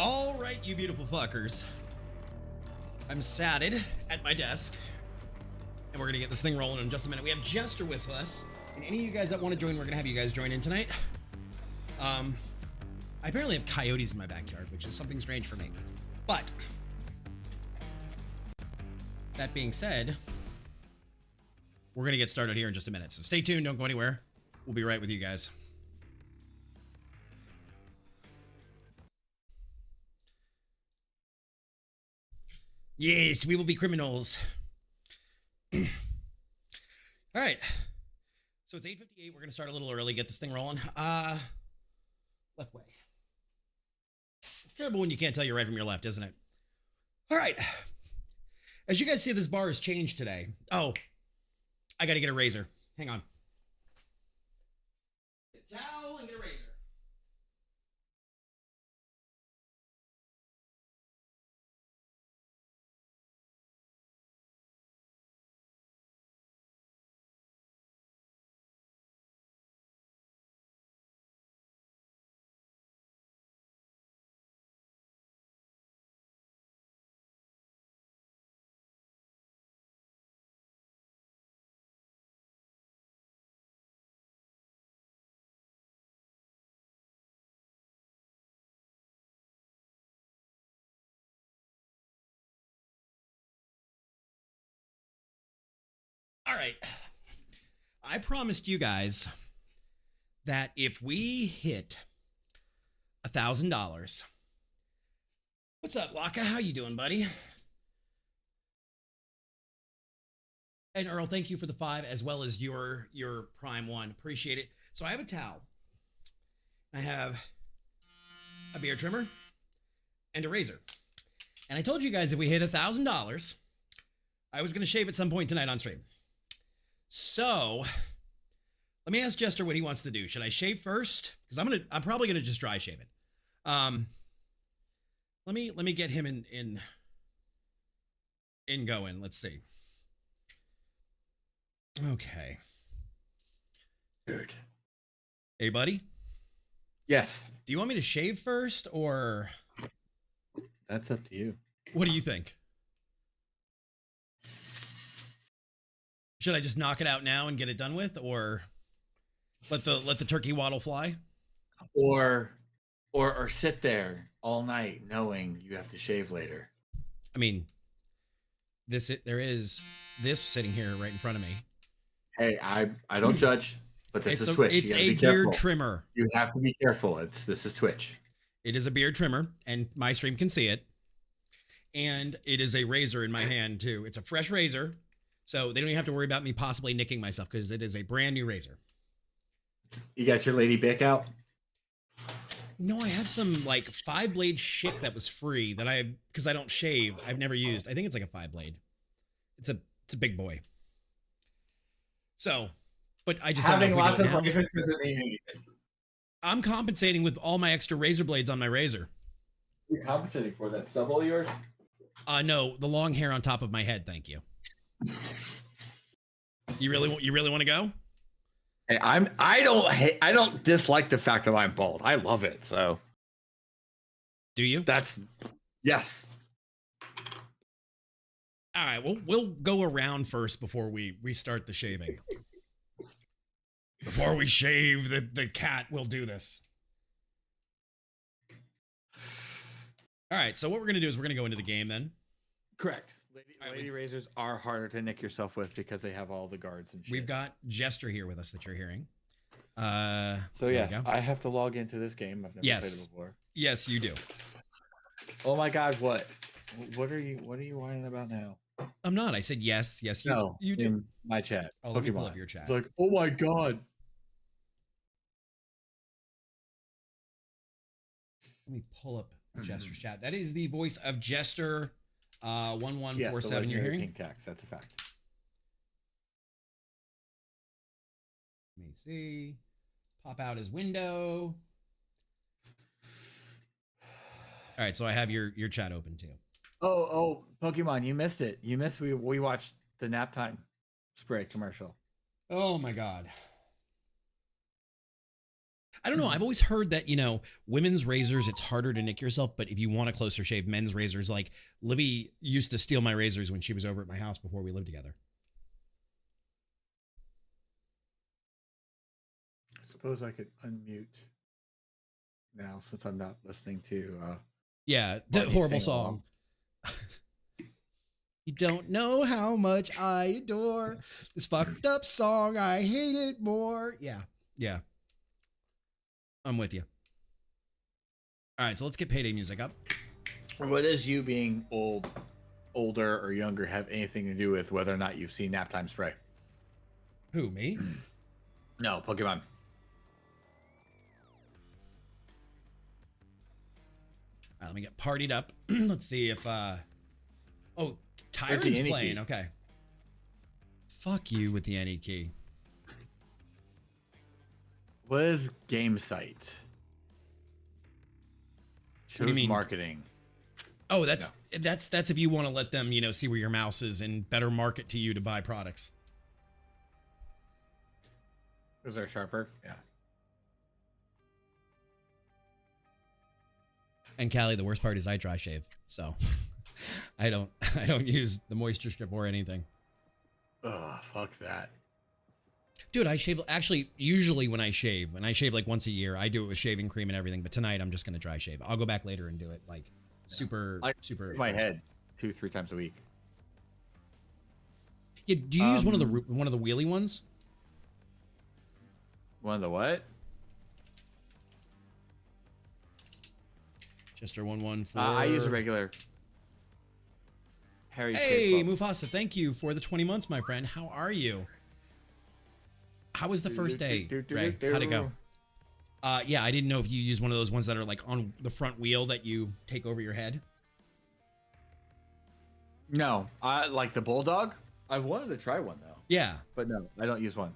All right, you beautiful fuckers. I'm satted at my desk, and we're gonna get this thing rolling in just a minute. We have Jester with us, and any of you guys that want to join, we're gonna have you guys join in tonight. I apparently have coyotes in my backyard, which is something strange for me. But that being said, we're gonna get started here in just a minute. So stay tuned, don't go anywhere. We'll be right with you guys. Yes, we will be criminals. All right. So it's 8:58. We're going to start a little early, get this thing rolling. Left way. It's terrible when you can't tell your right from your left, isn't it? All right. As you guys see, this bar has changed today. Oh, I got to get a razor. Hang on. Get a towel and get a razor. All right. I promised you guys that if we hit $1,000, what's up, Laka? How you doing, buddy? And Earl, thank you for the 5 as well as your Prime 1. Appreciate it. So I have a towel. I have a beard trimmer and a razor. And I told you guys if we hit $1,000, I was going to shave at some point tonight on stream. So let me ask Jester what he wants to do. Should I shave first? Because I'm probably gonna just dry shave it. Let me get him in going. Let's see. Okay. Good. Hey, buddy. Yes. Do you want me to shave first, or That's up to you. what do you think? Should I just knock it out now and get it done with, or let the turkey waddle fly? Or sit there all night knowing you have to shave later. I mean, there is this sitting here right in front of me. Hey, I don't judge, but this is Twitch. It's You a gotta be careful. beard trimmer. You have to be careful. This is Twitch. It is a beard trimmer, and my stream can see it. And it is a razor in my hand too. It's a fresh razor, so they don't even have to worry about me possibly nicking myself because it is a brand new razor. You got your lady Bic out? No, I have some like 5-blade shit that was free that because I don't shave, I've never used. I think it's like a 5-blade. It's a big boy. So, but I just Having don't know if lots we of do it now. razors doesn't mean anything. I'm compensating with all my extra razor blades on my razor. You're compensating for that stubble of yours? No, the long hair on top of my head. Thank you. You really want to go? Hey, I don't dislike the fact that I'm bald. I love it. So Do you? yes. All right, we'll go around first before we start the shaving. Before we shave the cat, we'll do this. All right, so what we're gonna do is we're gonna go into the game then. Correct. All right, Lady razors are harder to nick yourself with because they have all the guards and shit. We've got Jester here with us that you're hearing. So there we yeah, go. I have to log into this game. I've never played Yes. it before. Yes, you do. Oh my god, what? What are you whining about now? I'm not. I said yes. Yes, you, No, you do. in my chat. Oh, let me pull Pokemon. up your chat. It's like, oh my god. Let me pull up Jester's chat. That is the voice of Jester 1147 Yes, the you're legendary hearing. Pink Tax. That's a fact. Let me see. Pop out his window. All right, so I have your chat open too. Oh, Pokemon, you missed it. You missed we watched the nap time spray commercial. Oh my god. I don't know. I've always heard that, women's razors, it's harder to nick yourself, but if you want a closer shave, men's razors, like Libby used to steal my razors when she was over at my house before we lived together. I suppose I could unmute now since I'm not listening to Yeah, the Marty horrible sing song. You don't know how much I adore this fucked up song. I hate it more. Yeah, yeah. I'm with you. All right, so let's get payday music up. What does you being older or younger have anything to do with whether or not you've seen Nap Time Spray? Who, me? No, Pokemon. All right, let me get partied up. Let's see if oh, Tyrant's any playing. key? Okay. Fuck you with the any key. What is Game Site? What do you mean? Marketing. Oh, that's if you want to let them, see where your mouse is and better market to you to buy products. Is there sharper? Yeah. And Callie, the worst part is I dry shave, so I don't use the moisture strip or anything. Oh, fuck that. Dude, I shave actually usually when I shave, and I shave like once a year, I do it with shaving cream and everything, but tonight I'm just gonna dry shave. I'll go back later and do it like super. My head 2-3 times a week. Yeah, do you use one of the wheelie ones? One of the what? Chester 114. I use a regular. Harry. Hey, Mufasa, thank you for the 20 months, my friend. How are you? How was the first day, Ray? How'd it go? Yeah, I didn't know if you use one of those ones that are like on the front wheel that you take over your head. No, I like the Bulldog. I've wanted to try one though. Yeah. But no, I don't use one.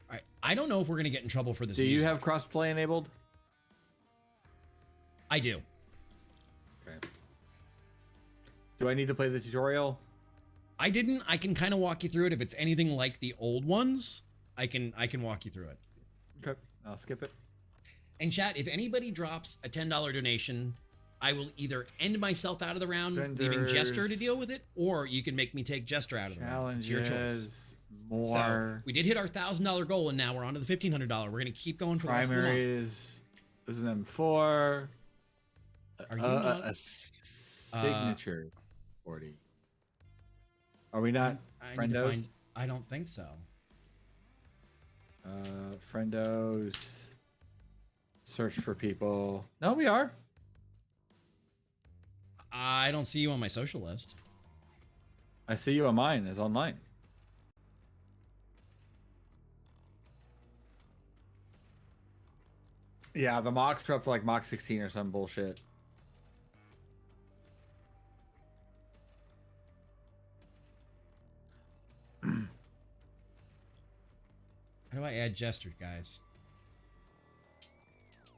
All right. I don't know if we're gonna get in trouble for this. Do you have crossplay enabled? I do. Okay. Do I need to play the tutorial? I didn't. I can kind of walk you through it. If it's anything like the old ones, I can walk you through it. Okay, I'll skip it. And chat, if anybody drops a $10 donation, I will either end myself out of the round, leaving Jester to deal with it, or you can make me take Jester out of the round. It's your choice. More. So we did hit our $1,000 goal, and now we're on to the $1,500. We're gonna keep going for the rest of the month. Primaries. This is an M4. Are you not a signature 40? Are we not I need to friendos? find, I don't think so. Friendos. Search for people. No, we are. I don't see you on my social list. I see you on mine as online. Yeah, the mocks are up to like Mach 16 or some bullshit. How do I add Jester, guys?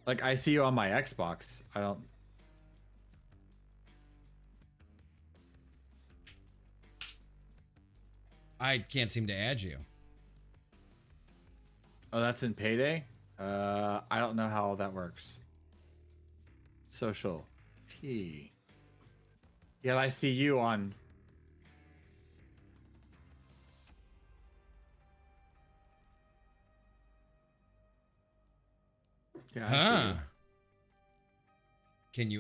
Like I see you on my Xbox. I don't. I can't seem to add you. Oh, that's in Payday? I don't know how that works. Social. P. Yeah, I see you on. Yeah. I see Huh? you. Can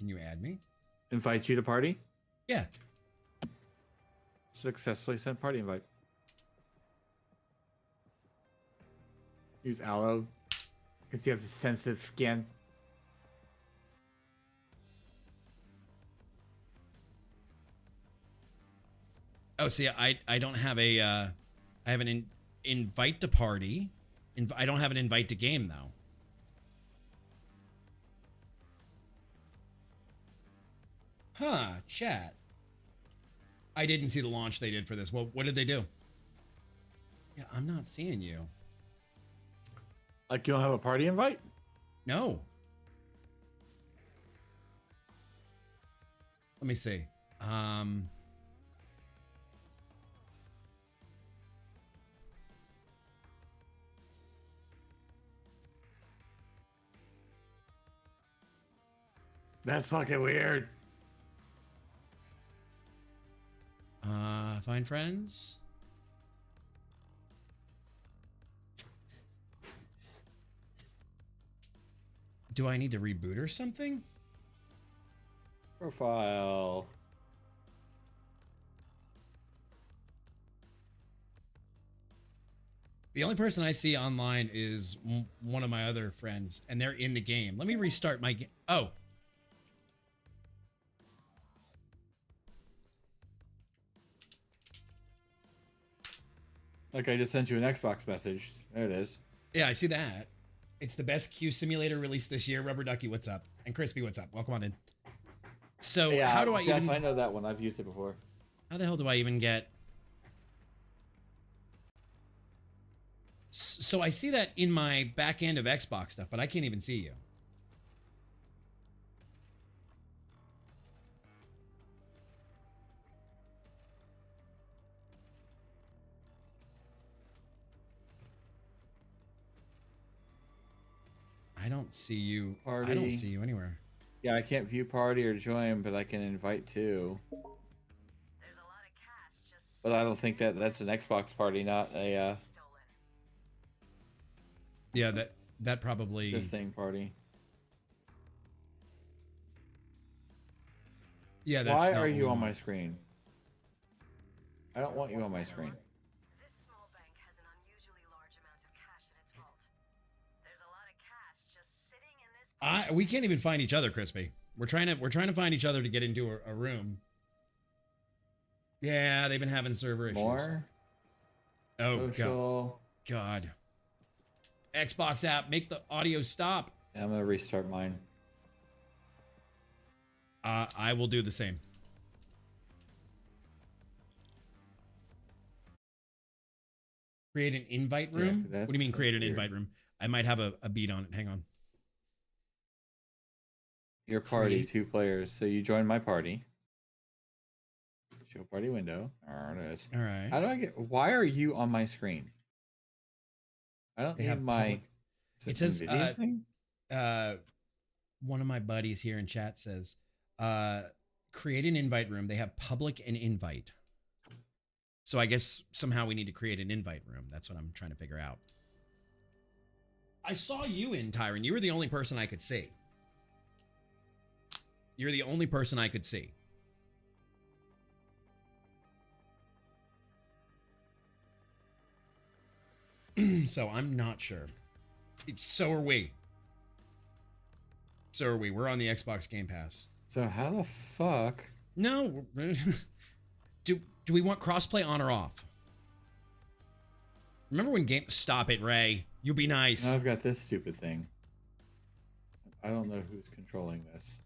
you add me? Invite you to party? Yeah. Successfully sent party invite. Use aloe. Because you have sensitive skin. Oh, see, I don't have a I have an invite to party. I don't have an invite to game though. Huh, chat. I didn't see the launch they did for this. Well, what did they do? Yeah, I'm not seeing you. Like you don't have a party invite? No. Let me see. That's fucking weird. Find friends. Do I need to reboot or something? Profile. The only person I see online is one of my other friends, and they're in the game. Let me restart my game. Oh. Like I just sent you an Xbox message. There it is. Yeah, I see that. It's the best Q simulator released this year. Rubber Ducky, what's up? And Crispy, what's up? Welcome on in. So Yeah, how do I Jeff, even... I know that one. I've used it before. How the hell do I even get... So I see that in my back end of Xbox stuff, but I can't even see you. I don't see you. I don't Party. see you anywhere. Yeah, I can't view party or join, but I can invite too. There's a lot of cash just But I don't think that's an Xbox party, not a stolen. Yeah, that probably... this thing party. Yeah, that's Why not are what you we on my want. screen? I don't want you on my screen. This small bank has an unusually large amount of cash in its vault. There's a lot of cash just sitting in this. We can't even find each other, Crispy. We're trying to find each other to get into a room. Yeah, they've been having server issues. More Oh social. God. Xbox app, make the audio stop. I'm gonna restart mine. I will do the same. Create an invite Yeah, room? What that's- do you mean that's create an weird. invite room? I might have a beat on it. Hang on. Your party, Create- 2 players. So you join my party. Show party window. There it is. All right. How do I get? Why are you on my screen? I don't They need have my. public- is It says, NVIDIA thing? One of my buddies here in chat says, create an invite room. They have public and invite. So I guess somehow we need to create an invite room. That's what I'm trying to figure out. I saw you in, Tyron. You were the only person I could see. You're the only person I could see. So I'm not sure. So are we. So are we. We're on the Xbox Game Pass. So how the fuck? No. Do we want crossplay on or off? Remember when game... Stop it, Ray. You be nice. Now I've got this stupid thing. I don't know who's controlling this.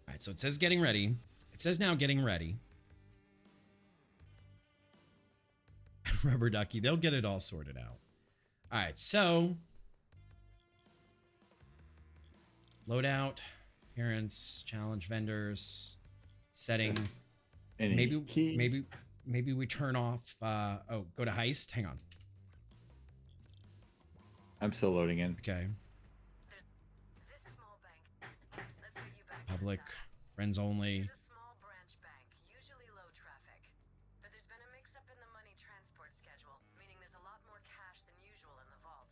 All right, so it says getting ready. It says now getting ready. Rubber Ducky, they'll get it all sorted out. All right, so loadout, appearance, challenge vendors, setting. Any Maybe key? maybe we turn off. Oh, go to heist. Hang on. I'm still loading in. Okay, This small bank. Let's get you back. public, friends only. It's a small branch bank, usually low traffic. But there's been a mix-up in the money transport schedule, meaning there's a lot more cash than usual in the vault.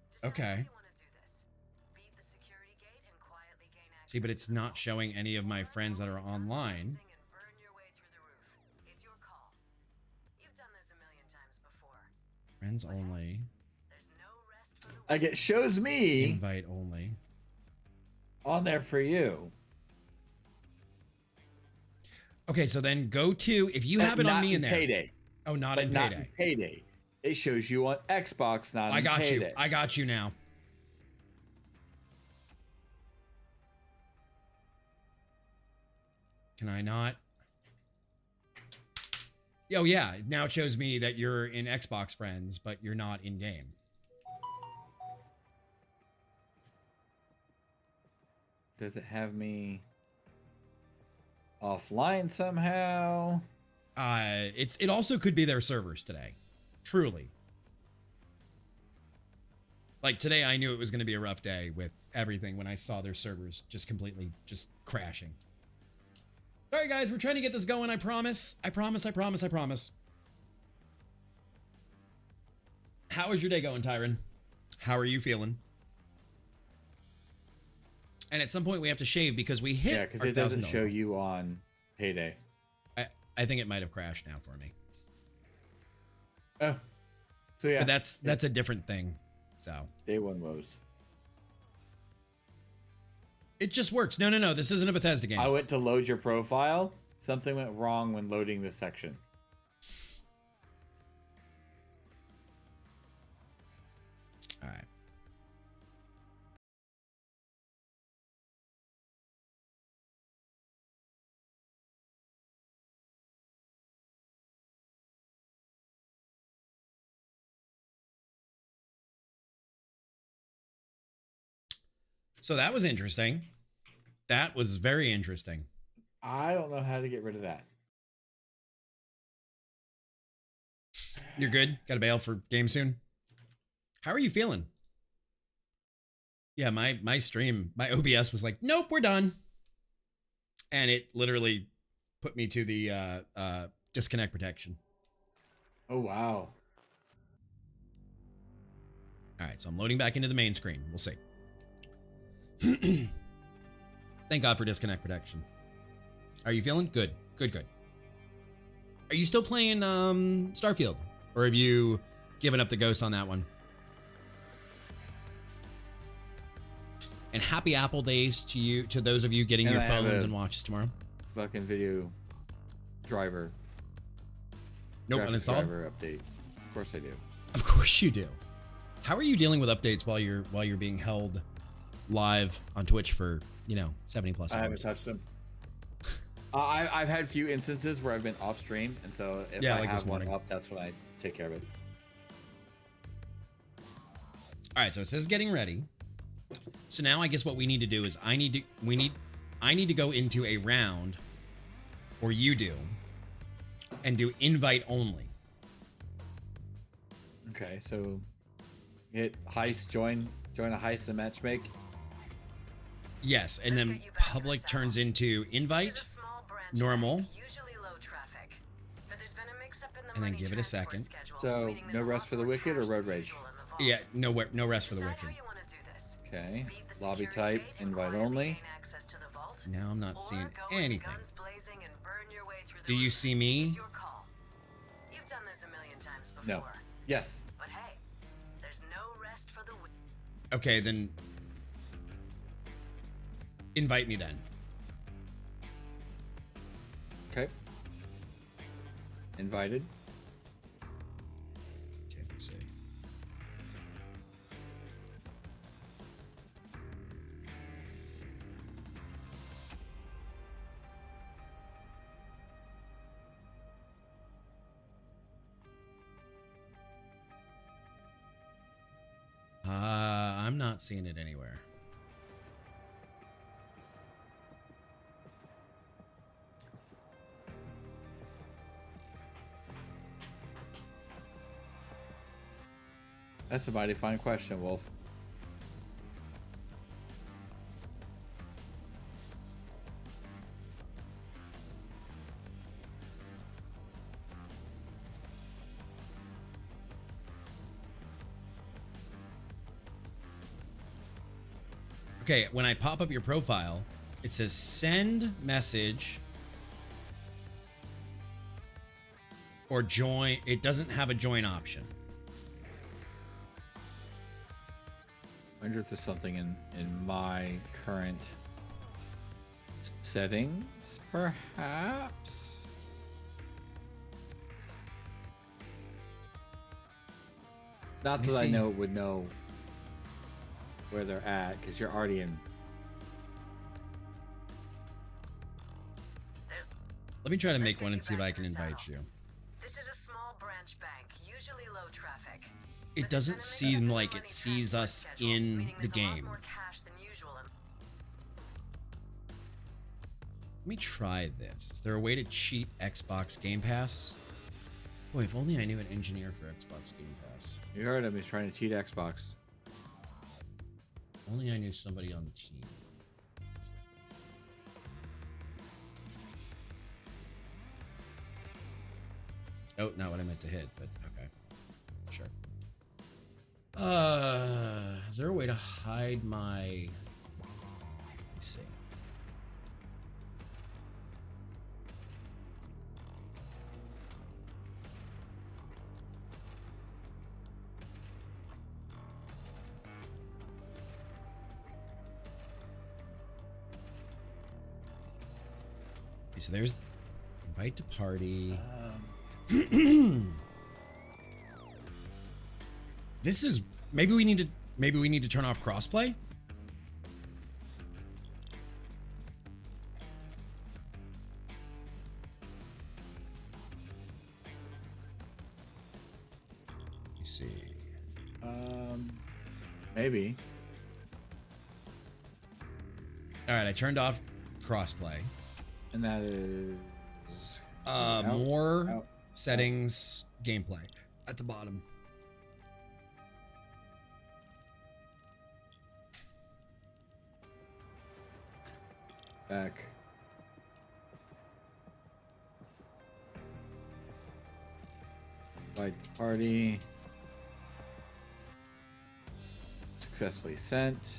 Decide Okay. how you want to do this. Beat the security gate and quietly gain access. See, but it's not showing any of my friends that are online. And burn your way through the roof. It's your call. You've done this a million times before. Friends only. There's no rest for the Like it shows me Invite only. on there for you. Okay, so then go to if you have it on Not me in there. Payday. Oh, not But in not Payday. in Payday. It shows you on Xbox, not I in got Payday. you. I got you now. Can I not? Oh yeah, now it shows me that you're in Xbox friends, but you're not in game. Does it have me offline somehow? It also could be their servers today. Truly. Like today, I knew it was going to be a rough day with everything when I saw their servers just completely just crashing. Sorry, guys, we're trying to get this going. I promise. I promise. I promise. I promise. How is your day going, Tyron? How are you feeling? And at some point, we have to shave because we hit. Yeah, because it doesn't show you on payday. I think it might have crashed now for me. Oh, so yeah. But that's a different thing. So day one woes. it just works. No. This isn't a Bethesda game. I went to load your profile. Something went wrong when loading this section. All right. So that was interesting. That was very interesting. I don't know how to get rid of that. You're good? Got to bail for game soon? How are you feeling? Yeah, my stream, my OBS was like, nope, we're done. And it literally put me to the disconnect protection. Oh, wow. All right, so I'm loading back into the main screen. We'll see. Thank God for disconnect protection. Are you feeling good? Good. Are you still playing Starfield? Or have you given up the ghost on that one? And happy Apple Days to you, to those of you getting And your I have phones a- and watches tomorrow. Fucking video driver. Nope, graphics uninstalled. driver update. Of course I do. Of course you do. How are you dealing with updates while you're being held live on Twitch for 70 plus I haven't hours? touched them. I've had a few instances where I've been off stream, and so if Yeah, I like this have one morning. up, that's when I take care of it. All right, so it says getting ready. So now I guess what we need to do is I need to go into a round, or you do, and do invite only. Okay, so hit heist, join a heist and matchmake. Yes, and then public turns into invite, normal, and then give it a second. So no rest for the wicked or road rage. Yeah, no rest for the wicked. Okay, lobby type, invite only. Now I'm not seeing anything. Do you see me? You've done this a million times before. No. Yes. But hey, there's no rest for the wicked. Okay, then invite me then. Okay. Invited. Okay, let me see. I'm not seeing it anywhere. That's a mighty fine question, Wolf. Okay, when I pop up your profile, it says send message or join. It doesn't have a join option. I wonder if there's something in my current settings, perhaps. Not Let me that I see. know would know where they're at, because you're already in. Let me try to make one and see if I can invite you. This is a small branch bank, usually low traffic. It doesn't seem like it sees us in the game. Let me try this. Is there a way to cheat Xbox Game Pass? Boy, if only I knew an engineer for Xbox Game Pass. You heard him. He's trying to cheat Xbox. Only I knew somebody on the team. Oh, not what I meant to hit, but okay. Sure. Is there a way to hide my... Let's see. Okay, so there's invite to party. This is maybe we need to turn off crossplay. Let me see. Maybe. All right, I turned off crossplay. And that is More out. settings, gameplay at the bottom. Back. Like party. Successfully sent.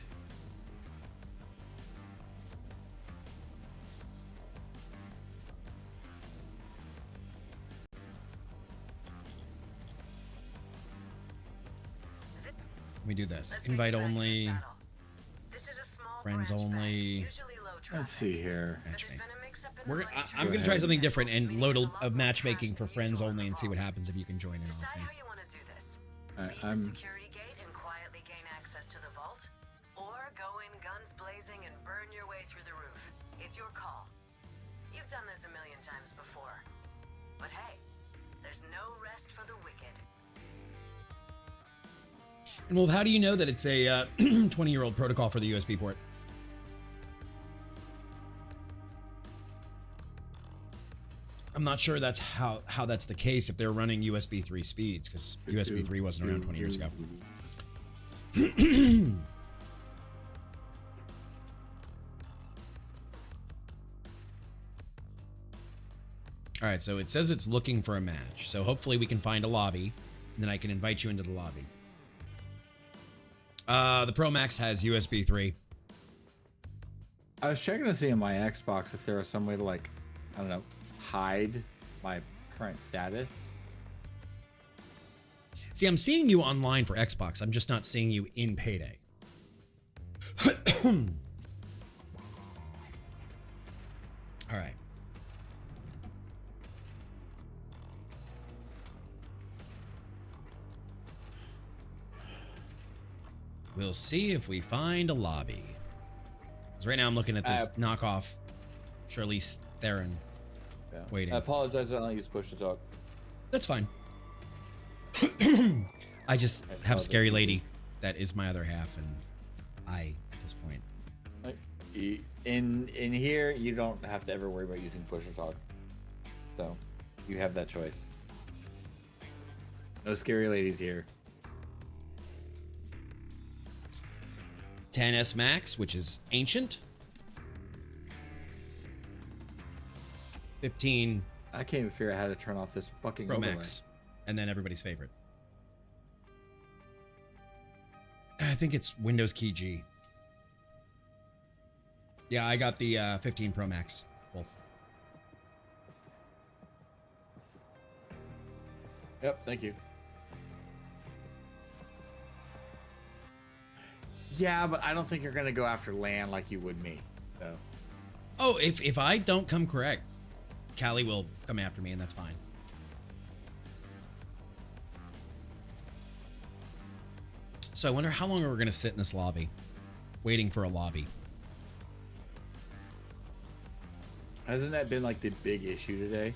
Let me do this. Let's Invite get back to the only. battle. This is a small Friends branch bank, only. usually low Let's traffic, see here. but there's Matchmaking. been a mix-up in We're the gonna, money I'm gonna Go try ahead. something different and Meaning load there's a lot a more matchmaking cash for than friends usual in only the and see what vault. happens if you can join in on Decide me. how you want to do this. Alright, Beat the I'm security gate and quietly gain access to the vault, or go in guns blazing and burn your way through the roof. It's your call. You've done this a million times before. But hey, there's no rest for the wicked. And well, how do you know that it's a 20-year-old protocol for the USB port? I'm not sure that's how that's the case if they're running USB 3 speeds, because USB 3 wasn't around 20 years ago. All right, so it says it's looking for a match. So hopefully we can find a lobby, and then I can invite you into the lobby. The Pro Max has USB 3. I was checking to see on my Xbox if there was some way to, like, I don't know, hide my current status. See, I'm seeing you online for Xbox. I'm just not seeing you in Payday. All right. We'll see if we find a lobby. Because right now I'm looking at this knockoff Charlize Theron. Yeah. Waiting. I apologize. I don't use push to talk. That's fine. I just have Scary Lady. That is my other half, and I, at this point. Like, in here, you don't have to ever worry about using push or talk. So, you have that choice. No scary ladies here. 10S Max, which is ancient. 15 I can't even figure out how to turn off this fucking Pro overlay. Max, and then everybody's favorite. I think it's Windows Key G. Yeah, I got the 15 Pro Max, Wolf. Yep, thank you. Yeah, but I don't think you're gonna go after LAN like you would me. So Oh, if I don't come correct, Callie will come after me, and that's fine. So I wonder how long we're going to sit in this lobby, waiting for a lobby. hasn't that been like the big issue today?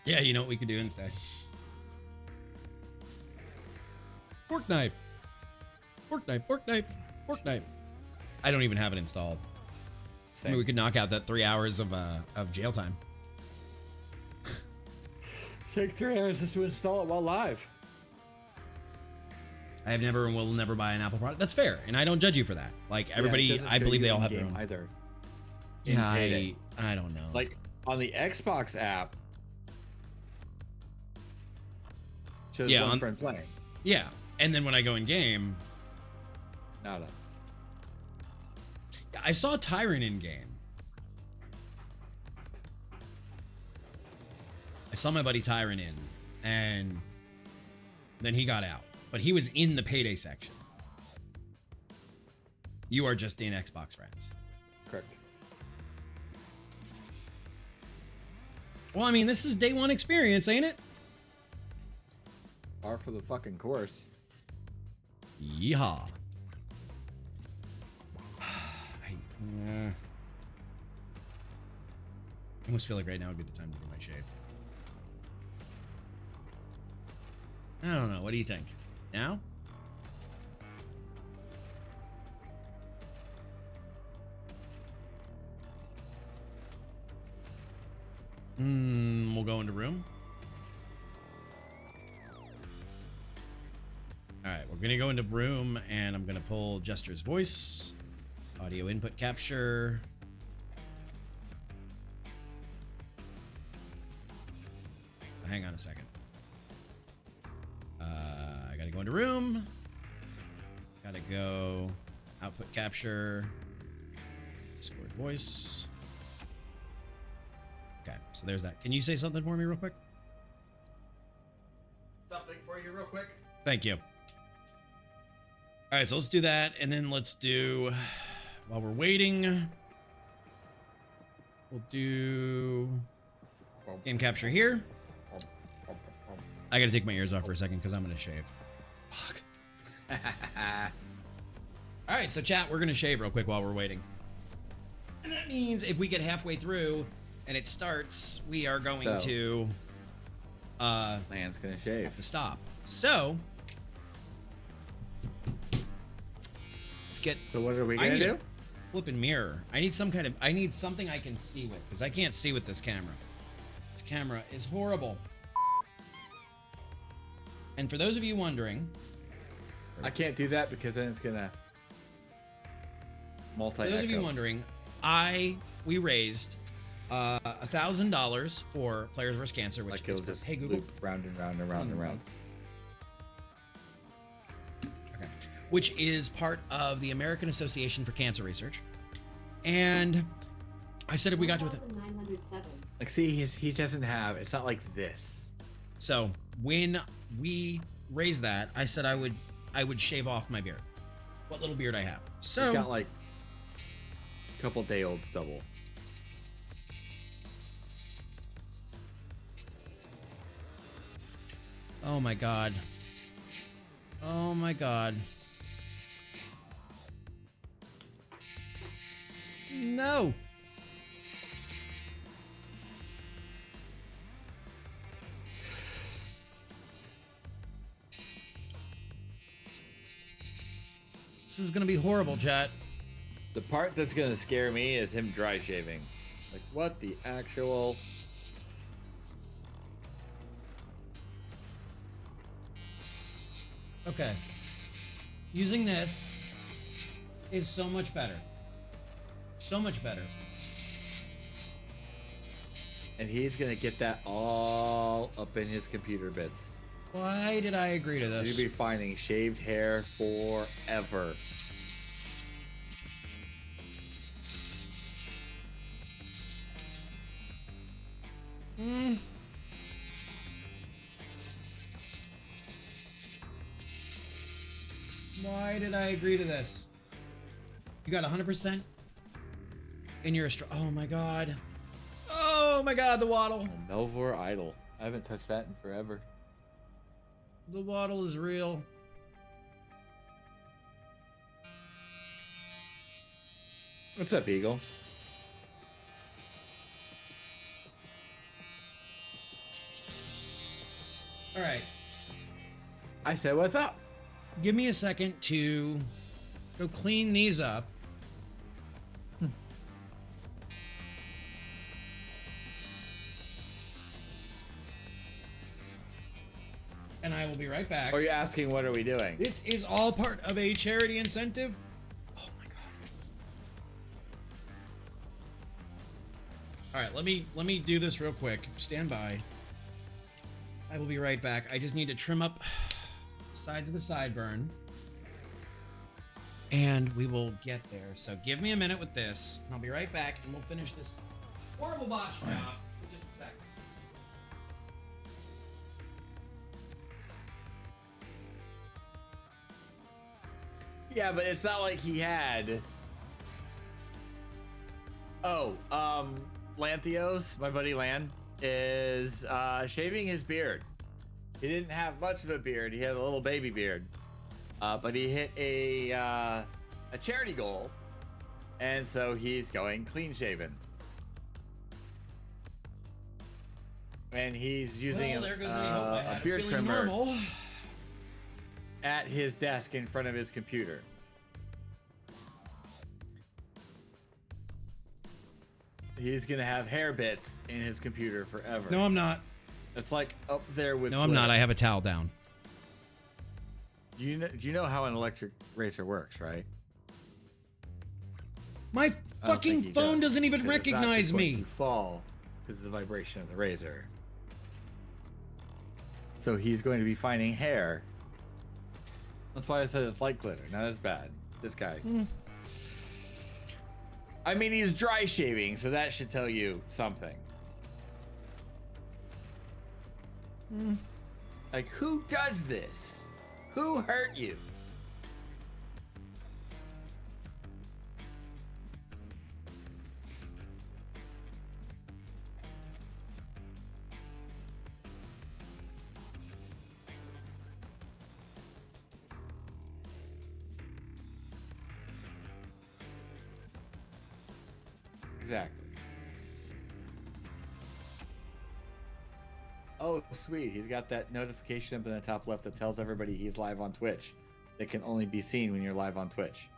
Yeah, you know what we could do instead? Fork knife. Fork knife, fork knife, fork knife. I don't even have it installed. I mean, we could knock out that 3 hours of jail time. Take 3 hours just to install it while live. I have never and will never buy an Apple product. That's fair, and I don't judge you for that. Like everybody, Yeah, it doesn't I show believe you they all have their in-game own. either. In Yeah, Payday. I don't know. Like on the Xbox app, shows Yeah, one on- friend playing. yeah, and then when I go in game, Nada. I saw Tyrant in game. I saw my buddy Tyrant in, and then he got out, but he was in the Payday section. You are just in Xbox friends. Correct. Well, I mean, this is day one experience, ain't it? Par for the fucking course. Yeehaw. I almost feel like right now would be the time to do my shave. I don't know. What do you think? Now? We'll go into room. All right, we're gonna go into room, and I'm gonna pull Jester's voice, audio input capture. Hang on a second. I gotta go into room. Gotta go output capture. Discord voice. Okay, so there's that. Can you say something for me real quick? Something for you real quick. Thank you. All right, so let's do that, and then let's do, while we're waiting, we'll do game capture here. I gotta take my ears off for a second because I'm gonna shave. Fuck. All right, so chat, we're gonna shave real quick while we're waiting. And that means if we get halfway through and it starts, we are going to Land's gonna shave. have to stop. So let's get So what are we I gonna need a do? flipping mirror. I need something I can see with, because I can't see with this camera. This camera is horrible. And for those of you wondering, I can't do that because then it's gonna multi. for those of you wondering, we raised $1,000 for Players vs. Cancer, which like is it'll for just Hey Google. loop round and round and round and round. Okay. Which is part of the American Association for Cancer Research. And I said if we got to it. 1907. Like, see, he doesn't have. It's not like this. So when we raised that, I said I would shave off my beard. What little beard I have. So He's got like a couple day old stubble. oh my god. Oh my god. No. This is gonna be horrible, chat. The part that's gonna scare me is him dry shaving. Like, what the actual? Okay. Using this is so much better. So much better. And he's gonna get that all up in his computer bits. Why did I agree to this? You'll be finding shaved hair forever. Why did I agree to this? You got 100% in your oh my god. Oh my god, the waddle. Melvor Idol. I haven't touched that in forever. The waddle is real. What's up, Eagle? All right. I said, what's up? Give me a second to go clean these up. and I will be right back. Or are you asking what are we doing? This is all part of a charity incentive. Oh my god. All right, let me do this real quick. Stand by. I will be right back. I just need to trim up the sides of the sideburn. And we will get there. So give me a minute with this. And I'll be right back and we'll finish this horrible botch job in just a second. Yeah, but it's not like he had. Oh, Lanthios, my buddy Lan, is shaving his beard. He didn't have much of a beard. He had a little baby beard, but he hit a charity goal, and so he's going clean shaven. And he's using Well, there goes any hope I a had of beard feeling trimmer normal. at his desk in front of his computer. He's gonna have hair bits in his computer forever. No, I'm not. It's like up there with. No, I'm not. I have a towel down. Do you know how an electric razor works, right? My I don't fucking think he phone does, doesn't even 'cause it's not recognize just when me. You fall because of the vibration of the razor. So he's going to be finding hair. That's why I said it's like glitter. Not as bad. This guy. I mean, he's dry shaving, so that should tell you something. Like, who does this? Who hurt you? Exactly. Oh, sweet. He's got that notification up in the top left that tells everybody he's live on Twitch. That can only be seen when you're live on Twitch.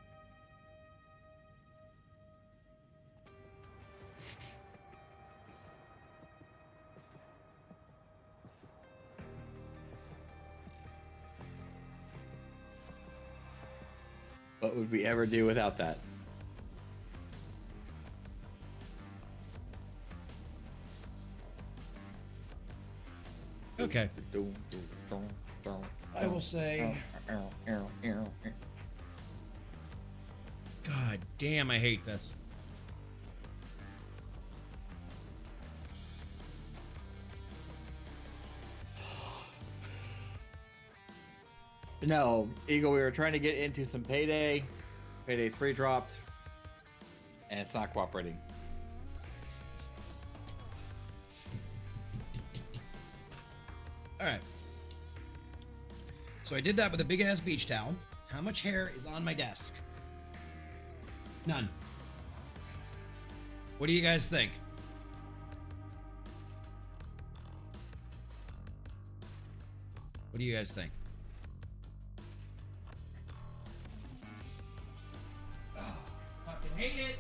What would we ever do without that? Okay. I will say, God damn, I hate this. No, Eagle, we were trying to get into some Payday. Payday 3 dropped. And it's not cooperating. All right. So I did that with a big ass beach towel. How much hair is on my desk? None. What do you guys think? What do you guys think? Oh, fucking hate it.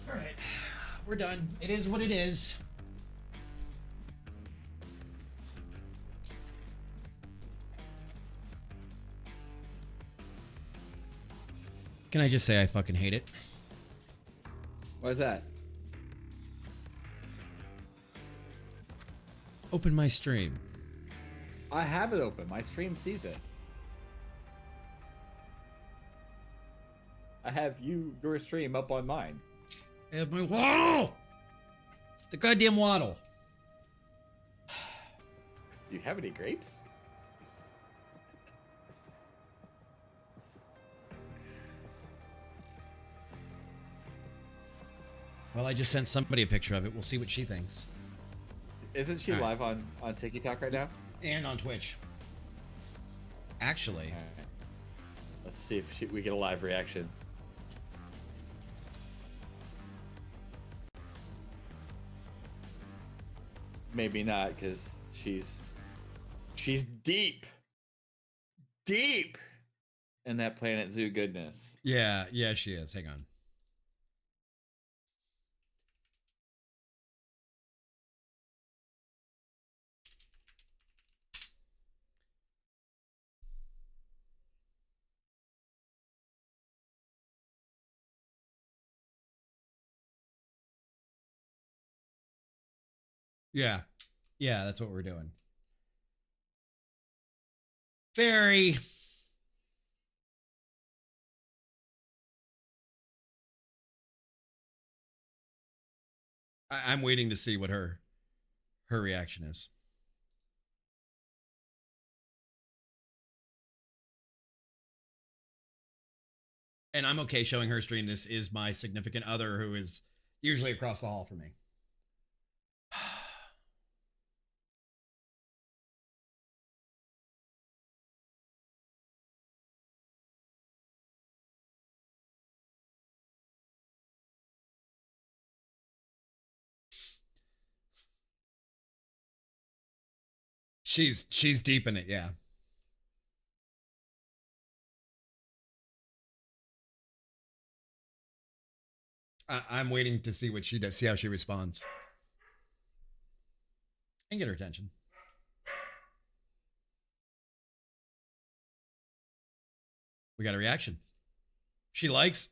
All right, we're done. It is what it is. Can I just say I fucking hate it? What is that? Open my stream. I have it open. My stream sees it. I have your stream up on mine. I have my waddle. The goddamn waddle. Do you have any grapes? Well, I just sent somebody a picture of it. We'll see what she thinks. Isn't she All right. live on TikTok right now? And on Twitch. Actually, All right. Let's see if we get a live reaction. Maybe not, because she's deep in that Planet Zoo goodness. yeah, she is. Hang on. Yeah. Yeah, that's what we're doing. Fairy. I'm waiting to see what her reaction is. And I'm okay showing her stream. This is my significant other who is usually across the hall from me. She's deep in it, yeah. I'm waiting to see what she does, see how she responds. And get her attention. We got a reaction. She likes.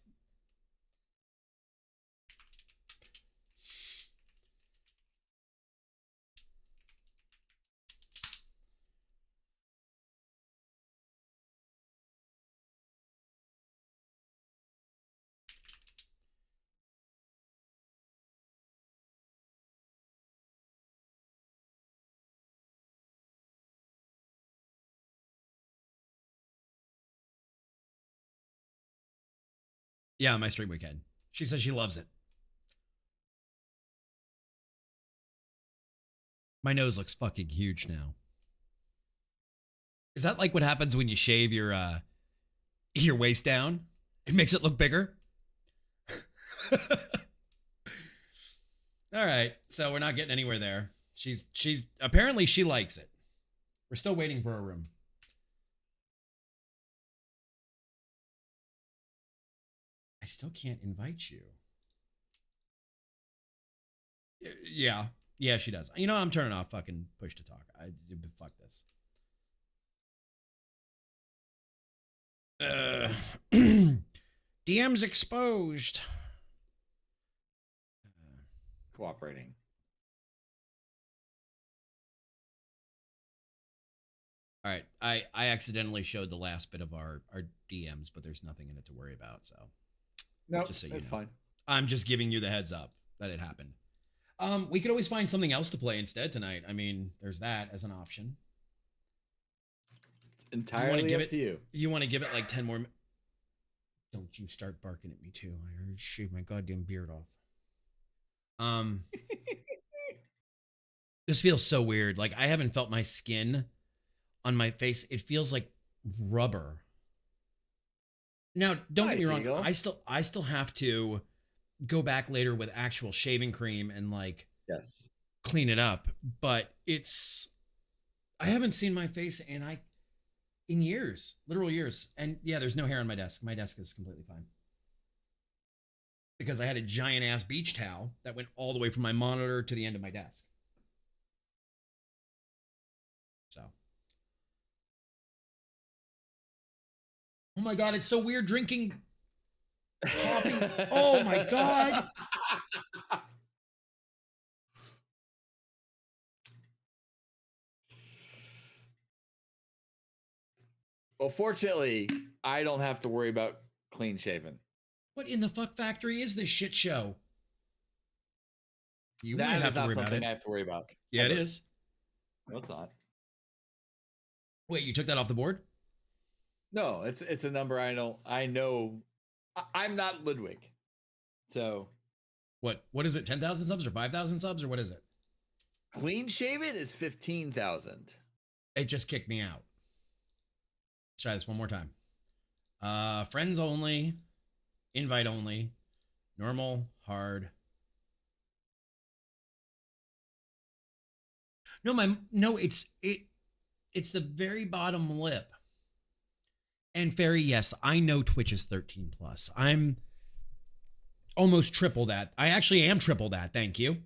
Yeah, my stream weekend. She says she loves it. My nose looks fucking huge now. Is that like what happens when you shave your waist down? It makes it look bigger. All right, so we're not getting anywhere there. She's apparently she likes it. We're still waiting for a room. I still can't invite you. Yeah, she does. You know, I'm turning off fucking push to talk. Fuck this. DM's exposed. Cooperating. All right, I accidentally showed the last bit of our DMs, but there's nothing in it to worry about. So no, just so you that's know. fine. I'm just giving you the heads up that it happened. We could always find something else to play instead tonight. I mean, there's that as an option. It's entirely up to you. You want to give it like 10 more? Don't you start barking at me too. I already shaved my goddamn beard off. This feels so weird. Like I haven't felt my skin on my face. It feels like rubber. Now, don't get me wrong. Eagle. I still have to go back later with actual shaving cream and like Yes. clean it up. But I haven't seen my face in years, literal years. And yeah, there's no hair on my desk. My desk is completely fine. Because I had a giant ass beach towel that went all the way from my monitor to the end of my desk. So. Oh my God, it's so weird drinking coffee. Oh my God. Well, fortunately, I don't have to worry about clean shaven. What in the fuck factory is this shit show? You That might is have to not worry about something it. I have to worry about. Yeah, it Ever. is. No, it's not. Wait, you took that off the board? No, it's a number I know. I'm not Ludwig, so What is it? 10,000 subs or 5,000 subs or what is it? clean shaven is 15,000. It just kicked me out. Let's try this one more time. Friends only, invite only, normal, hard. No, it's the very bottom lip. And Fairy, yes, I know Twitch is 13 plus. I'm almost triple that. I actually am triple that. Thank you.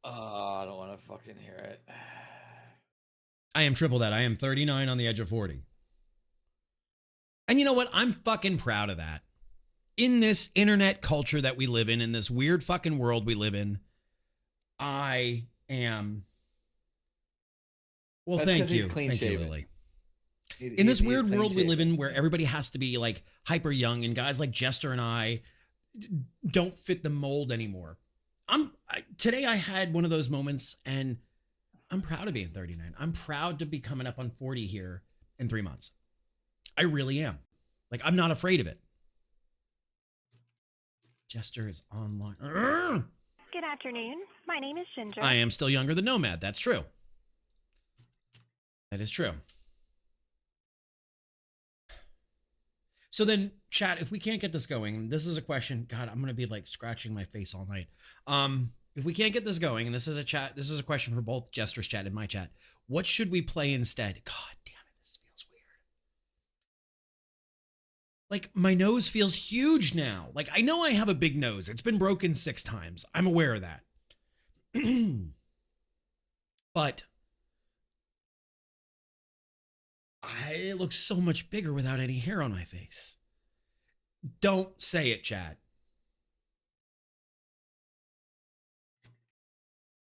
I don't want to fucking hear it. I am triple that. I am 39 on the edge of 40. And you know what? I'm fucking proud of that. In this internet culture that we live in this weird fucking world we live in, I am. Well, That's thank 'cause he's you. clean Thank you, shaven. Lily. He's- In this he's weird clean world we live shaven. in where everybody has to be like hyper young and guys like Jester and I don't fit the mold anymore. Today I had one of those moments and I'm proud of being 39. I'm proud to be coming up on 40 here in 3 months. I really am. Like, I'm not afraid of it. Jester is online. Urgh! Good afternoon. My name is Ginger. I am still younger than Nomad. That's true. That is true. So then, chat, if we can't get this going, this is a question. God, I'm going to be like scratching my face all night. If we can't get this going, and this is a question for both Jester's chat and my chat, what should we play instead? God damn it, this feels weird. Like, my nose feels huge now. Like, I know I have a big nose. It's been broken 6 times. I'm aware of that. But it looks so much bigger without any hair on my face. Don't say it, Chad.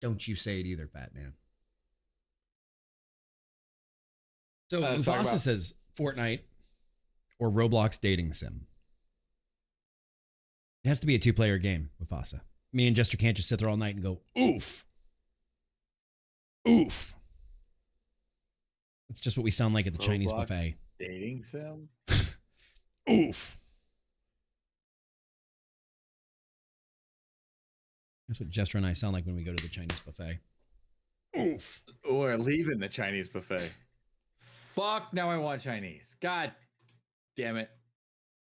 Don't you say it either, fat man. So Let's talk Mufasa about- says Fortnite or Roblox dating sim. It has to be a 2-player game, Mufasa. Me and Jester can't just sit there all night and go, oof. Oof. That's just what we sound like at the Chinese Roblox buffet. Dating sim? Oof. That's what Jester and I sound like when we go to the Chinese buffet. Oof. Or leaving the Chinese buffet. Fuck, now I want Chinese. God damn it.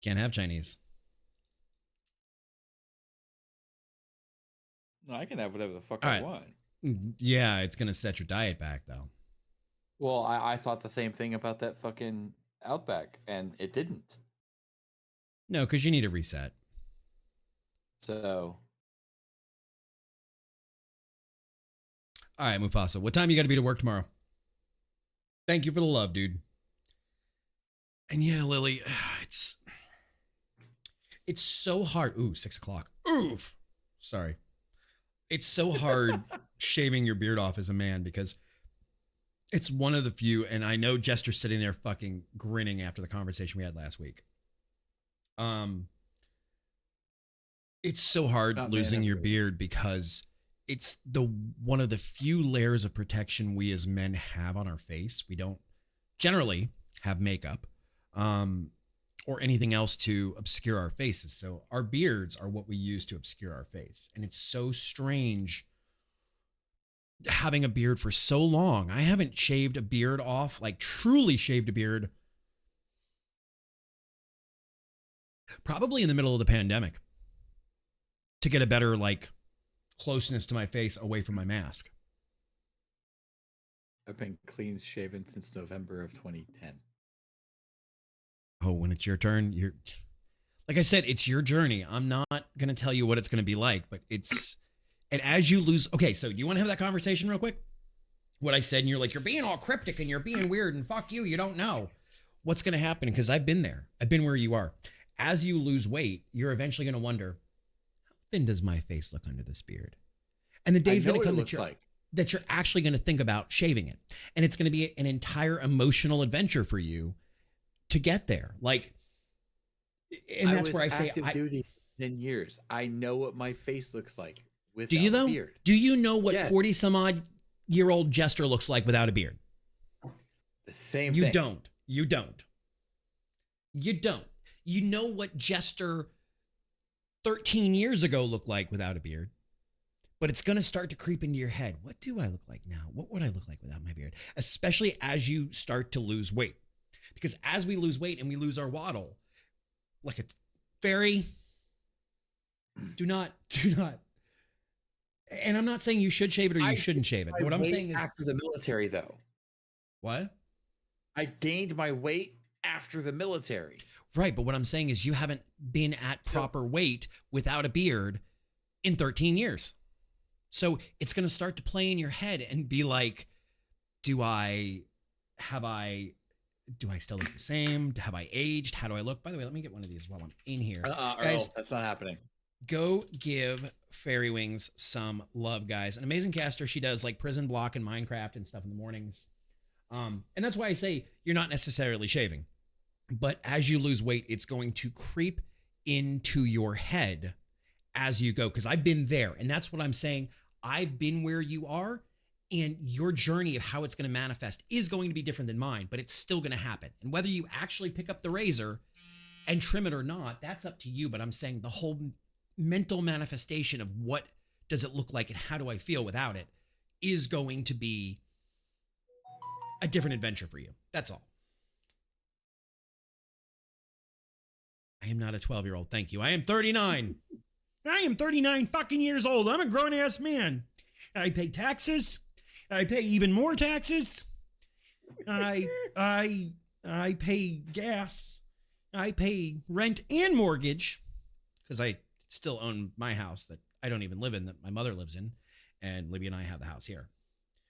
Can't have Chinese. No, I can have whatever the fuck All I right. want. Yeah, it's going to set your diet back, though. Well, I thought the same thing about that fucking Outback, and it didn't. No, because you need a reset. So, All right, Mufasa. What time you got to be to work tomorrow? Thank you for the love, dude. And yeah, Lily, it's so hard. Ooh, 6 o'clock. Oof. Sorry. It's so hard shaving your beard off as a man because it's one of the few, and I know Jester's sitting there fucking grinning after the conversation we had last week. It's so hard Not losing your man-every. beard because it's one of the few layers of protection we as men have on our face. We don't generally have makeup or anything else to obscure our faces. So our beards are what we use to obscure our face. And it's so strange having a beard for so long. I haven't shaved a beard off, like truly shaved a beard, probably in the middle of the pandemic to get a better like closeness to my face away from my mask. I've been clean shaven since November of 2010. Oh, when it's your turn, like I said, it's your journey. I'm not going to tell you what it's going to be like, but and as you lose, okay, so do you want to have that conversation real quick? What I said, and you're like, you're being all cryptic and you're being weird and fuck you, you don't know what's going to happen because I've been there. I've been where you are. As you lose weight, you're eventually going to wonder, how thin does my face look under this beard? And the day's I know going to what come it looks like. that you're actually going to think about shaving it. And it's going to be an entire emotional adventure for you to get there. Like, And that's where I say, active duty 10 years. I know what my face looks like without do you a though? beard. Do you know what Yes. 40 some odd year old Jester looks like without a beard? The same You thing. don't. You don't. You don't. You know what Jester 13 years ago looked like without a beard, but it's going to start to creep into your head. What do I look like now? What would I look like without my beard? Especially as you start to lose weight. Because as we lose weight and we lose our waddle, like a fairy, do not. And I'm not saying you should shave it or you shouldn't shave it. My What I'm weight saying is, after the military, though, what? I gained my weight after the military. Right, but what I'm saying is you haven't been at proper weight without a beard in 13 years. So it's going to start to play in your head and be like, do I still look the same? Have I aged? How do I look? By the way, let me get one of these while I'm in here. Guys, that's not happening. Go give Fairy Wings some love, guys. An amazing caster. She does like Prison Block and Minecraft and stuff in the mornings. And that's why I say you're not necessarily shaving. But as you lose weight, it's going to creep into your head as you go. Because I've been there. And that's what I'm saying. I've been where you are. And your journey of how it's going to manifest is going to be different than mine. But it's still going to happen. And whether you actually pick up the razor and trim it or not, that's up to you. But I'm saying the whole mental manifestation of what does it look like and how do I feel without it is going to be a different adventure for you. That's all. I am not a 12-year-old. Thank you. I am 39. I am 39 fucking years old. I'm a grown-ass man. I pay taxes. I pay even more taxes. I pay gas. I pay rent and mortgage because I still own my house that I don't even live in, that my mother lives in, and Libby and I have the house here.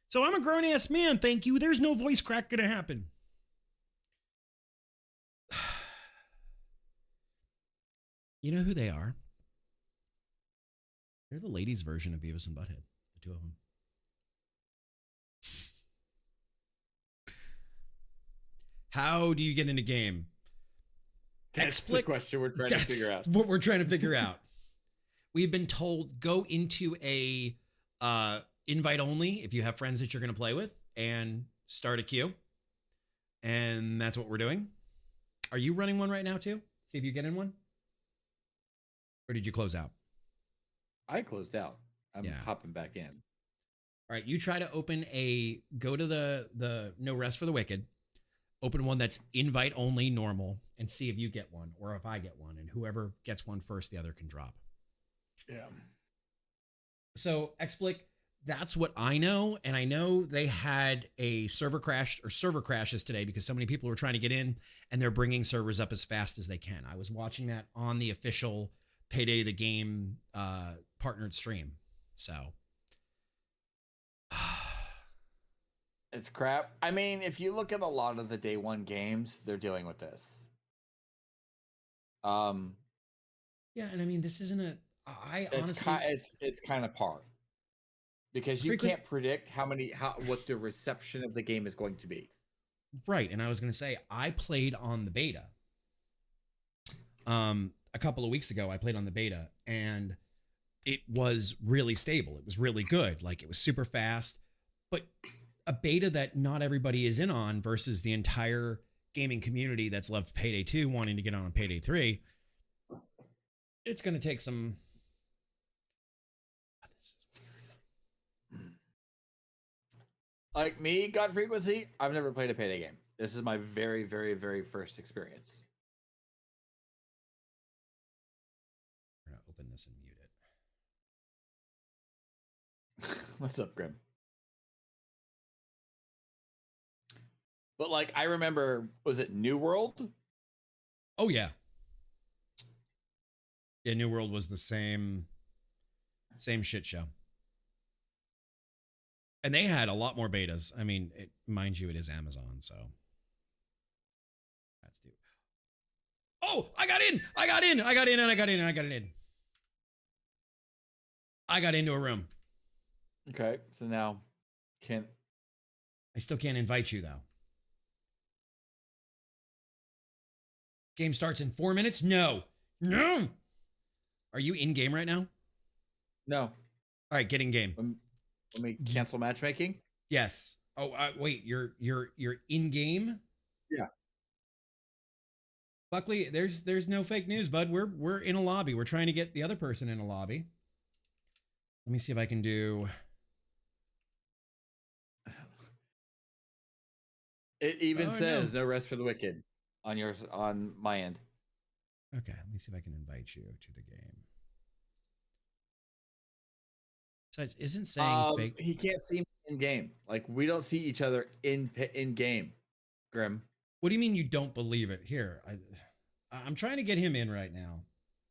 So I'm a grown-ass man, thank you. There's no voice crack gonna happen. You know who they are? They're the ladies' version of Beavis and Butthead, the two of them. How do you get in a game? That's the question we're trying to figure out. What we're trying to figure out. We've been told go into a invite only if you have friends that you're going to play with and start a queue. And that's what we're doing. Are you running one right now too? See if you get in one. Or did you close out? I closed out. I'm hopping back in. All right, you try to go to the No Rest for the Wicked. Open one that's invite only normal and see if you get one or if I get one, and whoever gets one first, the other can drop. Yeah. So Xblick, that's what I know. And I know they had a server crash or server crashes today because so many people were trying to get in and they're bringing servers up as fast as they can. I was watching that on the official Payday the Game partnered stream. So it's crap. I mean, if you look at a lot of the day one games, they're dealing with this. Yeah, and I mean, this isn't honestly, it's kind of par because you can't predict what the reception of the game is going to be. Right, and I was going to say I played on the beta. A couple of weeks ago, I played on the beta, and it was really stable. It was really good. Like, it was super fast, but a beta that not everybody is in on versus the entire gaming community that's loved Payday 2 wanting to get on Payday 3. It's going to take some. Like me, God Frequency, I've never played a Payday game. This is my very, very, very first experience. We're going to open this and mute it. What's up, Grim? But like, I remember, was it New World? Oh, yeah. Yeah, New World was the same shit show. And they had a lot more betas. I mean, mind you, it is Amazon, so. That's due. Oh, I got in! I got in into a room. Okay, so now I still can't invite you, though. Game starts in 4 minutes. No. No. Are you in game right now? No. All right, get in game. Let me cancel matchmaking. Yes. Oh, wait. You're in game. Yeah. Buckley, there's no fake news, bud. We're in a lobby. We're trying to get the other person in a lobby. Let me see if I can do. It even says no rest for the wicked on my end. Okay, let me see if I can invite you to the game. So it isn't saying fake. He can't see me in game. Like we don't see each other in game. Grim. What do you mean you don't believe it? Here, I'm trying to get him in right now.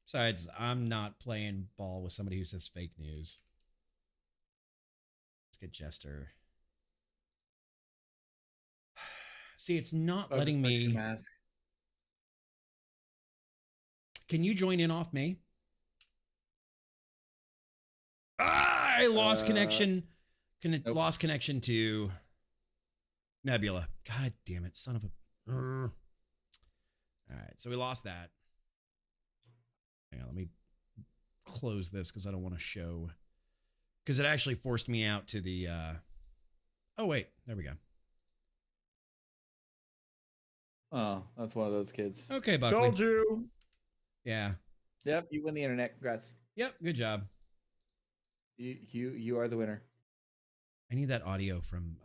Besides, I'm not playing ball with somebody who says fake news. Let's get Jester. See, it's not letting me. Mask. Can you join in off me? I lost connection. Nope. Lost connection to Nebula. God damn it, son of a. All right, so we lost that. Hang on, let me close this because I don't want to show. Because it actually forced me out to the. Oh wait, there we go. Oh, that's one of those kids. Okay, Buckley. Told you. Yeah. Yep, you win the internet. Congrats. Yep. Good job. You are the winner. I need that audio from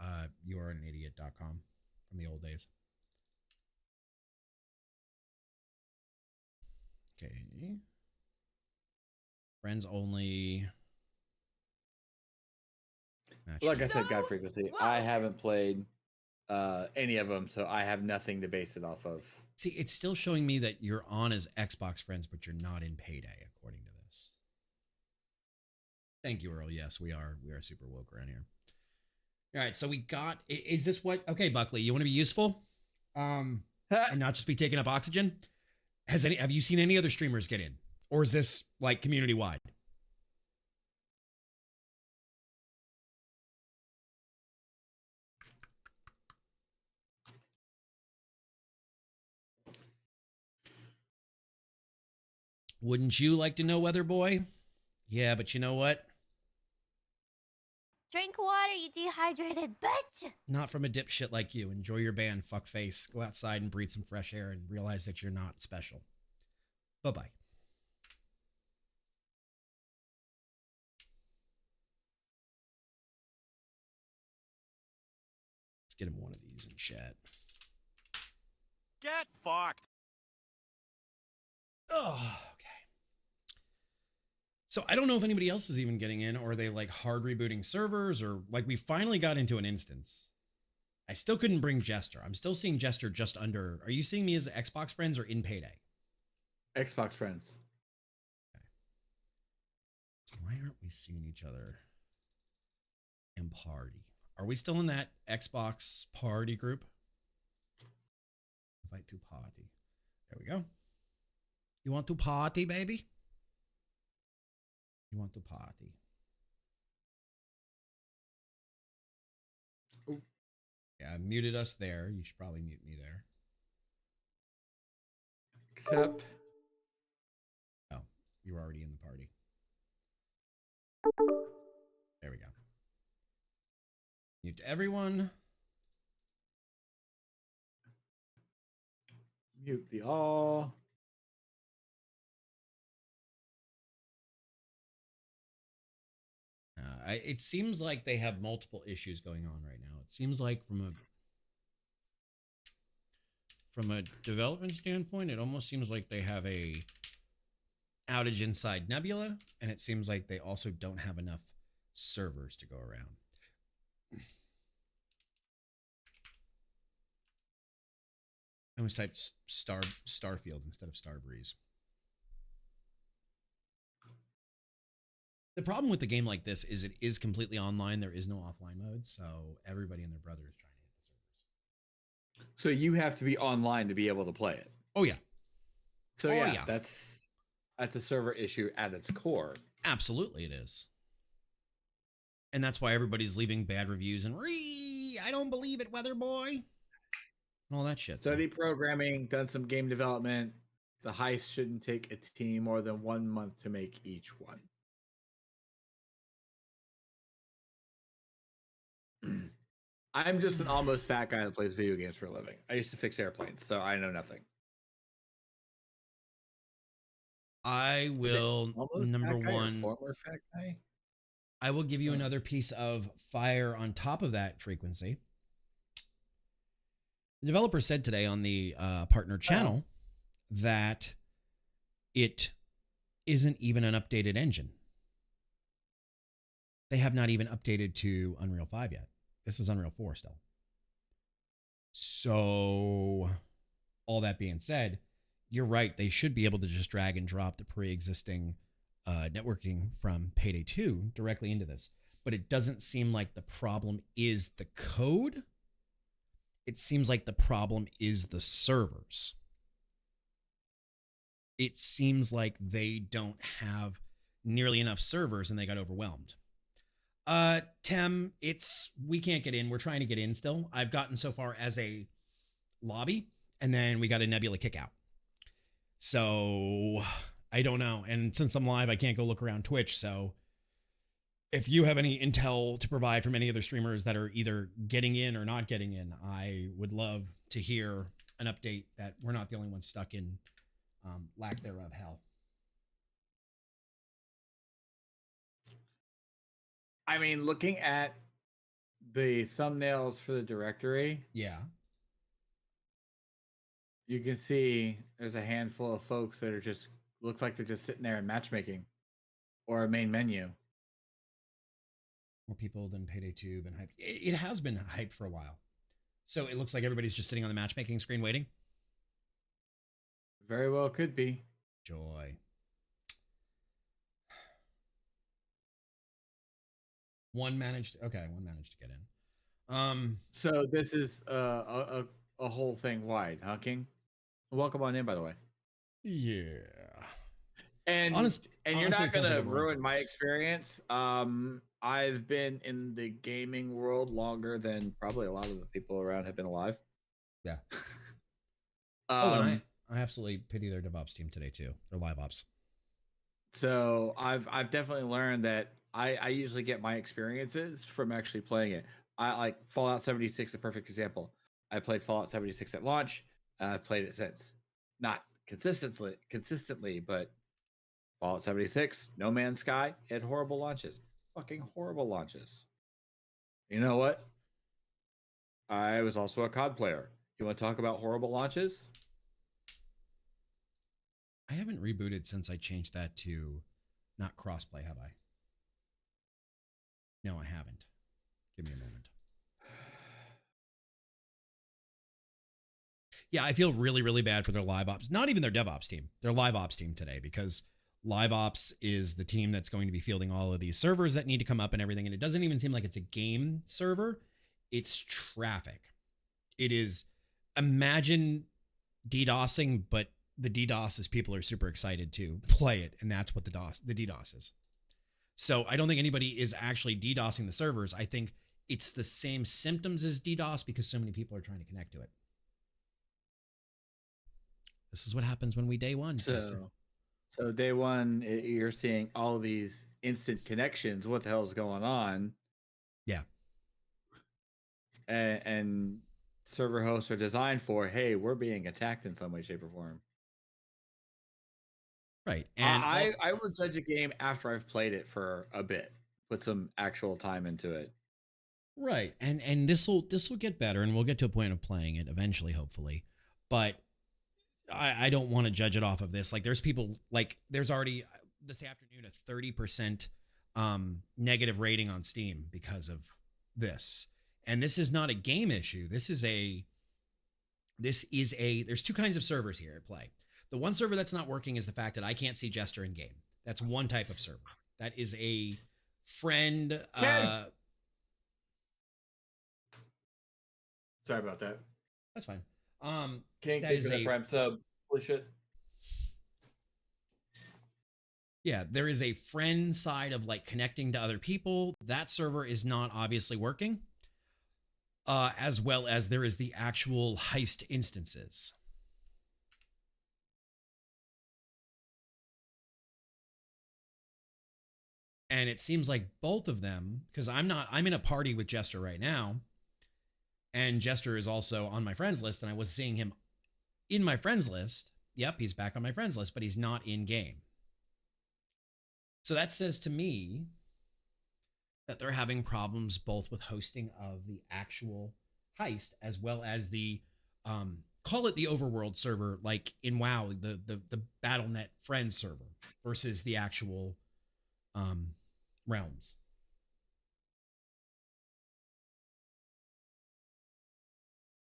youareanidiot.com from the old days. Okay. Friends only. Match. Like I said, God Frequency. I haven't played any of them, so I have nothing to base it off of. See, it's still showing me that you're on as Xbox friends, but you're not in Payday, according to this. Thank you, Earl. Yes, we are super woke around here. All right, so we got. Is this what? Okay, Buckley, you want to be useful, and not just be taking up oxygen? Have you seen any other streamers get in, or is this like community wide? Wouldn't you like to know, Weather Boy? Yeah, but you know what? Drink water, you dehydrated bitch! Not from a dipshit like you. Enjoy your band, fuckface. Go outside and breathe some fresh air and realize that you're not special. Bye-bye. Let's get him one of these in chat. Get fucked. Oh, okay. So I don't know if anybody else is even getting in, or are they like hard rebooting servers, or like we finally got into an instance. I still couldn't bring Jester. I'm still seeing Jester just under. Are you seeing me as Xbox friends or in Payday? Xbox friends. Okay. So why aren't we seeing each other in party? Are we still in that Xbox party group? Invite to party. There we go. You want to party, baby? You want to party? Ooh. Yeah, I muted us there. You should probably mute me there. Except. Oh, you were already in the party. There we go. Mute everyone. Mute the all. It seems like they have multiple issues going on right now. It seems like from a development standpoint, it almost seems like they have a outage inside Nebula, and it seems like they also don't have enough servers to go around. I almost typed Starfield instead of Starbreeze. The problem with the game like this is it is completely online. There is no offline mode, so everybody and their brother is trying to hit the servers. So you have to be online to be able to play it. Oh yeah. So Oh, yeah, yeah. that's a server issue at its core. Absolutely it is. And that's why everybody's leaving bad reviews and I don't believe it, Weather Boy. and all that shit. So. Study programming, done some game development. The heist shouldn't take a team more than 1 month to make each one. I'm just an almost fat guy that plays video games for a living. I used to fix airplanes, so I know nothing. I will number one. Former fat guy. I will give you another piece of fire on top of that frequency. The developer said today on the partner channel that it isn't even an updated engine. They have not even updated to Unreal 5 yet. This is Unreal 4 still. So, all that being said, you're right. They should be able to just drag and drop the pre-existing networking from Payday 2 directly into this. But it doesn't seem like the problem is the code. It seems like the problem is the servers. It seems like they don't have nearly enough servers and they got overwhelmed. Tem, we can't get in. We're trying to get in still. I've gotten so far as a lobby, and then we got a Nebula kick out. So I don't know. And since I'm live, I can't go look around Twitch. So if you have any intel to provide from any other streamers that are either getting in or not getting in, I would love to hear an update that we're not the only ones stuck in lack thereof hell. I mean, looking at the thumbnails for the directory, Yeah. you can see there's a handful of folks that are just looks like they're just sitting there in matchmaking or a main menu. More people than Payday 2 been hyped. It has been hyped for a while. So it looks like everybody's just sitting on the matchmaking screen waiting. Very well could be. Joy. One managed to get in. So this is a whole thing wide, huh, King? Welcome on in, by the way. Yeah. And honestly, you're it not sounds gonna like everyone's ruin my nervous. experience. I've been in the gaming world longer than probably a lot of the people around have been alive. Yeah. Um, I absolutely pity their DevOps team today too. Their live ops. So I've definitely learned that I usually get my experiences from actually playing it. I like Fallout 76, a perfect example. I played Fallout 76 at launch, and I've played it since. Not consistently, but Fallout 76, No Man's Sky had horrible launches. Fucking horrible launches. You know what? I was also a COD player. You want to talk about horrible launches? I haven't rebooted since I changed that to not crossplay, have I? No, I haven't. Give me a moment. Yeah, I feel really, really bad for their live ops. Not even their DevOps team. Their live ops team today, because live ops is the team that's going to be fielding all of these servers that need to come up and everything. And it doesn't even seem like it's a game server. It's traffic. It is, imagine DDoSing, but the DDoS is people are super excited to play it. And that's what the DDoS is. So I don't think anybody is actually DDoSing the servers. I think it's the same symptoms as DDoS because so many people are trying to connect to it. This is what happens when we day one. So day one, you're seeing all of these instant connections. What the hell is going on? Yeah. And server hosts are designed for, hey, we're being attacked in some way, shape, or form. Right. And I would judge a game after I've played it for a bit, put some actual time into it. Right. And this will get better, and we'll get to a point of playing it eventually, hopefully. But I don't want to judge it off of this. Like, there's people, like, there's already this afternoon a 30% negative rating on Steam because of this. And this is not a game issue. There's two kinds of servers here at play. The one server that's not working is the fact that I can't see Jester in game. That's one type of server. That is a friend. Sorry about that. That's fine. Can't that get is a prime sub. Holy shit. Yeah, there is a friend side of like connecting to other people. That server is not obviously working. as well as there is the actual heist instances. And it seems like both of them, because I'm in a party with Jester right now, and Jester is also on my friends list, and I was seeing him in my friends list. Yep, he's back on my friends list, but he's not in game. So that says to me that they're having problems both with hosting of the actual heist as well as the call it the overworld server, like in WoW, the BattleNet friends server versus the actual realms.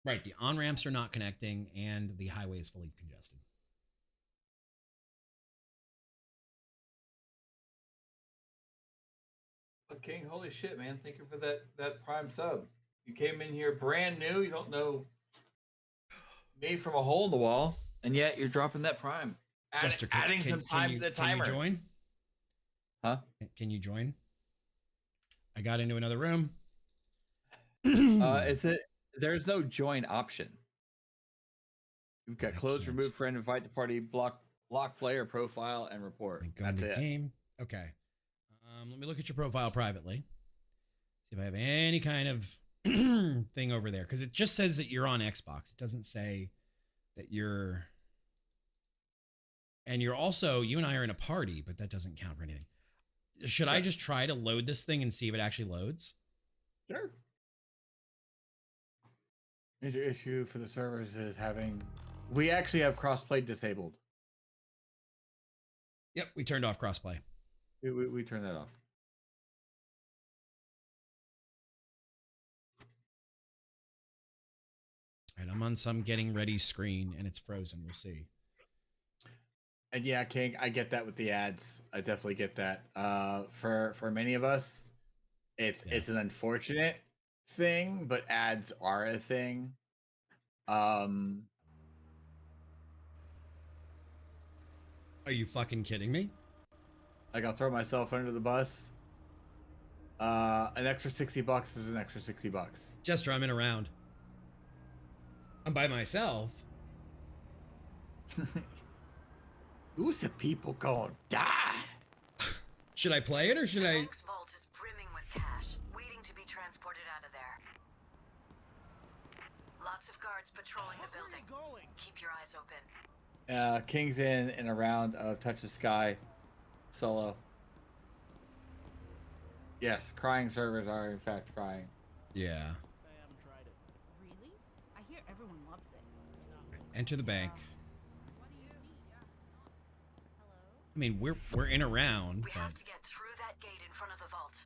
Right, the on-ramps are not connecting and the highway is fully congested. But King, holy shit, man! Thank you for that Prime sub. You came in here brand new. You don't know me from a hole in the wall, and yet you're dropping that Prime. Jester, Adding some time to the timer. Can you join? Huh? Can you join? I got into another room. There's no join option. You've got close, remove friend, invite to party, block player profile, and report. That's it. Game. Okay. Let me look at your profile privately. See if I have any kind of thing over there, because it just says that you're on Xbox. It doesn't say that you're. And you're also, you and I are in a party, but that doesn't count for anything. Should I just try to load this thing and see if it actually loads? Sure. Major issue for the servers is we actually have crossplay disabled. Yep, we turned off crossplay. We turned that off. All right, I'm on some getting ready screen and it's frozen. We'll see. And yeah, King, I get that with the ads. I definitely get that. For many of us, it's an unfortunate thing, but ads are a thing. Are you fucking kidding me? Like, I'll throw myself under the bus. An extra $60 is an extra $60. Jester, I'm in a round. I'm by myself. Who's the people gonna die? Should I play it or should I? The bank's vault is brimming with cash, waiting to be transported out of there. Lots of guards patrolling the building. Keep your eyes open. King's in a round of Touch the Sky solo. Yes, crying servers are in fact crying. Yeah. I haven't tried it. Really? I hear everyone loves it. Enter the bank. I mean, we're in a round, We but have to get through that gate in front of the vault.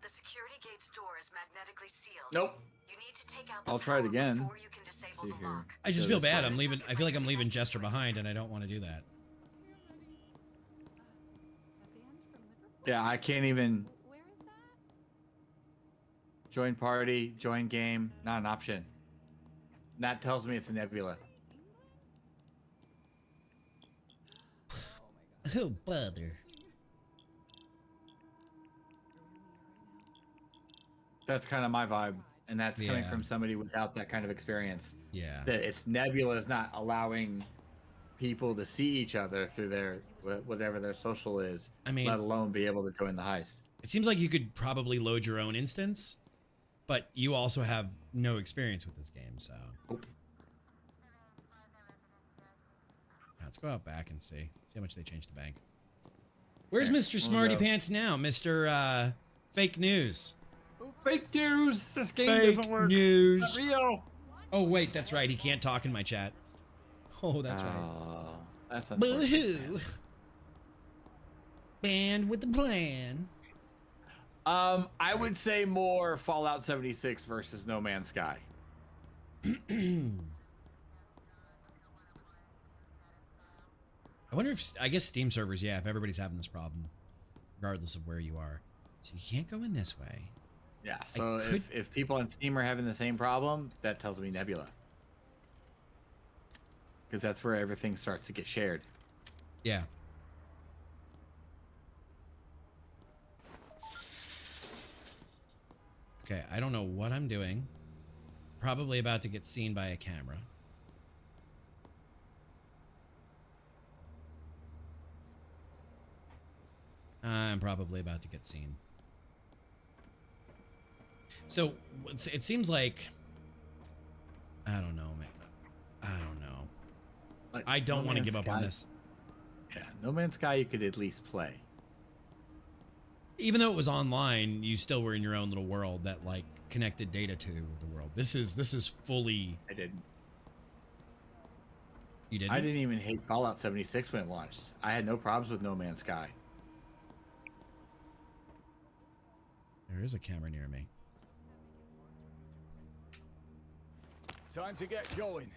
The security gate's door is magnetically sealed. Nope. You need to take out the I'll try it power again. before you can disable See the here. lock. I just So feel this bad. one- I feel like I'm leaving Jester behind, and I don't want to do that. Yeah, I can't even join party, join game, not an option. And that tells me it's a nebula. Oh, bother. That's kind of my vibe, and that's coming Yeah. from somebody without that kind of experience. Yeah. That it's nebula is not allowing people to see each other through their whatever their social is. I mean- let alone be able to join the heist. It seems like you could probably load your own instance, but you also have no experience with this game, so. Nope. Let's go out back and see how much they changed the bank. Where's Okay, Mr. we'll Smarty go. Pants now? Mr. Fake News. Fake news. This game Fake doesn't work. news. Not real. Oh, wait, that's right. He can't talk in my chat. Oh, that's right. Oh, that's unfortunate. Boo-hoo. Band with the plan. I would say more Fallout 76 versus No Man's Sky. I wonder if, I guess Steam servers, yeah, if everybody's having this problem, regardless of where you are. So you can't go in this way. Yeah, so if people on Steam are having the same problem, that tells me Nebula. Because that's where everything starts to get shared. Yeah. Okay, I don't know what I'm doing. Probably about to get seen by a camera. I'm probably about to get seen. So it seems like, I don't know, man. I don't know. Like, I don't No want to Man's give up on Sky- this. Yeah, No Man's Sky you could at least play. Even though it was online, you still were in your own little world that like connected data to the world. This is fully. I didn't. You didn't. I didn't even hate Fallout 76 when it launched. I had no problems with No Man's Sky. There is a camera near me. Time to get going.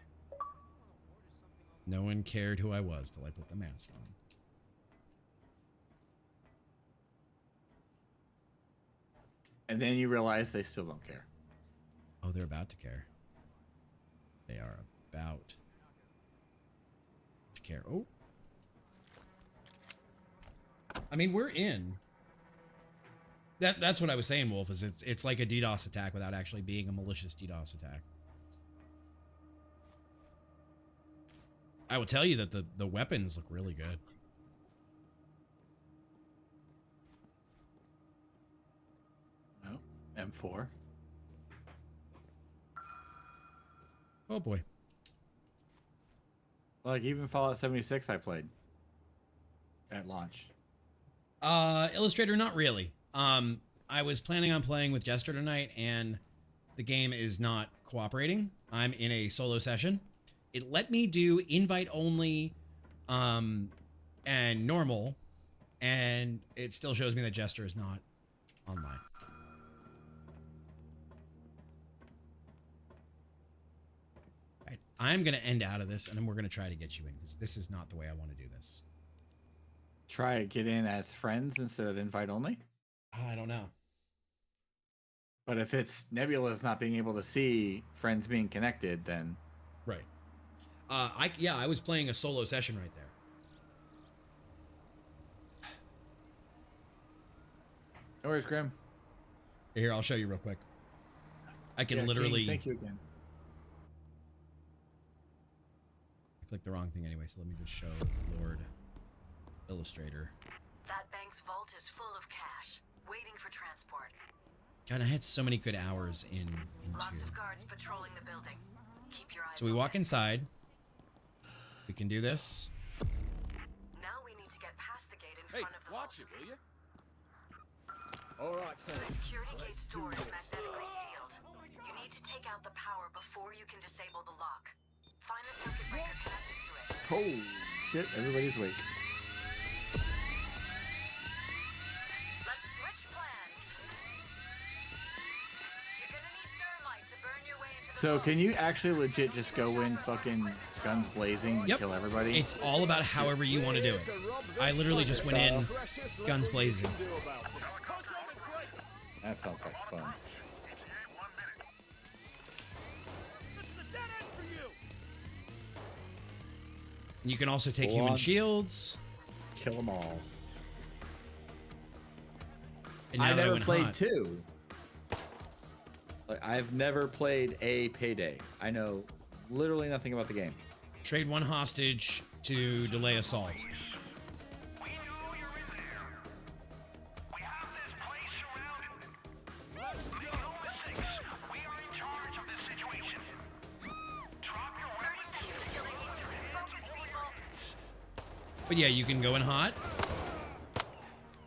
No one cared who I was till I put the mask on. And then you realize they still don't care. Oh, they're about to care. They are about to care. Oh. I mean, we're in. That's what I was saying, Wolf, is it's like a DDoS attack without actually being a malicious DDoS attack. I will tell you that the weapons look really good. No, M4. Oh boy. Like even Fallout 76 I played at launch. Illustrator, not really. I was planning on playing with Jester tonight, and the game is not cooperating. I'm in a solo session. It let me do invite only, and normal, and it still shows me that Jester is not online. Right. I'm gonna end out of this, and then we're gonna try to get you in, because this is not the way I want to do this. Try to get in as friends instead of invite only. I don't know. But if it's Nebula's not being able to see friends being connected, then Right. I was playing a solo session right there. no worries, Grim. Here, I'll show you real quick. I can Yeah, King, literally thank you again. I clicked the wrong thing anyway, so let me just show Lord Illustrator. That bank's vault is full of cash, waiting for transport. God, I had so many good hours in Lots two. of guards patrolling the building. Keep your eyes So we open. walk inside. We can do this. Now we need to get past the gate in Hey, front of the watch vault. it, will you? All right, The fellas. security gate's Let's do door is this. magnetically sealed. You need to take out the power before you can disable the lock. Find the circuit breaker connected to it. Oh shit! Everybody's awake. Let's switch plans. You're gonna need thermite to burn your way into the So vault. can you actually legit just go in fucking guns blazing and Yep. kill everybody? It's all about however you want to do it. I literally just went in, guns blazing. That sounds like fun. This is a dead end for you. You can also take Go human on. shields. Kill them all. And now I that I never went played hot, 2. Like, I've never played a Payday. I know literally nothing about the game. trade one hostage to delay assault. But yeah, you can go in hot.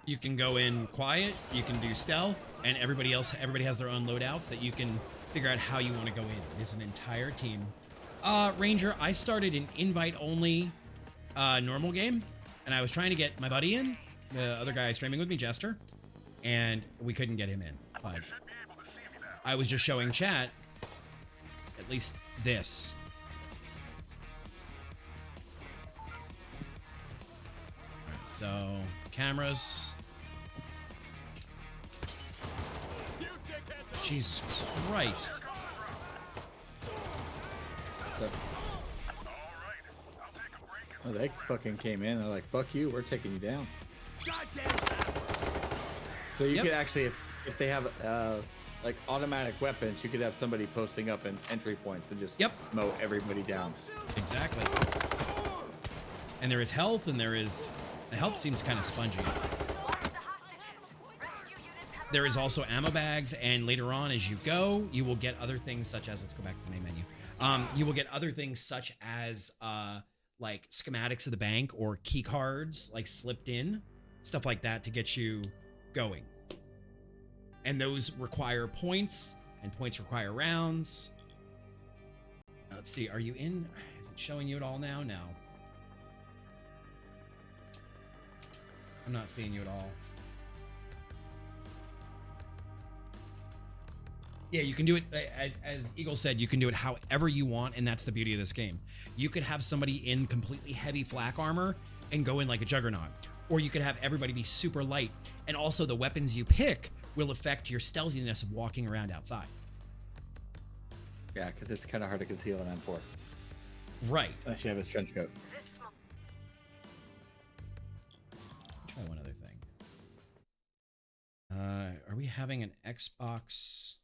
You can go in quiet. You can do stealth, and everybody has their own loadouts that you can figure out how you want to go in. It's an entire team. Ranger, I started an invite-only normal game, and I was trying to get my buddy in, the other guy streaming with me, Jester, and we couldn't get him in. But I was just showing chat, at least this. Alright, so cameras. Jesus Christ. Oh, they fucking came in. They're like, "Fuck you, we're taking you down." So you Yep. could actually, if they have like automatic weapons, you could have somebody posting up in entry points and just Yep. mow everybody down. Exactly. And there is health, and the health seems kind of spongy. Watch the hostages. Rescue units have There is also ammo bags, and later on as you go, you will get other things such as, let's go back to the main menu. You will get other things such as like schematics of the bank or key cards like slipped in, stuff like that to get you going. And those require points, and points require rounds. Let's see, are you in? Is it showing you it all now? No. I'm not seeing you at all. Yeah, you can do it, as Eagle said, you can do it however you want, and that's the beauty of this game. You could have somebody in completely heavy flak armor and go in like a juggernaut, or you could have everybody be super light, and also the weapons you pick will affect your stealthiness of walking around outside. Yeah, because it's kind of hard to conceal an M4 Right. unless you have a trench coat. this small. Try one other thing. Are we having an Xbox?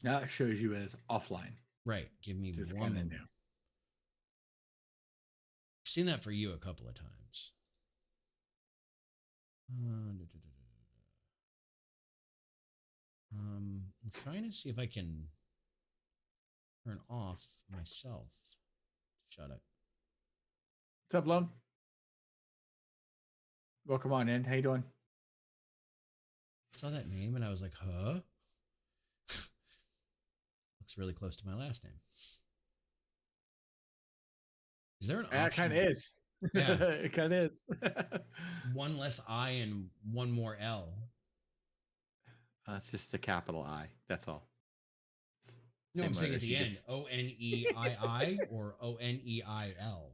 Now it shows you as offline. Right. Give me Which is one. kind of new. I've seen that for you a couple of times. I'm trying to see if I can turn off myself. Shut up. What's up, Lone? Welcome on in. How you doing? Saw that name and I was like, huh? Looks really close to my last name. Is there an option? Yeah, it kind of is. Yeah. It kind of is. One less I and one more L. It's just the capital I. That's all. No, I'm Same saying at letters, the you end, just- Oneii or Oneil.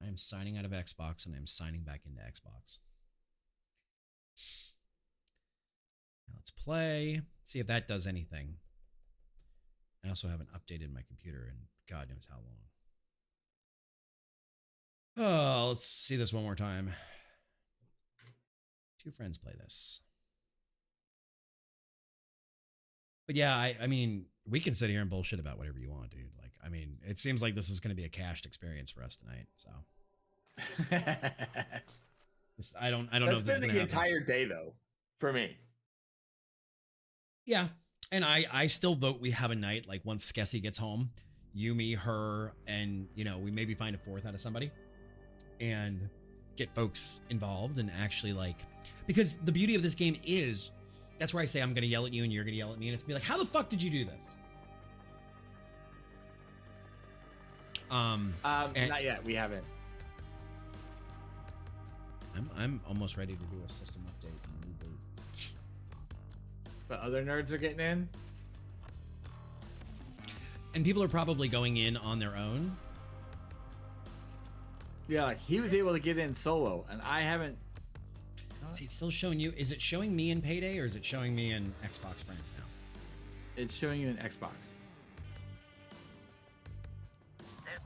I am signing out of Xbox and I'm signing back into Xbox. Now let's play. See if that does anything. I also haven't updated my computer in God knows how long. Oh, let's see this one more time. Two friends play this. But yeah, I mean, we can sit here and bullshit about whatever you want, dude. Like, I mean, it seems like this is going to be a cached experience for us tonight. So I don't know if this is That's been going to the happen. entire day though, for me. Yeah, and I still vote we have a night like once Skessy gets home, you, me, her, and you know we maybe find a fourth out of somebody, and get folks involved and actually like, because the beauty of this game is. That's where I say I'm going to yell at you and you're going to yell at me. And it's be like, how the fuck did you do this? And Not yet. We haven't. I'm almost ready to do a system update and reboot. But other nerds are getting in. And people are probably going in on their own. Yeah, like he was able to get in solo, and I haven't. See, it's still showing you. Is it showing me in Payday or is it showing me in Xbox Friends now? It's showing you an Xbox.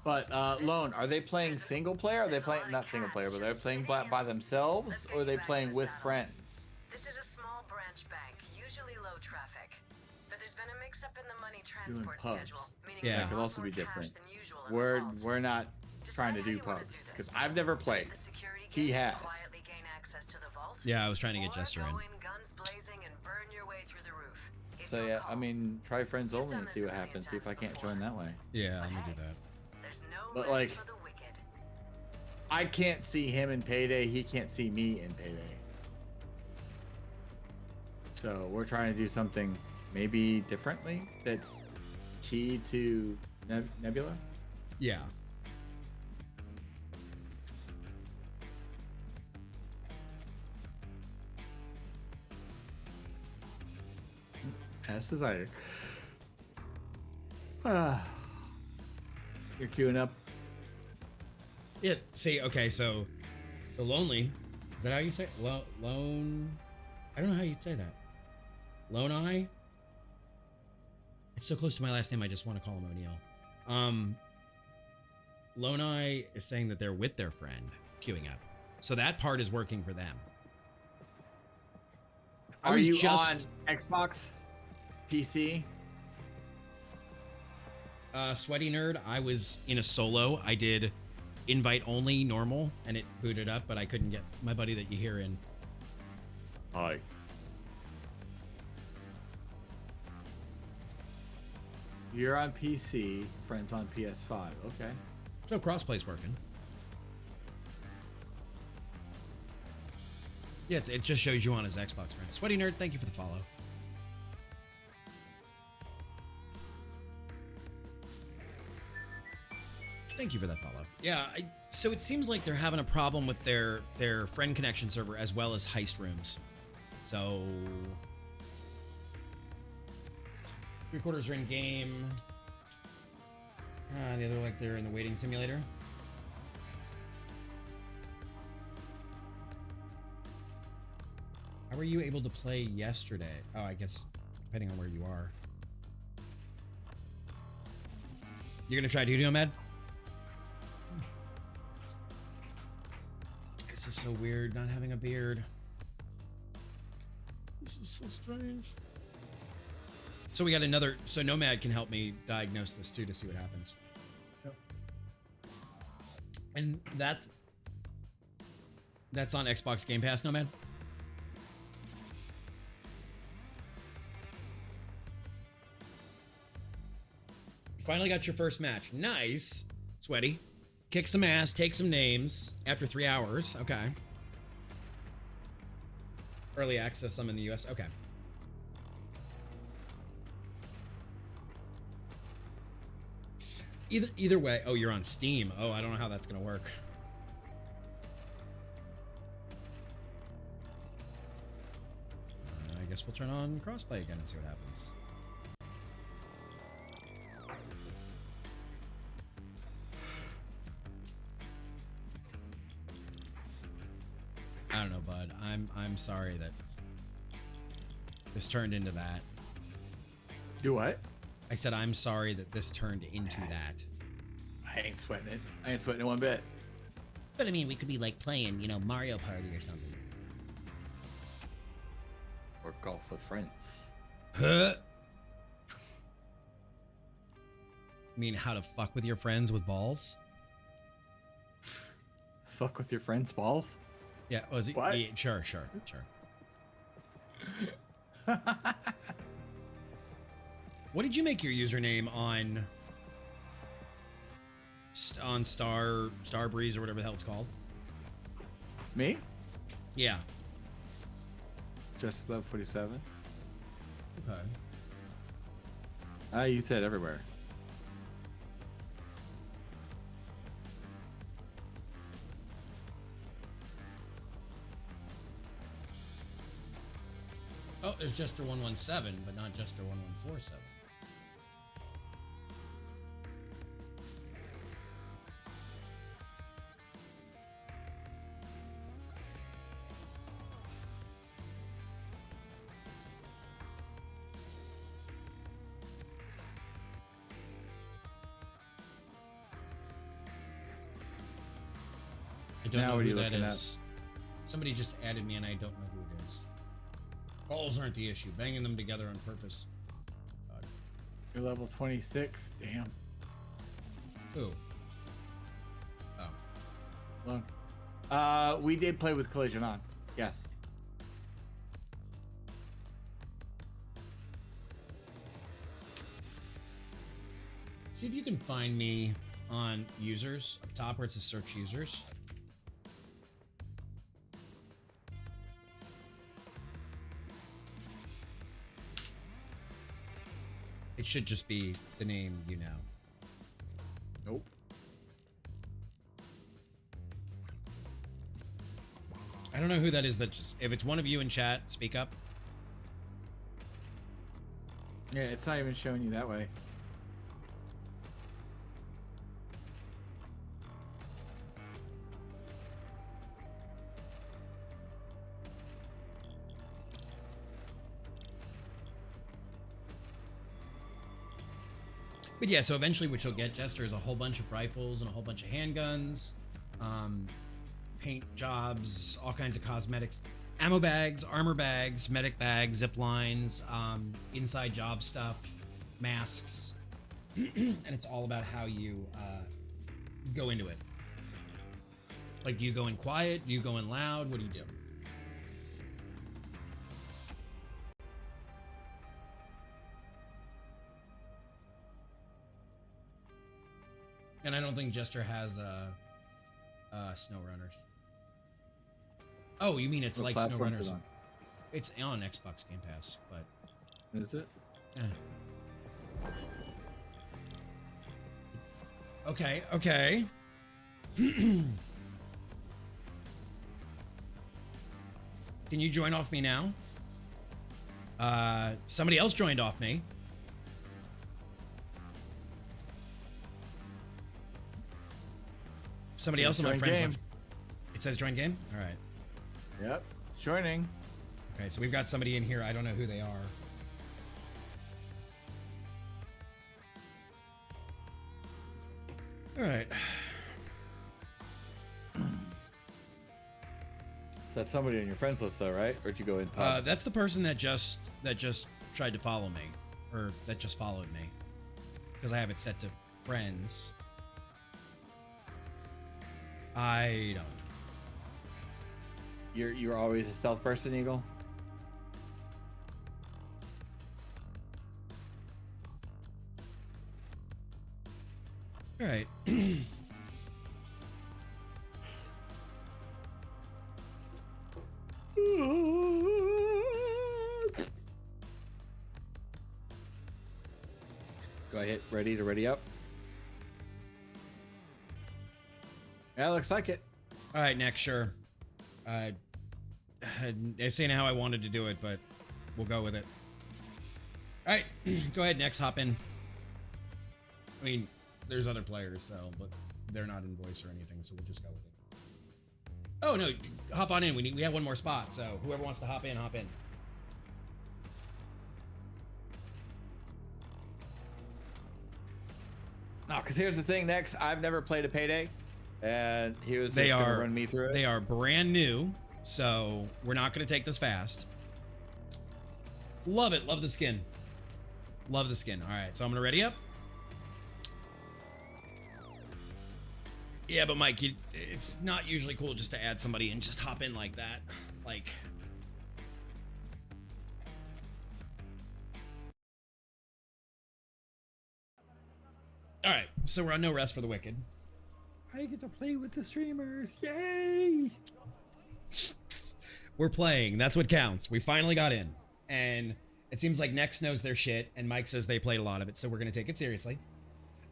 But Lone, are they playing single player? Or are they playing not single player, but they're playing by themselves, or are they playing with friends? This is a small branch bank, usually low traffic. But there's been a mix-up in the money Doing transport pubs. schedule, meaning Yeah. there's That could a lot also more be cash different. than usual in the vault. We're not trying to Decide do how you wanna pubs do because this. I've never played. The security He gate has. quietly gain access to the vault, Yeah, I was trying to get or Jester in. go in guns blazing and burn your way through the roof. It's So your yeah, call. I mean, try friends You've only done and this see a what million happens. See if I times can't before. join that way. Yeah, let me do that. There's no But, rest like- for the wicked. I can't see him in Payday. He can't see me in Payday. So we're trying to do something maybe differently that's key to Nebula. Yeah. As desired. You're queuing up. Yeah. See, okay, so lonely. Is that how you say it? Lone? I don't know how you'd say that. Lone Eye? It's so close to my last name, I just want to call him O'Neill. Lone Eye is saying that they're with their friend queuing up. So that part is working for them. I Are was you just on Xbox, PC? Sweaty Nerd. I was in a solo. I did invite only normal, and it booted up, but I couldn't get my buddy that you hear in. Hi. You're on PC, friends on PS5. Okay. So crossplay's working. Yeah, it just shows you on his Xbox friends. Sweaty Nerd, thank you for the follow. Thank you for that follow. Yeah, so it seems like they're having a problem with their friend connection server as well as heist rooms. So 3/4 are in game. The other like they're in the waiting simulator. How were you able to play yesterday? Oh, I guess depending on where you are. You're gonna try Duty Nomad? It's just so weird not having a beard. This is so strange. So we got another. So Nomad can help me diagnose this too to see what happens. Yep. And that's on Xbox Game Pass, Nomad. You finally got your first match. Nice, Sweaty. Kick some ass, take some names after 3 hours. Okay. Early access, some in the US. Okay. Either way. Oh, you're on Steam. Oh, I don't know how that's gonna work. I guess we'll turn on crossplay again and see what happens. I don't know, bud. I'm sorry that this turned into that. Do what? I said I'm sorry that this turned into that. I ain't sweating it. I ain't sweating it one bit. But I mean, we could be like playing, Mario Party or something. Or golf with friends. Huh? You mean how to fuck with your friends with balls? Fuck with your friends' balls? Yeah, was it? What? Yeah, sure. What did you make your username on Starbreeze or whatever the hell it's called? Me? Yeah. Just Love 47. Okay. You said everywhere. Oh, there's Jester 117, but not Jester 1147. I don't Now know what are who you that looking at? is. Somebody just added me and I don't know who it is. Balls aren't the issue. Banging them together on purpose. God. You're level 26. Damn. Who? Oh. Well, we did play with Collision on. Yes. See if you can find me on users up top where it says search users. It should just be the name you know. Nope. I don't know who that is. That just, if it's one of you in chat, speak up. Yeah, it's not even showing you that way. But yeah, so eventually what you'll get, Jester, is a whole bunch of rifles and a whole bunch of handguns, paint jobs, all kinds of cosmetics. ammo bags, armor bags, medic bags, zip lines, inside job stuff, masks, and it's all about how you go into it. Like, do you go in quiet? Do you go in loud? What do you do? And I don't think Jester has snow runners. Oh, you mean it's What like platform is SnowRunners? it on? It's on Xbox Game Pass, but Is it? eh. Okay, okay. Can you join off me now? Somebody else joined off me. Somebody else on my Join friends game. left. It says join game? All right. Yep. It's joining. Okay, so we've got somebody in here. I don't know who they are. All right. So that's somebody on your friends list, though, right? Or did you go in? That's the person that just tried to follow me, or that just followed me, because I have it set to friends. I don't know. You're always a stealth person, Eagle. All right. Go ahead. Ready up. Yeah, looks like it. All right, next, sure. This ain't how I wanted to do it, but we'll go with it. All right, go ahead, next, hop in. I mean, there's other players, so, but they're not in voice or anything, so we'll just go with it. Oh no, hop on in. We have one more spot, so whoever wants to hop in, hop in. No, because here's the thing. Next, I've never played a Payday, and he was They just gonna are run me through it. They are brand new, so we're not going to take this fast. Love it. Love the skin. Love the skin. All right, so I'm going to ready up. Yeah, but Mike, it's not usually cool just to add somebody and just hop in like that. Like, all right, so we're on No Rest for the Wicked. I get to play with the streamers. Yay! We're playing. That's what counts. We finally got in. And it seems like Nex knows their shit, and Mike says they played a lot of it, so we're going to take it seriously.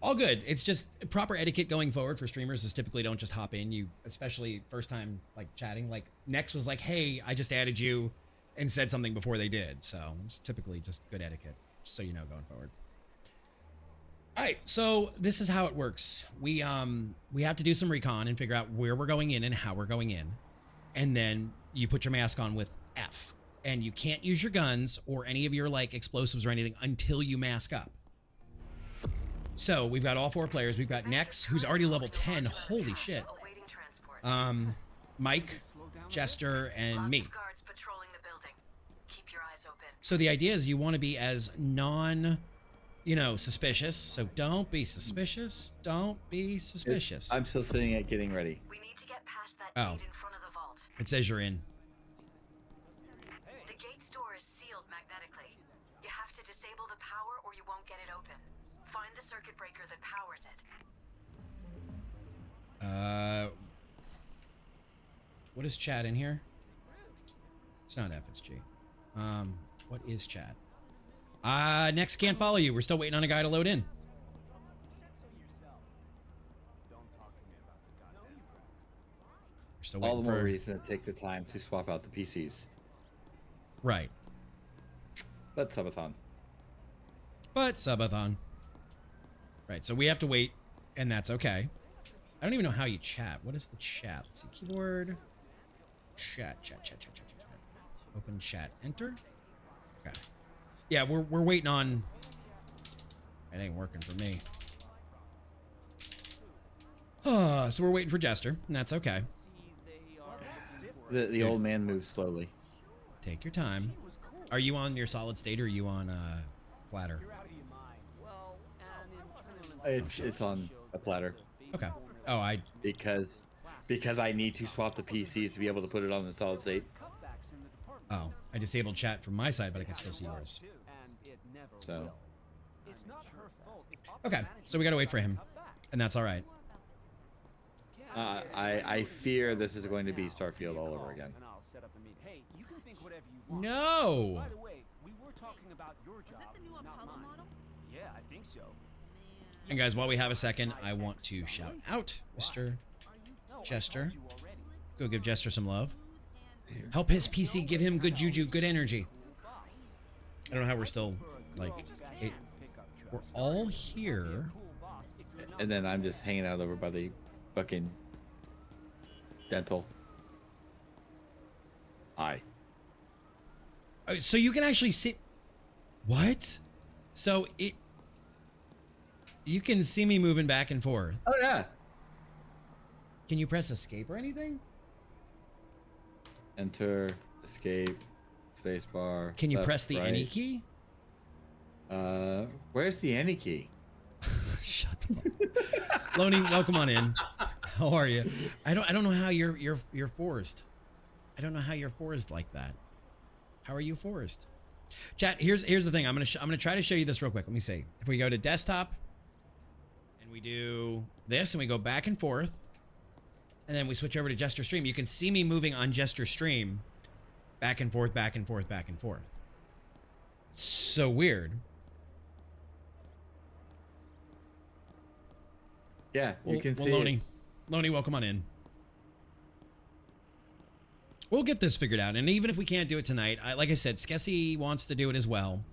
All good. It's just proper etiquette going forward for streamers is typically don't just hop in. You, especially first time, like, chatting. Like, Nex was like, hey, I just added you, and said something before they did. So it's typically just good etiquette, just so you know going forward. All right, so this is how it works. We have to do some recon and figure out where we're going in and how we're going in. And then you put your mask on with F. And you can't use your guns or any of your, like, explosives or anything until you mask up. So we've got all four players. We've got Nex, who's already level 10. Holy shit. Mike, Jester, and me. Guards patrolling the building. Keep your eyes open. So the idea is you want to be as suspicious. So don't be suspicious. Don't be suspicious. I'm still sitting at getting ready. We need to get past that Oh. gate in front of the vault. It says you're in. The gate's door is sealed magnetically. You have to disable the power or you won't get it open. Find the circuit breaker that powers it. What is chat in here? It's not F, it's G. What is chat? Next can't follow you. We're still waiting on a guy to load in. We're still waiting All the more for... reason to take the time to swap out the PCs. Right. But subathon. But subathon. Right, so we have to wait, and that's okay. I don't even know how you chat. What is the chat? Let's see. Keyboard. Chat. Open chat. Enter. Okay. Yeah, we're waiting on... It ain't working for me. So we're waiting for Jester, and that's okay. The old man moves slowly. Take your time. Are you on your solid state or are you on platter? It's on a platter Okay. Oh, because I need to swap the PCs to be able to put it on the solid state. I disabled chat from my side, but I can still see yours. So Okay, so we gotta wait for him, and that's all right. I fear this is going to be Starfield all over again. No. By the way, we were talking about your job, Is that the new not Apollo mine. model? Yeah, I think so. And guys, while we have a second, I want to shout out Mr. Jester. Go give Jester some love. Help his PC give him good juju, good energy. I don't know how we're still like we're all here. And then I'm just hanging out over by the fucking dental. Hi. So you can actually see what? So you can see me moving back and forth. Oh yeah. Can you press escape or anything? Enter, escape, spacebar. Can you left, press the right. any key? Where's the any key? Shut the fuck up. Loney, welcome on in. How are you? I don't know how you're forced. I don't know how you're forced like that. How are you forced? Chat, here's the thing. I'm gonna try to show you this real quick. Let me see. If we go to desktop and we do this and we go back and forth, and then we switch over to Jester Stream, you can see me moving on Jester Stream back and forth, back and forth, back and forth. So weird. Yeah, you can see. Loney, welcome on in. We'll get this figured out, and even if we can't do it tonight, like I said, Skessy wants to do it as well,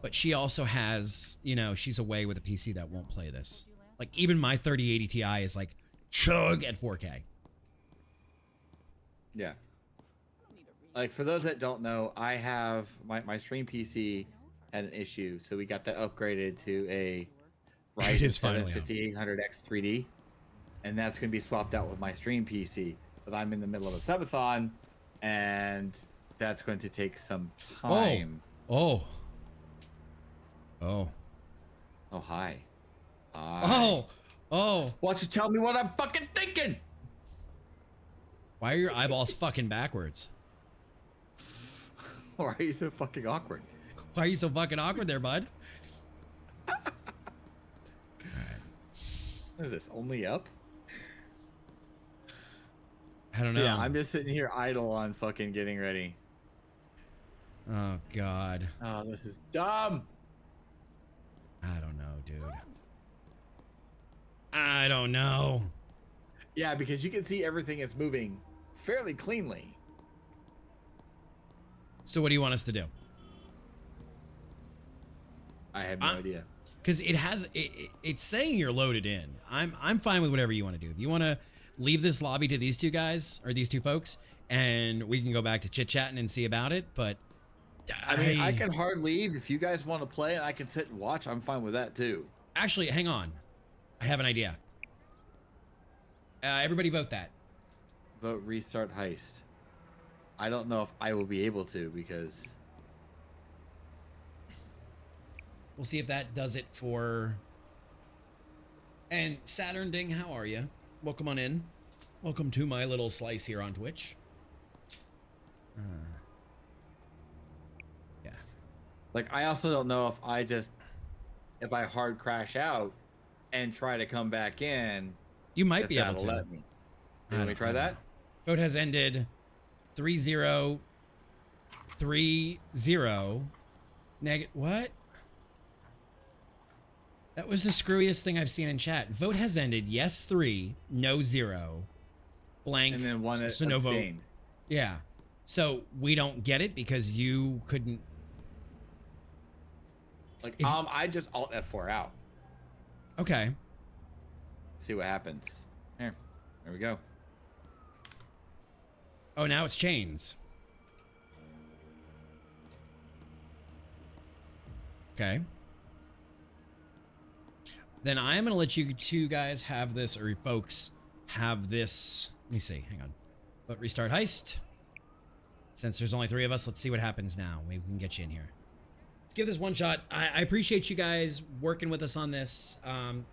but she also has, you know, she's away with a PC that won't play this. Like even my 3080 Ti is like chug at 4K. Yeah. Like for those that don't know, I have my stream PC had an issue, so we got that upgraded to a It is Ryzen 7 finally out. 5800X 3D, and that's going to be swapped out with my stream PC. But I'm in the middle of a subathon, and that's going to take some time. Oh, Oh, hi. Hi. oh. Why don't you tell me what I'm fucking thinking? Why are your eyeballs fucking backwards? Why are you so fucking awkward? Why are you so fucking awkward there, bud? What is this? Only up? I don't know. Yeah, I'm just sitting here idle on fucking getting ready. Oh God. Oh, this is dumb. I don't know, dude. I don't know. Yeah, because you can see everything is moving fairly cleanly. So what do you want us to do? I have no idea. Because it's saying you're loaded in. I'm fine with whatever you want to do. If you want to leave this lobby to these two guys or these two folks, and we can go back to chit chatting and see about it. But I mean, I can hard leave if you guys want to play, and I can sit and watch. I'm fine with that too. Actually, hang on. I have an idea. Everybody vote that. Vote restart heist. I don't know if I will be able to because We'll see if that does it for. And Saturn Ding, how are you? Welcome on in. Welcome to my little slice here on Twitch. Yes. like I also don't know if I hard crash out and try to come back in. You might if be able that'll to. let me. Can we try that? Vote has ended 3-0. 3-0. What? That was the screwiest thing I've seen in chat. Vote has ended. Yes, 3. No, 0. Blank. And then one so no vote. abstained. Yeah. So we don't get it because you couldn't. Like If- I just Alt F4 out. Okay. See what happens. There we go. Oh, now it's chains. Okay. Then I am going to let you two guys have this, or folks have this. Let me see. Hang on. But restart heist. Since there's only 3 of us, let's see what happens now. Maybe we can get you in here. Let's give this one shot. I appreciate you guys working with us on this,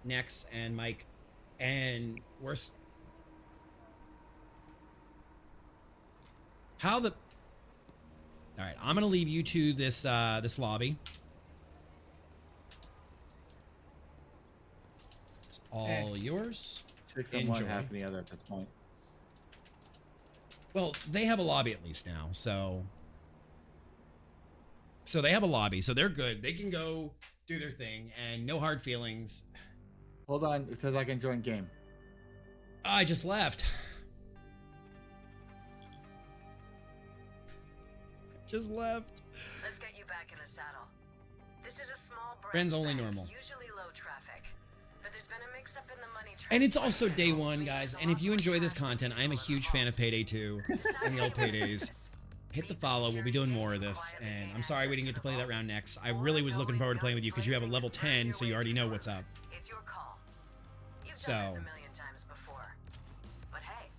Nex and Mike. And all right, I'm gonna leave you to this this lobby. It's all yours. 6 on one, Enjoy. half on the other at this point. Well, they have a lobby at least now, so they have a lobby, so they're good. They can go do their thing, and no hard feelings. Hold on, it says I can join game. I just left. Just left. Let's get you back in the saddle. This is a small branch Friends only bank, normal. usually low traffic. But there's been a mix-up in the money And it's transfer also day schedule, one, meaning guys. there's a And if lot you more enjoy this traffic content, I'm a for the huge fan vault. of Payday 2 and the old Paydays. Hit the follow. We'll be doing more of this. And I'm sorry we didn't get to play that round next. I really was looking forward to playing with you because you have a level 10, so you already know what's up. It's your call. You've So- done this a million times before. But hey,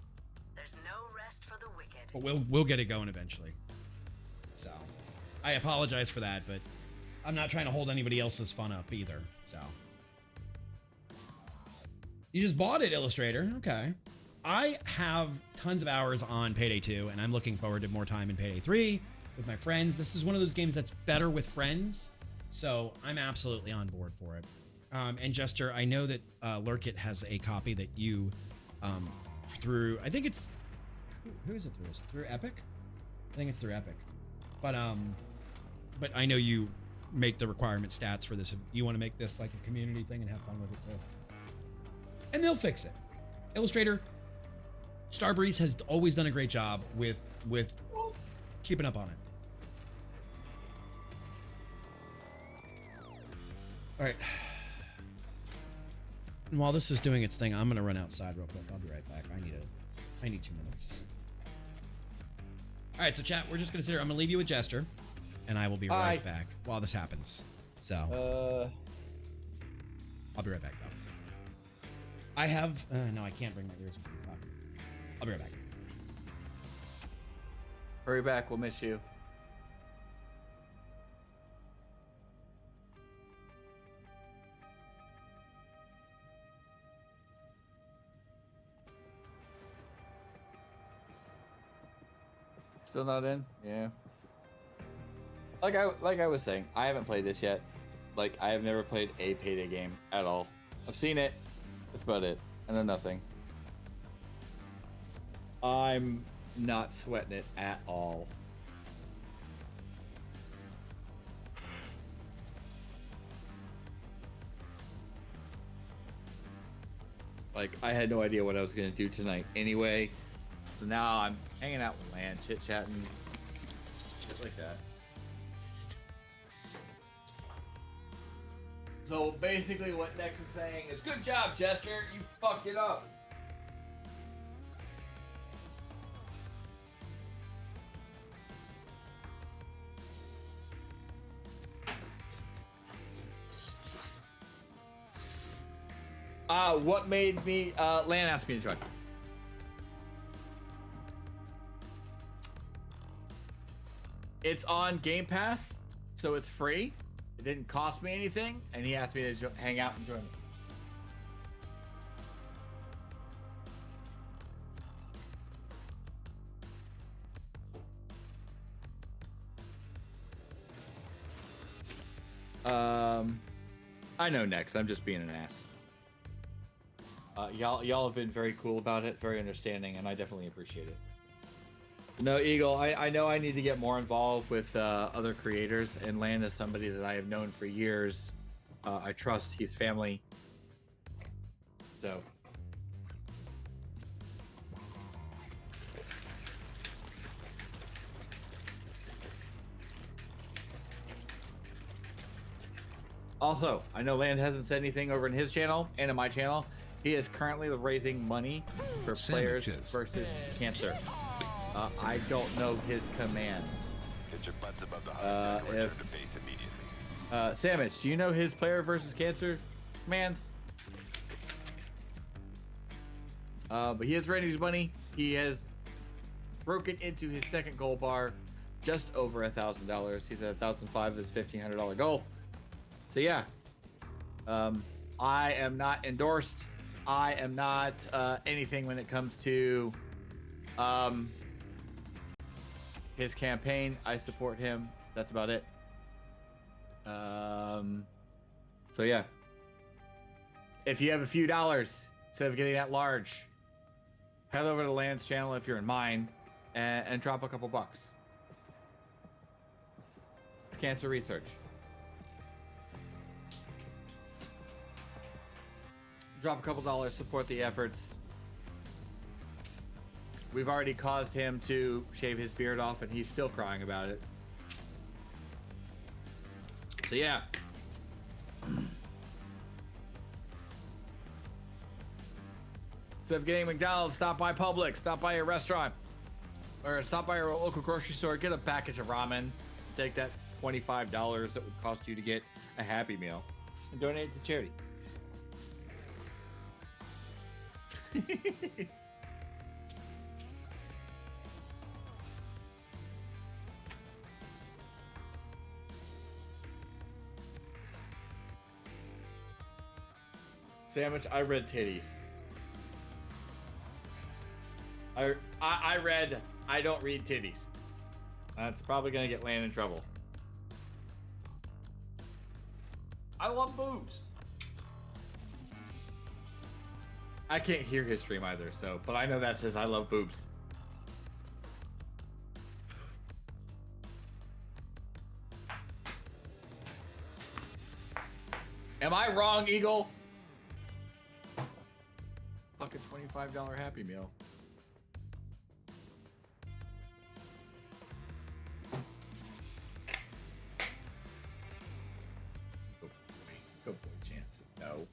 there's no rest for the wicked. But we'll get it going eventually. So I apologize for that, but I'm not trying to hold anybody else's fun up either. So you just bought it, Illustrator. Okay. I have tons of hours on Payday 2, and I'm looking forward to more time in Payday 3 with my friends. This is one of those games that's better with friends, so I'm absolutely on board for it. And Jester, I know that Lurkit has a copy that you through. I think it's who is it through? Is it through Epic? I think it's through Epic. But I know you make the requirement stats for this. If you want to make this like a community thing and have fun with it too. And they'll fix it. Illustrator, Starbreeze has always done a great job with keeping up on it. All right. And while this is doing its thing, I'm gonna run outside real quick. I'll be right back. I need 2 minutes. All right, so chat, we're just gonna sit here. I'm gonna leave you with Jester, and I will be right back while this happens. So I'll be right back though. I have no, I can't bring my ears with me. Fuck. I'll be right back. Hurry back, we'll miss you. Still not in? Yeah. Like I was saying, I haven't played this yet. Like, I have never played a Payday game at all. I've seen it. That's about it. I know nothing. I'm not sweating it at all. Like, I had no idea what I was going to do tonight anyway. So now I'm hanging out with Lan, chit-chatting, shit like that. So basically what Nex is saying is, good job, Jester, you fucked it up. What made me, Lan asked me to join. It's on Game Pass, so it's free. It didn't cost me anything, and he asked me to hang out and join me. I know Nex. I'm just being an ass. Y'all have been very cool about it, very understanding, and I definitely appreciate it. No, Eagle, I know I need to get more involved with other creators, and Lan is somebody that I have known for years. I trust, he's family. So. Also, I know Lan hasn't said anything over in his channel and in my channel. He is currently raising money for players versus cancer. I don't know his commands. Get your butts above the hunt and return to base immediately. Sandwich, do you know his player versus cancer commands? But he has raised money. He has broken into his second gold bar, just over $1,000. He's at 1,005 his $1,500 goal. So yeah, I am not endorsed. I am not anything when it comes to his campaign. I support him. That's about it. So yeah, if you have a few dollars instead of getting that large, head over to Land's channel if you're in mine and drop a couple bucks. It's cancer research. Drop a couple dollars, support the efforts. We've already caused him to shave his beard off and he's still crying about it. So yeah. Instead of getting McDonald's, stop by Publix, stop by your restaurant, or stop by your local grocery store, get a package of ramen, take that $25 that would cost you to get a Happy Meal, and donate it to charity. Sandwich, I read titties. I read, I don't read titties. That's probably gonna get Land in trouble. I love boobs. I can't hear his stream either, so, but I know that says I love boobs. Am I wrong, Eagle? Fucking $25 Happy Meal. Go boy, Chance. No.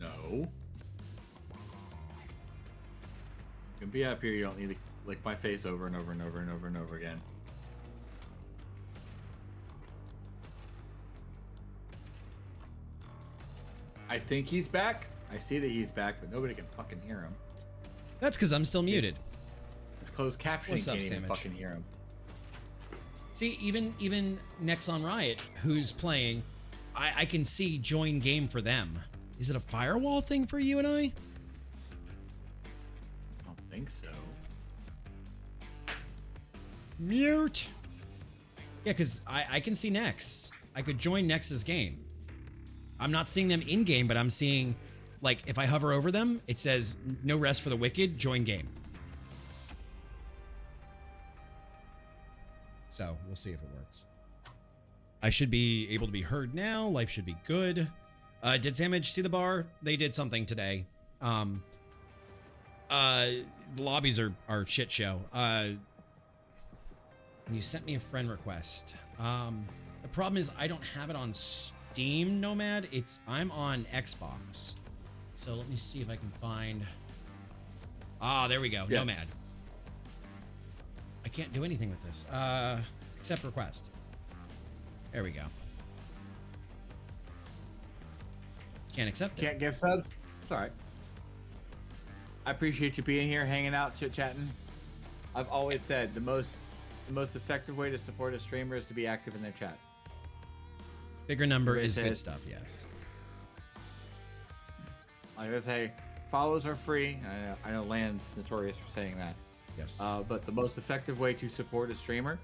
No. You can be up here. You don't need to lick my face over and over and over and over and over again. I think he's back. I see that he's back, but nobody can fucking hear him. That's because I'm still muted. It's closed captioning. What's up, can't even Sandwich? fucking hear him. See, even Nexon Riot, who's playing, I can see join game for them. Is it a firewall thing for you and I? I don't think so. Mute. Yeah, because I can see Nex. I could join Nex's game. I'm not seeing them in game, but I'm seeing, like, if I hover over them, it says no rest for the wicked, join game. So we'll see if it works. I should be able to be heard now. Life should be good. Did Sandwich see the bar? They did something today. The lobbies are shit show. You sent me a friend request. The problem is I don't have it on Steam, Nomad. I'm on Xbox. So let me see if I can find. Ah, there we go. Yes. Nomad. I can't do anything with this. Accept request. There we go. Can't accept it. Can't give subs? It's alright. I appreciate you being here, hanging out, chit-chatting. I've always said the most effective way to support a streamer is to be active in their chat. Bigger number It is good says- stuff, yes. Like I say, follows are free. I know Land's notorious for saying that. Yes. But the most effective way to support a streamer,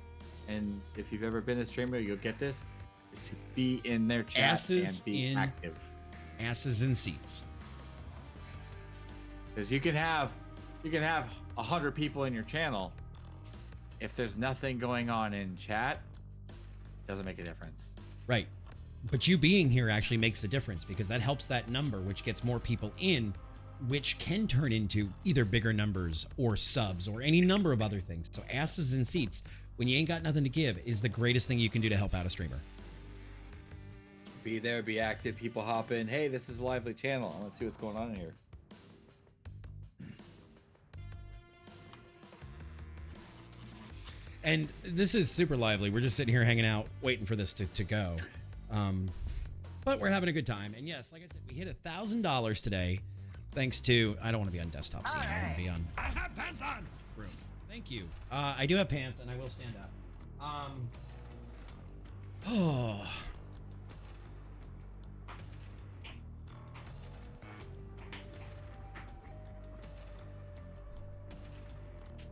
and if you've ever been a streamer, you'll get this, is to be in their chat Asses and be in- active. Asses in seats. Because you can have 100 people in your channel. If there's nothing going on in chat, it doesn't make a difference. Right. But you being here actually makes a difference because that helps that number, which gets more people in, which can turn into either bigger numbers or subs or any number of other things. So asses in seats, when you ain't got nothing to give, is the greatest thing you can do to help out a streamer. Be there, be active. People hop in. Hey, this is a lively channel. I want to see what's going on in here. And this is super lively. We're just sitting here hanging out, waiting for this to go. But we're having a good time. And yes, like I said, we hit $1,000 today. Thanks to, I don't want to be on desktop scene. I want to be on. I have pants on. Room. Thank you. I do have pants, and I will stand up. Oh.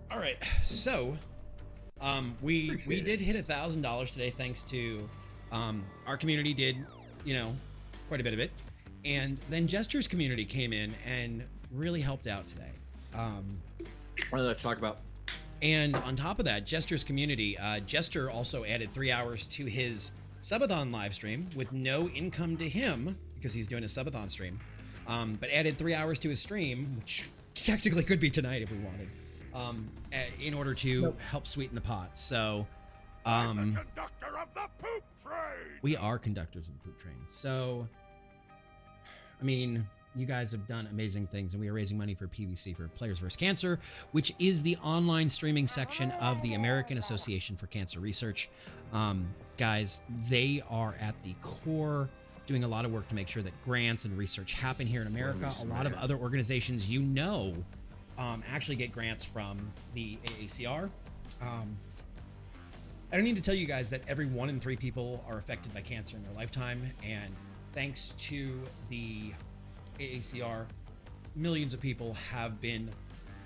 All right, so we did hit $1,000 today, thanks to our community did, quite a bit of it, and then Jester's community came in and really helped out today. What did I talk about? And on top of that, Jester's community, Jester also added 3 hours to his subathon live stream with no income to him because he's doing a subathon stream, but added 3 hours to his stream, which technically could be tonight if we wanted. In order to help sweeten the pot. So, I'm the conductor of the poop train. we are conductors of the poop train. So, I mean, you guys have done amazing things, and we are raising money for PVC, for Players vs. Cancer, which is the online streaming section of the American Association for Cancer Research. Guys, they are at the core doing a lot of work to make sure that grants and research happen here in America. A lot of other organizations, actually get grants from the AACR. I don't need to tell you guys that every 1 in 3 people are affected by cancer in their lifetime, and thanks to the AACR, millions of people have been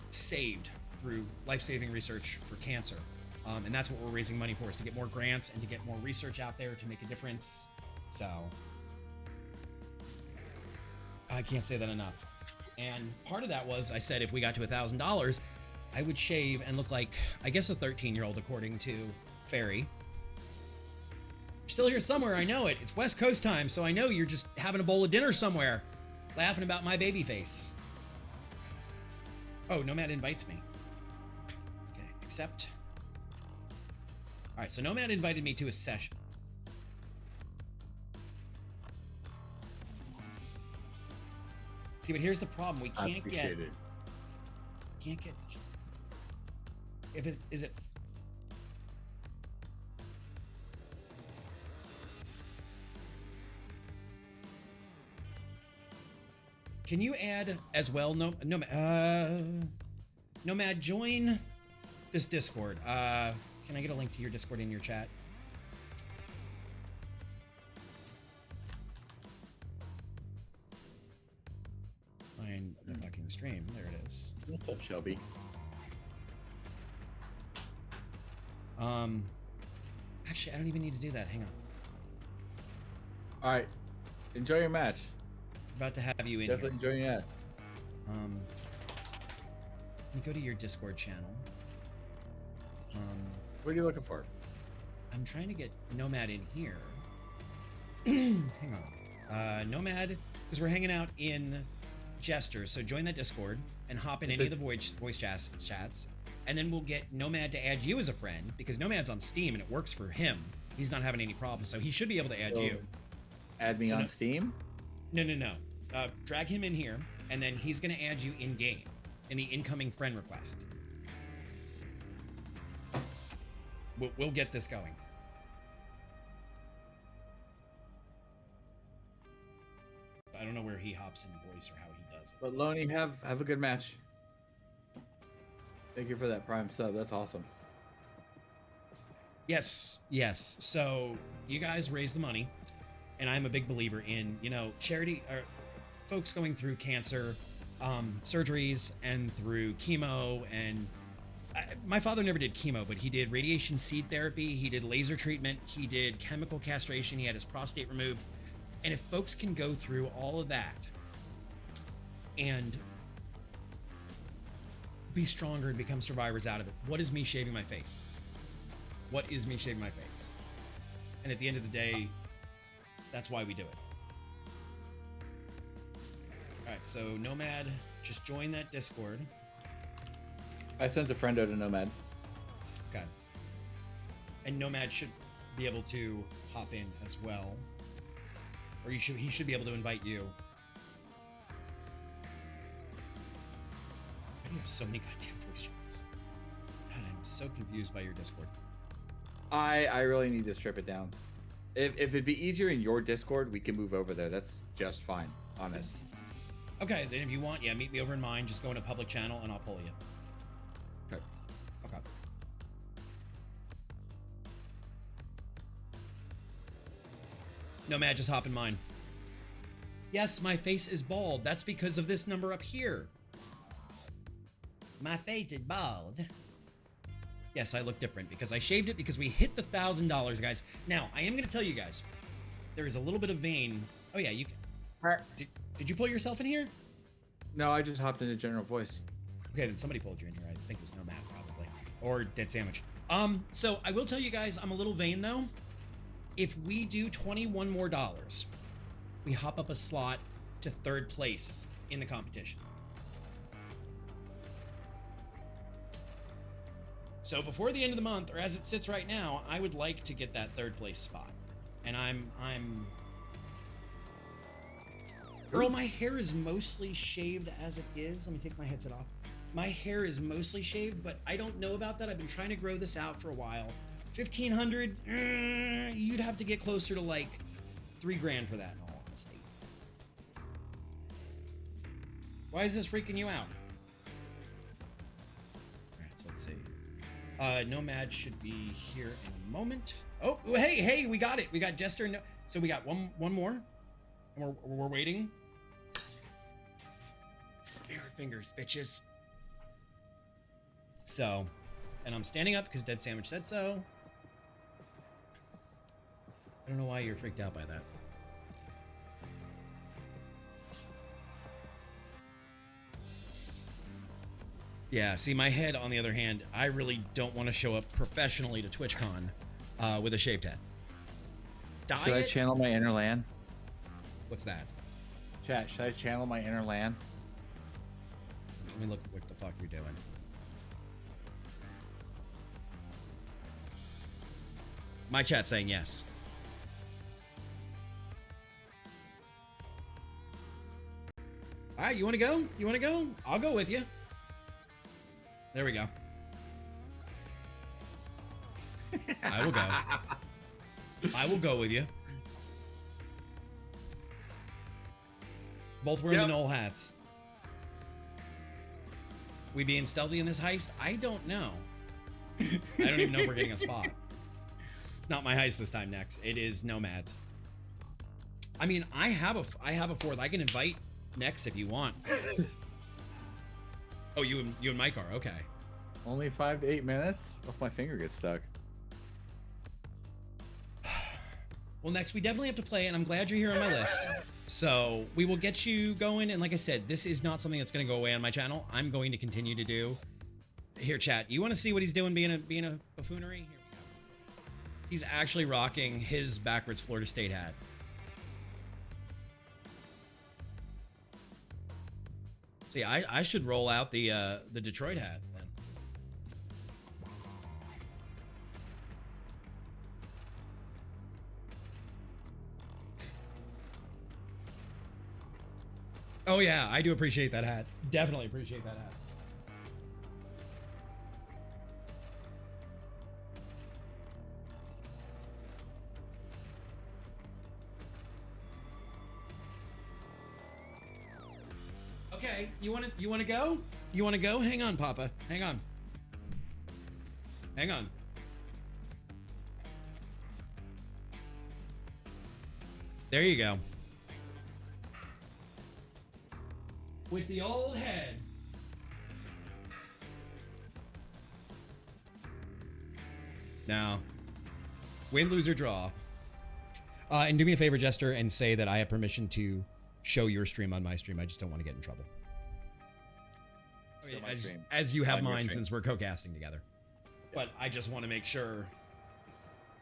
saved through life-saving research for cancer. And that's what we're raising money for, is to get more grants and to get more research out there to make a difference. So I can't say that enough. And part of that was, I said if we got to $1,000, I would shave and look like, I guess, a 13-year-old, according to Fairy. You're still here somewhere, I know it. It's West Coast time, so I know you're just having a bowl of dinner somewhere, laughing about my baby face. Oh, Nomad invites me. Okay, accept. All right, so Nomad invited me to a session. See, but here's the problem. We can't get. Can't get. If it's, is it? Can you add as well? Nomad, join this Discord. Can I get a link to your Discord in your chat? Find the fucking stream. There it is. What's up, Shelby? Actually, I don't even need to do that. Hang on. All right, enjoy your match. About to have you in Definitely here. enjoy your match. Let me go to your Discord channel. What are you looking for? I'm trying to get Nomad in here. Hang on. Nomad, because we're hanging out in Jester, so join that Discord and hop in any of the voice chats, and then we'll get Nomad to add you as a friend, because Nomad's on Steam and it works for him. He's not having any problems, so he should be able to add you. Add me on Steam? No. Drag him in here, and then he's going to add you in-game, in the incoming friend request. We'll get this going. I don't know where he hops in voice or how he does it. But Loney, have a good match. Thank you for that Prime sub. That's awesome. Yes. So you guys raise the money, and I'm a big believer in, charity, or folks going through cancer, surgeries, and through chemo. And my father never did chemo, but he did radiation seed therapy, he did laser treatment, he did chemical castration, he had his prostate removed. And if folks can go through all of that and be stronger and become survivors out of it, what is me shaving my face? What is me shaving my face? And at the end of the day, that's why we do it. All right, so Nomad, just join that Discord. I sent a friendo to Nomad. Okay. And Nomad should be able to hop in as well. Or he should be able to invite you. Why do you have so many goddamn voice channels? God, I'm so confused by your Discord. I really need to strip it down. If it'd be easier in your Discord, we can move over there. That's just fine, honest. Okay, then if you want, yeah, meet me over in mine. Just go in a public channel and I'll pull you. Okay. Okay. No, Matt, just hop in mine. Yes, my face is bald. That's because of this number up here. My face is bald. Yes, I look different because I shaved it because we hit the $1,000, guys. Now, I am going to tell you guys, there is a little bit of vein. Oh, yeah, you can. Did you pull yourself in here? No, I just hopped into general voice. Okay, then somebody pulled you in here. I think it was Nomad, probably. Or Dead Sandwich. So I will tell you guys, I'm a little vain, though. If we do $21 more, we hop up a slot to 3rd place in the competition. So before the end of the month, or as it sits right now, I would like to get that 3rd place spot. And I'm Earl, my hair is mostly shaved as it is. Let me take my headset off. My hair is mostly shaved, but I don't know about that. I've been trying to grow this out for a while. 1,500, you'd have to get closer to like $3,000 for that, in all honesty. Why is this freaking you out? All right, so let's see. Nomad should be here in a moment. Oh, hey, we got it. We got Jester. So we got one more, and we're waiting. Spirit fingers, bitches. So, and I'm standing up because Dead Sandwich said so. I don't know why you're freaked out by that. Yeah, see, my head, on the other hand, I really don't want to show up professionally to TwitchCon with a shaved head. Diet? Should I channel my inner Lan? What's that? Chat, should I channel my inner Lan? Let me look what the fuck you're doing. My chat's saying yes. All right, you want to go? You want to go? I'll go with you. There we go. I will go. I will go with you. Both wearing the Knoll hats. We being stealthy in this heist? I don't know. I don't even know if we're getting a spot. It's not my heist this time, Nex. It is Nomad's. I mean, I have a 4th. I can invite Nex if you want. Oh, you and Mike are okay. Only 5 to 8 minutes? If my finger gets stuck. Well, Nex, we definitely have to play, and I'm glad you're here on my list. So we will get you going. And like I said, this is not something that's going to go away on my channel. I'm going to continue to do. Here, chat. You want to see what he's doing being a buffoonery? Here we go. He's actually rocking his backwards Florida State hat. See, I should roll out the Detroit hat then. Oh yeah, I do appreciate that hat. Definitely appreciate that hat. Okay, you want to go? You want to go? Hang on, Papa. Hang on. Hang on. There you go. With the old head. Now, win, lose, or draw. And do me a favor, Jester, and say that I have permission to show your stream on my stream. I just don't want to get in trouble. As you have mine, since we're co-casting together. But I just want to make sure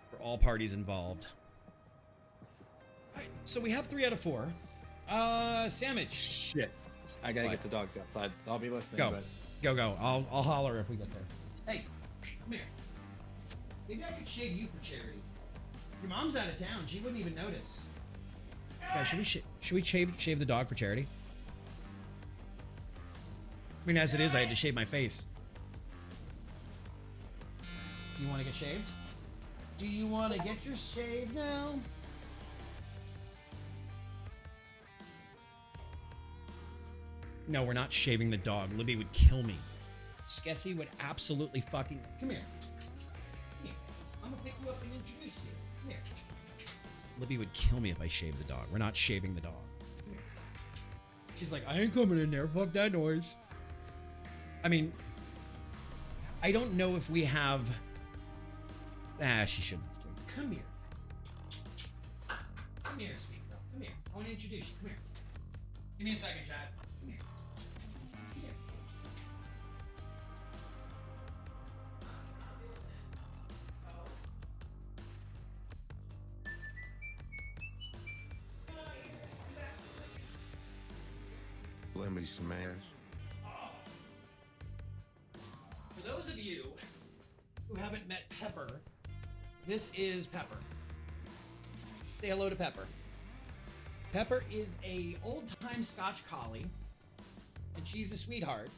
for all parties involved. All right, so we have 3 out of 4. Sandwich. Shit. I gotta get the dogs outside, so I'll be listening. Go. But... Go. I'll holler if we get there. Hey, come here. Maybe I could shave you for charity. Your mom's out of town. She wouldn't even notice. Yeah, should we shave the dog for charity? I mean, as it is, I had to shave my face. Do you want to get shaved? Do you want to get your shave now? No, we're not shaving the dog. Libby would kill me. Skessy would absolutely fucking... Come here. Come here. I'm gonna pick you up and introduce you. Come here. Libby would kill me if I shaved the dog. We're not shaving the dog. Come here. She's like, I ain't coming in there. Fuck that noise. I mean, I don't know if we have... she shouldn't. Come here. Come here, sweet girl. Come here. I want to introduce you. Come here. Give me a second, Chad. Come here. Come here. Let me smash. For those of you who haven't met Pepper, this is Pepper. Say hello to Pepper. Pepper is a old-time Scotch collie, and she's a sweetheart.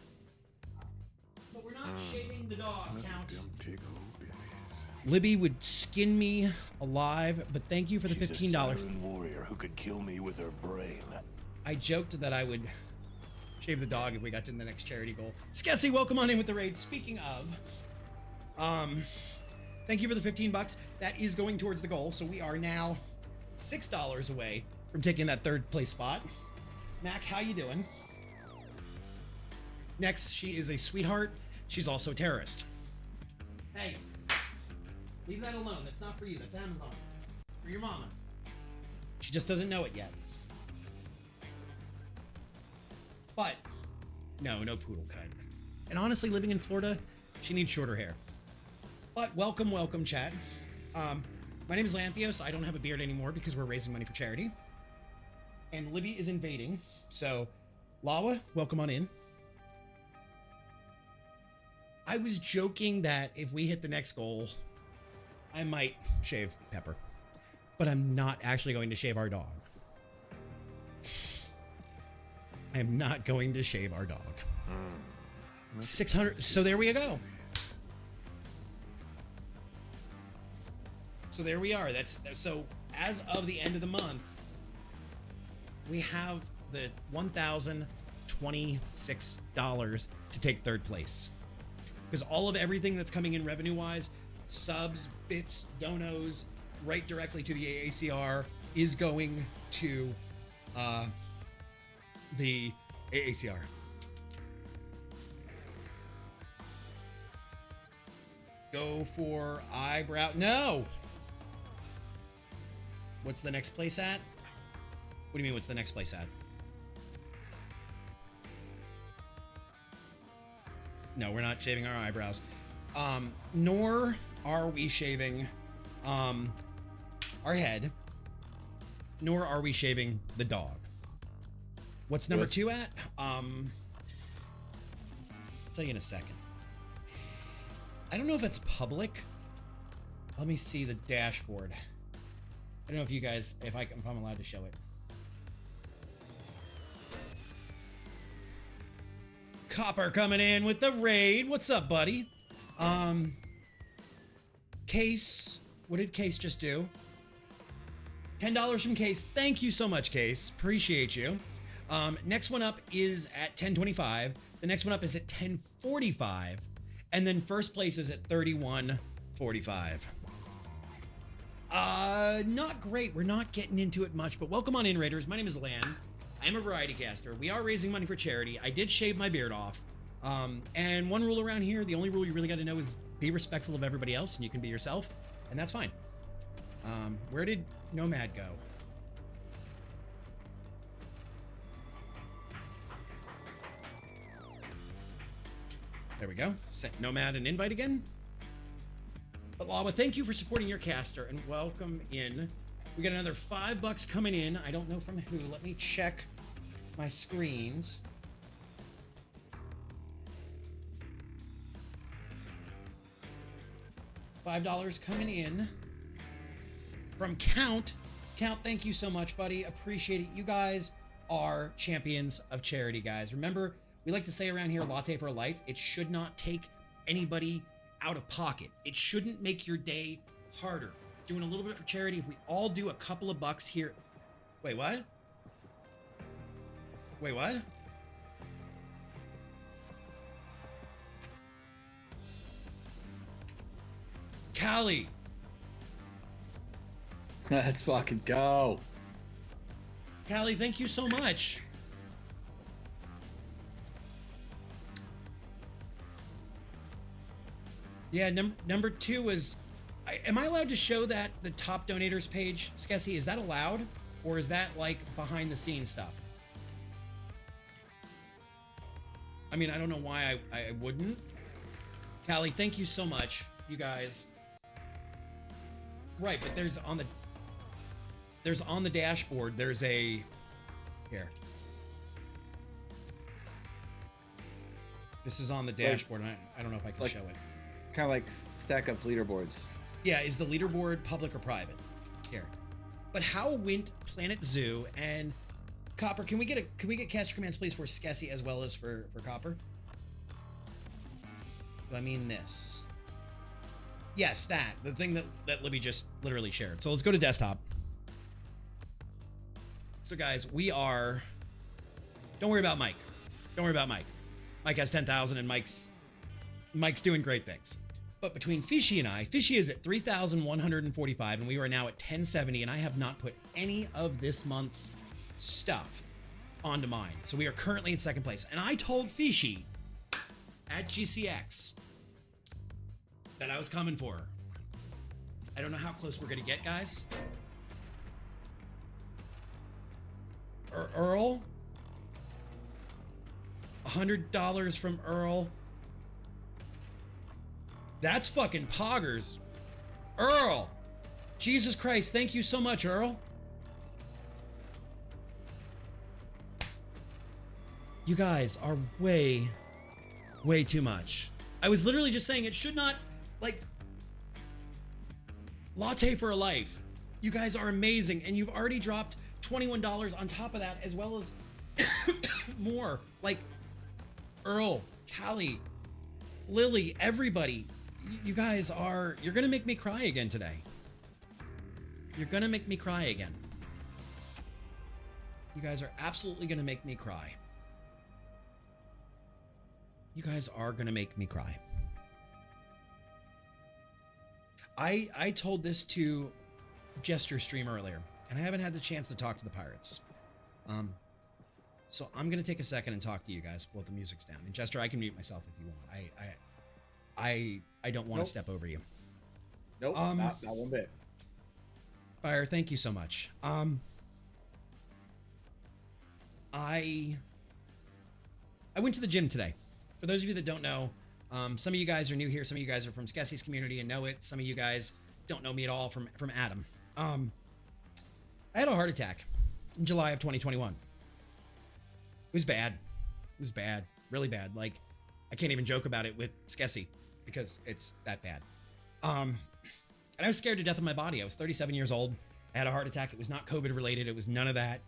But we're not shaving the dog, Count. Libby would skin me alive, but thank you for the $15. She's a siren warrior who could kill me with her brain. I joked that I would shave the dog if we got to the next charity goal. Skessy, welcome on in with the raid. Speaking of, thank you for the $15. That is going towards the goal, so we are now $6 away from taking that third place spot. Mac, how you doing? Next, she is a sweetheart. She's also a terrorist. Hey, leave that alone. That's not for you. That's Amazon. For your mama. She just doesn't know it yet. But, no poodle cut. And honestly, living in Florida, she needs shorter hair. But welcome, chat. My name is Lanthios. I don't have a beard anymore because we're raising money for charity. And Libby is invading. So, Lawa, welcome on in. I was joking that if we hit the next goal, I might shave Pepper. But I'm not actually going to shave our dog. I am not going to shave our dog. 600. So there we go. So there we are. So as of the end of the month, we have the $1,026 to take third place. Because all of everything that's coming in revenue-wise, subs, bits, donos, right directly to the AACR is going to the AACR. Go for eyebrow. No! What's the next place at? What do you mean, what's the next place at? No, we're not shaving our eyebrows. Nor are we shaving our head. Nor are we shaving the dog. What's number 2 at? I'll tell you in a second. I don't know if it's public. Let me see the dashboard. I don't know if you guys, if I'm allowed to show it. Copper coming in with the raid. What's up, buddy? Case. What did Case just do? $10 from Case. Thank you so much, Case. Appreciate you. Next one up is at 1025. The next one up is at 1045. And then first place is at 3145. Not great. We're not getting into it much, but welcome on in, Raiders. My name is Lan. I am a variety caster. We are raising money for charity. I did shave my beard off. And one rule around here, the only rule you really got to know is be respectful of everybody else, and you can be yourself, and that's fine. Where did Nomad go? There we go. Sent Nomad an invite again. But Lawa, thank you for supporting your caster, and welcome in. We got another $5 coming in. I don't know from who. Let me check my screens. $5 coming in from Count. Count, thank you so much, buddy. Appreciate it. You guys are champions of charity, guys. Remember, we like to say around here, latte for life. It should not take anybody out of pocket. It shouldn't make your day harder. Doing a little bit for charity. If we all do a couple of bucks here. Wait, what? Wait, what? Callie. Let's fucking go. Callie, thank you so much. Yeah, number 2 is... am I allowed to show that the top donators page, Skessy? Is that allowed? Or is that like behind the scenes stuff? I mean, I don't know why I wouldn't. Callie, thank you so much, you guys. Right, but there's on the dashboard, there's a... Here. This is on the dashboard, and I don't know if I can show it. Kind of like Stack Up's leaderboards. Yeah, is the leaderboard public or private? Here. But how went Planet Zoo and Copper? Can we get caster commands, please, for Skessy as well as for Copper? I mean this. Yes, that. The thing that Libby just literally shared. So let's go to desktop. So guys, we are... Don't worry about Mike. Don't worry about Mike. Mike has 10,000 and Mike's doing great things. But between Fishy and I, Fishy is at 3,145 and we are now at 1070, and I have not put any of this month's stuff onto mine. So we are currently in second place. And I told Fishy at GCX that I was coming for her. I don't know how close we're gonna get, guys. Earl? $100 from Earl. That's fucking poggers. Earl! Jesus Christ, thank you so much, Earl. You guys are way too much. I was literally just saying it should not, like, latte for a life. You guys are amazing, and you've already dropped $21 on top of that, as well as more. Like, Earl, Callie, Lily, everybody. You guys are... You're gonna make me cry again today. You're gonna make me cry again. You guys are absolutely gonna make me cry. You guys are gonna make me cry. I told this to Jester stream earlier, and I haven't had the chance to talk to the pirates. So I'm gonna take a second and talk to you guys while the music's down. And Jester, I can mute myself if you want. I don't want to step over you. Nope, not one bit. Fire, thank you so much. I went to the gym today. For those of you that don't know, some of you guys are new here. Some of you guys are from Skessy's community and know it. Some of you guys don't know me at all from Adam. I had a heart attack in July of 2021. It was bad. It was bad. Really bad. Like, I can't even joke about it with Skessy because it's that bad. And I was scared to death of my body. I was 37 years old. I had a heart attack. It was not COVID related. It was none of that.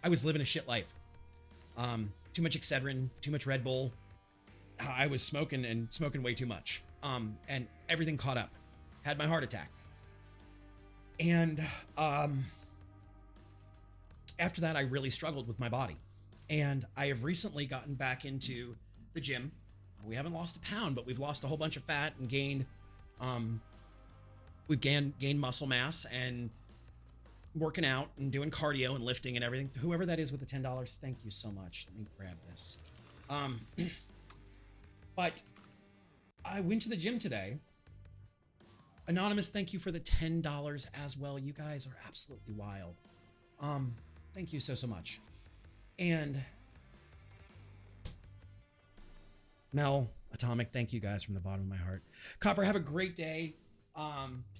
I was living a shit life. Too much Excedrin, too much Red Bull. I was smoking way too much. And everything caught up. Had my heart attack. And after that, I really struggled with my body. And I have recently gotten back into the gym. We haven't lost a pound, but we've lost a whole bunch of fat and gained, we've gained muscle mass and working out and doing cardio and lifting and everything. Whoever that is with the $10, thank you so much. Let me grab this. But I went to the gym today. Anonymous, thank you for the $10 as well. You guys are absolutely wild. Thank you so much. And Mel, Atomic, thank you guys from the bottom of my heart. Copper, have a great day.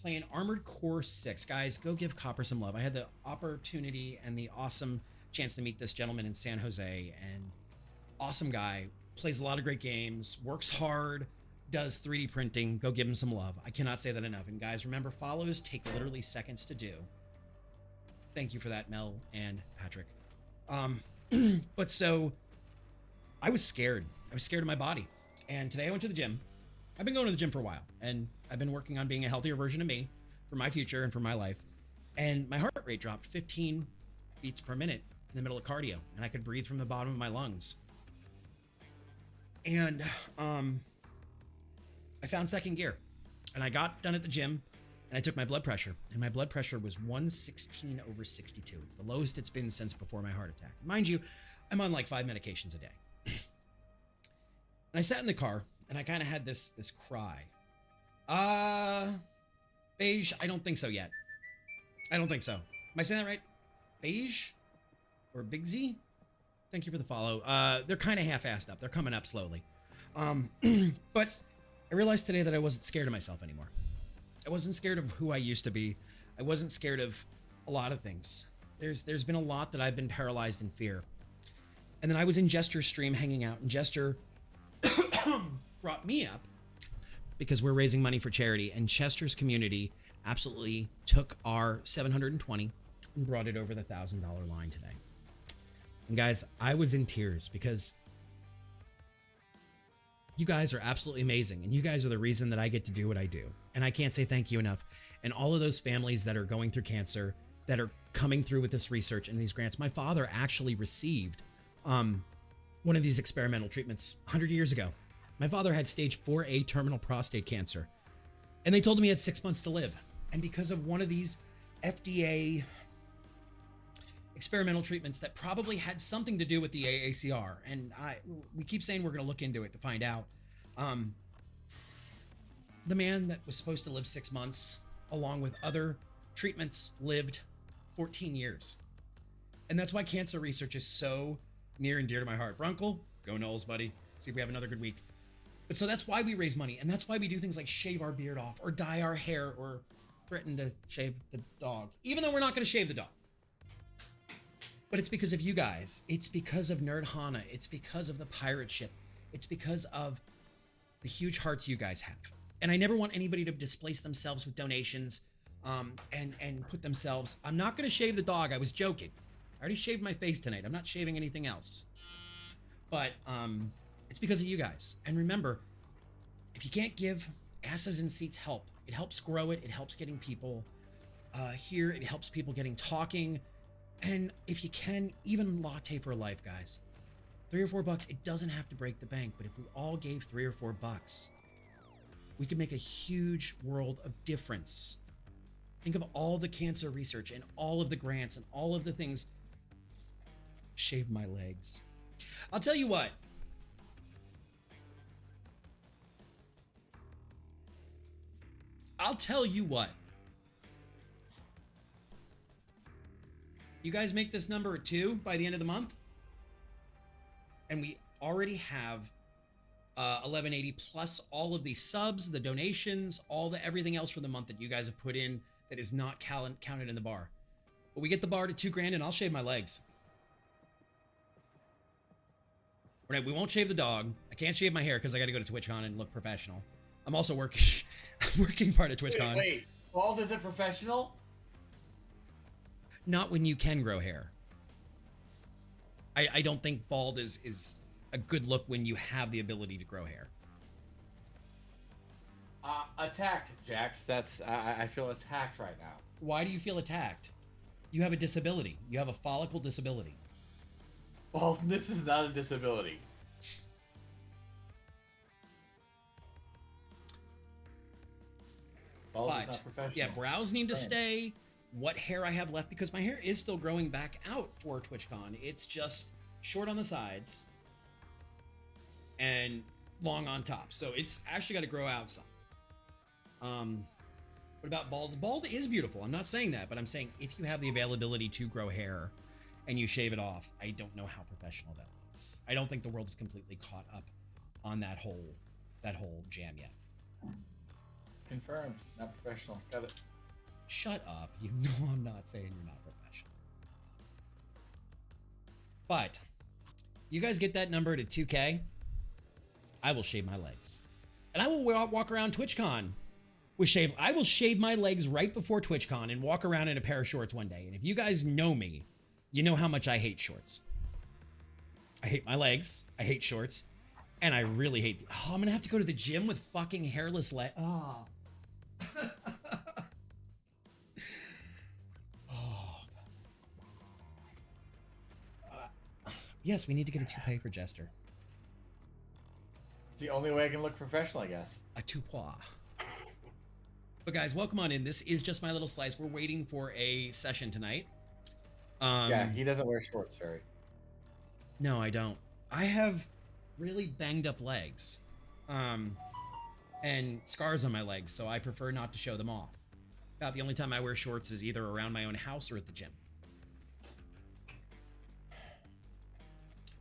Playing Armored Core 6. Guys, go give Copper some love. I had the opportunity and the awesome chance to meet this gentleman in San Jose, and awesome guy, plays a lot of great games, works hard, does 3D printing. Go give him some love. I cannot say that enough. And guys, remember, follows take literally seconds to do. Thank you for that, Mel and Patrick. But so I was scared. I was scared of my body. And today I went to the gym. I've been going to the gym for a while, and I've been working on being a healthier version of me for my future and for my life. And my heart rate dropped 15 beats per minute in the middle of cardio, and I could breathe from the bottom of my lungs. And I found second gear. And I got done at the gym and I took my blood pressure, and my blood pressure was 116/62. It's the lowest it's been since before my heart attack. Mind you, I'm on like 5 medications a day. And I sat in the car and I kind of had this cry. Beige, I don't think so yet. I don't think so. Am I saying that right? Beige or Big Z? Thank you for the follow. They're kind of half-assed up. They're coming up slowly. But I realized today that I wasn't scared of myself anymore. I wasn't scared of who I used to be. I wasn't scared of a lot of things. There's been a lot that I've been paralyzed in fear. And then I was in Jester's stream hanging out, and Jester brought me up because we're raising money for charity, and Chester's community absolutely took our 720 and brought it over the $1,000 line today. And guys, I was in tears because you guys are absolutely amazing, and you guys are the reason that I get to do what I do. And I can't say thank you enough. And all of those families that are going through cancer, that are coming through with this research and these grants. My father actually received one of these experimental treatments 100 years ago. My father had stage 4A terminal prostate cancer, and they told him he had 6 months to live. And because of one of these FDA experimental treatments that probably had something to do with the AACR, and we keep saying we're going to look into it to find out. The man that was supposed to live 6 months, along with other treatments, lived 14 years. And that's why cancer research is so near and dear to my heart. Brunkle, go Knowles, buddy. See if we have another good week. But so that's why we raise money, and that's why we do things like shave our beard off, or dye our hair, or threaten to shave the dog, even though we're not going to shave the dog. But it's because of you guys. It's because of Nerd Hana. It's because of the pirate ship. It's because of the huge hearts you guys have. And I never want anybody to displace themselves with donations and put themselves... I'm not going to shave the dog. I was joking. I already shaved my face tonight. I'm not shaving anything else. But it's because of you guys. And remember, if you can't give, Asses in Seats help. It helps grow it. It helps getting people here. It helps people getting talking. And if you can, even Latte for Life, guys. $3 or $4, it doesn't have to break the bank. But if we all gave $3 or $4, we could make a huge world of difference. Think of all the cancer research and all of the grants and all of the things. Shave my legs. I'll tell you what. You guys make this number 2 by the end of the month, and we already have 1180 plus all of the subs, the donations, everything else for the month that you guys have put in that is not counted in the bar. But we get the bar to $2,000, and I'll shave my legs. Right, we won't shave the dog. I can't shave my hair because I got to go to TwitchCon and look professional. I'm also working part of TwitchCon. Wait, bald is a professional? Not when you can grow hair. I don't think bald is a good look when you have the ability to grow hair. Attacked, Jax. I feel attacked right now. Why do you feel attacked? You have a disability. You have a follicle disability. Baldness is not a disability. Bald is not professional. Yeah, brows need to stay. What hair I have left, because my hair is still growing back out for TwitchCon. It's just short on the sides and long on top. So it's actually got to grow out some. What about balds? Bald is beautiful. I'm not saying that, but I'm saying if you have the availability to grow hair and you shave it off, I don't know how professional that looks. I don't think the world is completely caught up on that whole jam yet. Confirmed. Not professional. Got it. Shut up. You know I'm not saying you're not professional. But you guys get that number to 2K, I will shave my legs. And I will walk around TwitchCon with shave. I will shave my legs right before TwitchCon and walk around in a pair of shorts one day. And if you guys know me, you know how much I hate shorts. I hate my legs. I hate shorts. And I really hate I'm going to have to go to the gym with fucking hairless legs. Oh. Yes, we need to get a toupee for Jester. It's the only way I can look professional, I guess. A toupee. But guys, welcome on in. This is just my little slice. We're waiting for a session tonight. Yeah, he doesn't wear shorts, Ferry. No, I don't. I have really banged up legs. And scars on my legs, so I prefer not to show them off. About the only time I wear shorts is either around my own house or at the gym.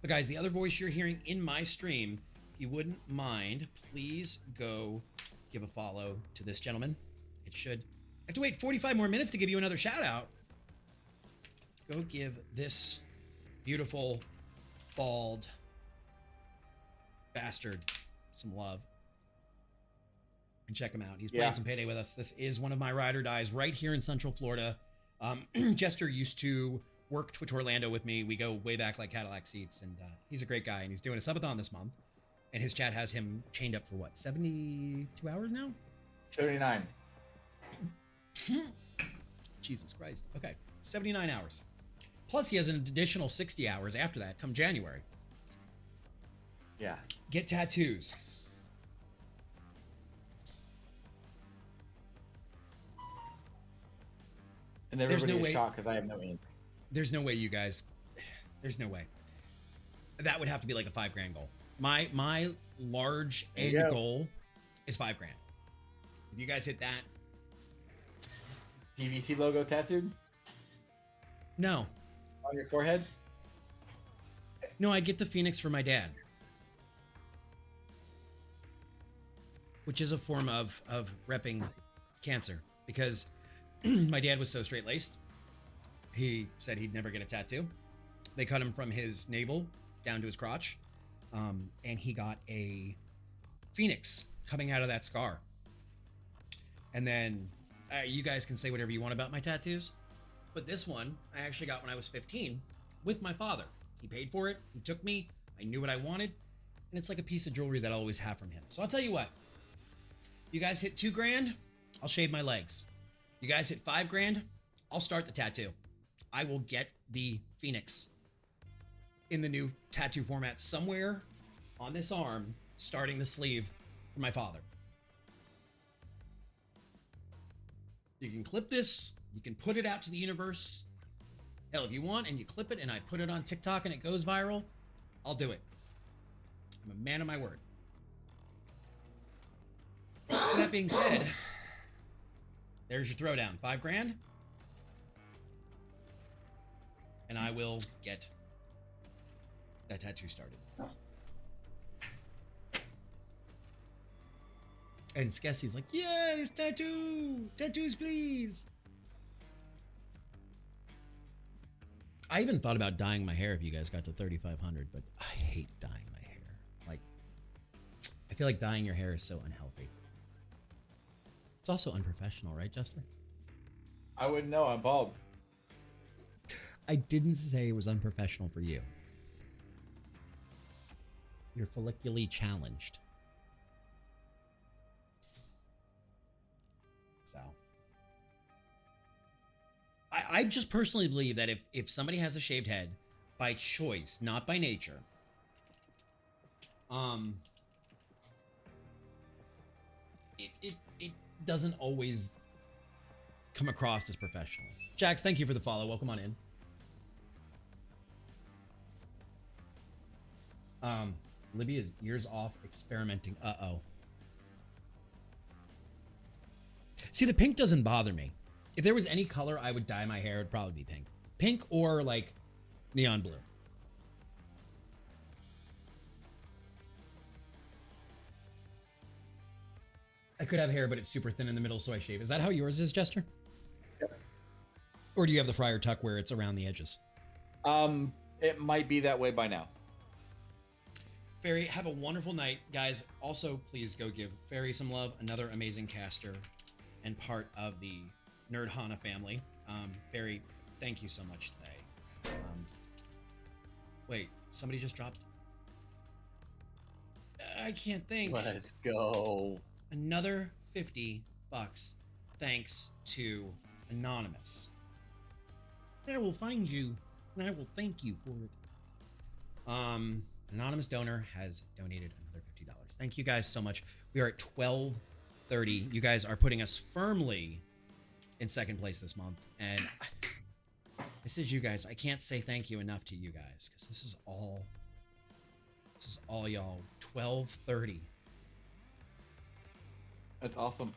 But guys, the other voice you're hearing in my stream, if you wouldn't mind, please go give a follow to this gentleman. It should. I have to wait 45 more minutes to give you another shout out. Go give this beautiful, bald bastard some love. And check him out. He's playing some Payday with us. This is one of my ride or dies right here in Central Florida. Jester used to work Twitch Orlando with me. We go way back like Cadillac seats, and he's a great guy, and he's doing a subathon this month. And his chat has him chained up for what, 72 hours now? 79. Jesus Christ. Okay, 79 hours. Plus, he has an additional 60 hours after that, come January. Yeah. Get tattoos. And There's everybody no is way. shocked because I have no ink. There's no way, you guys. There's no way. That would have to be like a $5,000 goal. My large end goal is $5,000. If you guys hit that, PVC logo tattooed no, on your forehead. no, I get the Phoenix for my dad, which is a form of repping cancer, because my dad was so straight-laced. He said he'd never get a tattoo. They cut him from his navel down to his crotch, and he got a Phoenix coming out of that scar. And then you guys can say whatever you want about my tattoos, but this one I actually got when I was 15 with my father. He paid for it. He took me. I knew what I wanted, and it's like a piece of jewelry that I'll always have from him. So I'll tell you what. You guys hit $2,000, I'll shave my legs. You guys hit $5,000, I'll start the tattoo. I will get the Phoenix in the new tattoo format somewhere on this arm, starting the sleeve for my father. You can clip this, you can put it out to the universe. Hell, if you want, and you clip it and I put it on TikTok and it goes viral, I'll do it. I'm a man of my word. So that being said, there's your throwdown. $5,000. And I will get that tattoo started. And Skessy's like, yes, tattoo! Tattoos, please! I even thought about dyeing my hair if you guys got to 3,500, but I hate dyeing my hair. Like, I feel like dyeing your hair is so unhealthy. It's also unprofessional, right, Jester? I wouldn't know. I'm bald. I didn't say it was unprofessional for you. You're follicularly challenged. So. I just personally believe that if somebody has a shaved head by choice, not by nature, it doesn't always come across as professional. Jax, thank you for the follow. Welcome on in. Libya's ears off experimenting. Uh-oh. See, the pink doesn't bother me. If there was any color I would dye my hair, it'd probably be pink. Pink or like neon blue. I could have hair, but it's super thin in the middle, so I shave. Is that how yours is, Jester? Yep. Or do you have the Friar Tuck where it's around the edges? It might be that way by now. Fairy, have a wonderful night. Guys, also, please go give Fairy some love. Another amazing caster and part of the Nerd Hana family. Fairy, thank you so much today. Wait, somebody just dropped... I can't think. Let's go. Another $50 thanks to Anonymous. I will find you, and I will thank you for it. Anonymous donor has donated another $50. Thank you guys so much. We are at 12 12:30. You guys are putting us firmly in second place this month, and this is you guys. I can't say thank you enough to you guys because this is all y'all. 12:30. That's awesome.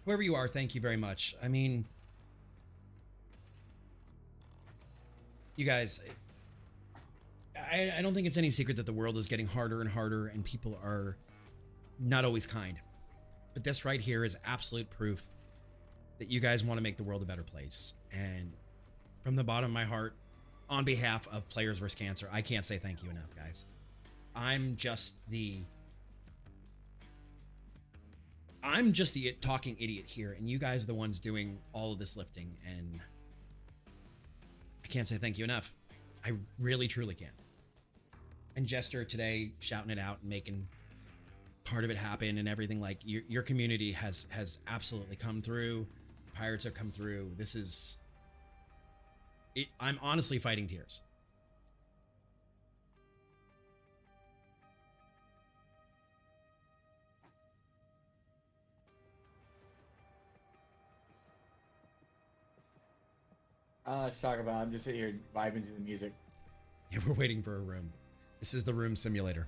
Whoever you are, thank you very much. I mean, you guys, I don't think it's any secret that the world is getting harder and harder and people are not always kind. But this right here is absolute proof that you guys want to make the world a better place. And from the bottom of my heart, on behalf of Players vs. Cancer, I can't say thank you enough, guys. I'm just the talking idiot here, and you guys are the ones doing all of this lifting, and I can't say thank you enough. I really, truly can't. And Jester today shouting it out and making part of it happen and everything. Like your community has absolutely come through. Pirates have come through. This is it. I'm honestly fighting tears. To talk about. I'm just sitting here vibing to the music. Yeah, we're waiting for a room. This is the room simulator.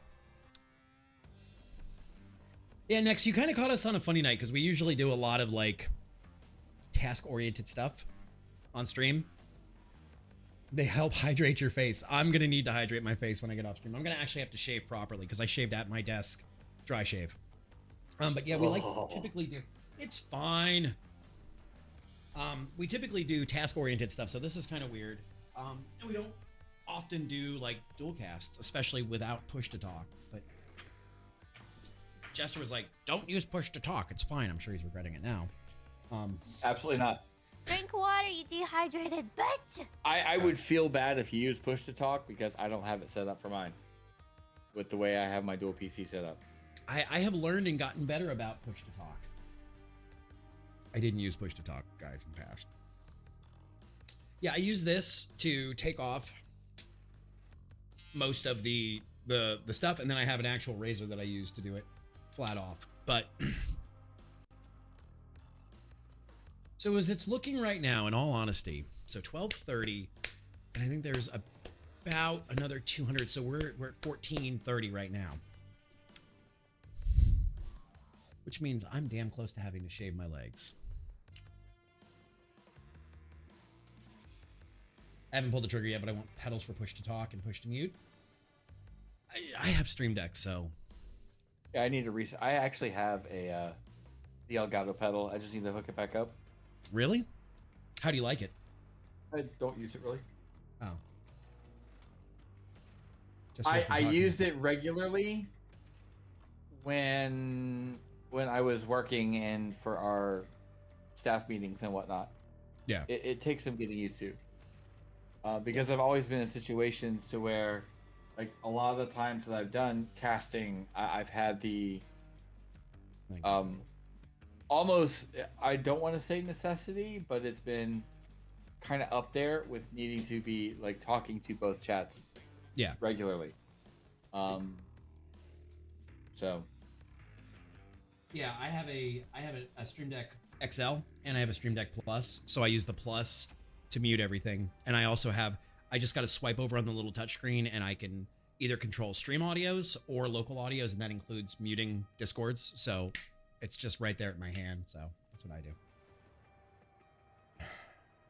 Yeah, Nex, you kind of caught us on a funny night because we usually do a lot of like task-oriented stuff on stream. They help hydrate your face. I'm gonna need to hydrate my face when I get off stream. I'm gonna actually have to shave properly because I shaved at my desk, dry shave. But yeah, we like to typically do. It's fine. We typically do task-oriented stuff, so this is kind of weird. And we don't often do like dual casts, especially without push to talk. But Jester was like, "Don't use push to talk. It's fine." I'm sure he's regretting it now. Absolutely not. Drink water, you dehydrated bitch. I would feel bad if you use push to talk because I don't have it set up for mine. With the way I have my dual PC set up. I have learned and gotten better about push to talk. I didn't use push to talk, guys, in the past. Yeah, I use this to take off most of the stuff, and then I have an actual razor that I use to do it flat off. But so as it's looking right now, in all honesty, so 12:30, and I think there's about another 200, so we're at 14:30 right now. Which means I'm damn close to having to shave my legs. I haven't pulled the trigger yet, but I want pedals for push to talk and push to mute. I have Stream Deck, so Yeah, I need to reset. I actually have the Elgato pedal. I just need to hook it back up. Really? How do you like it? I don't use it really. Oh. I used it regularly when I was working in for our staff meetings and whatnot. Yeah. It takes some getting used to. Because I've always been in situations to where, like, a lot of the times that I've done casting, I've had the almost, I don't want to say necessity, but it's been kind of up there with needing to be like talking to both chats regularly. So yeah, I have a Stream Deck XL and I have a Stream Deck Plus, so I use the Plus to mute everything, and I just got to swipe over on the little touchscreen and I can either control stream audios or local audios, and that includes muting Discords, so it's just right there at my hand, so that's what I do.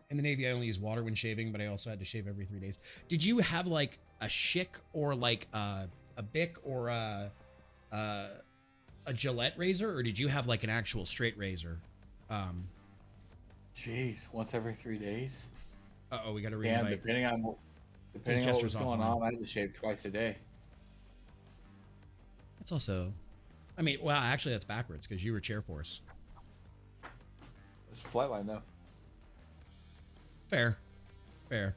In the Navy, I only use water when shaving, but I also had to shave every 3 days. Did you have like a Schick or like a Bic or a Gillette razor, or did you have like an actual straight razor? Jeez, once every 3 days. Uh-oh, we got to Yeah, reinvite. depending on what was going on, I had to shave twice a day. That's also, I mean, well, actually, that's backwards because you were Chair Force. It's flightline though. Fair. All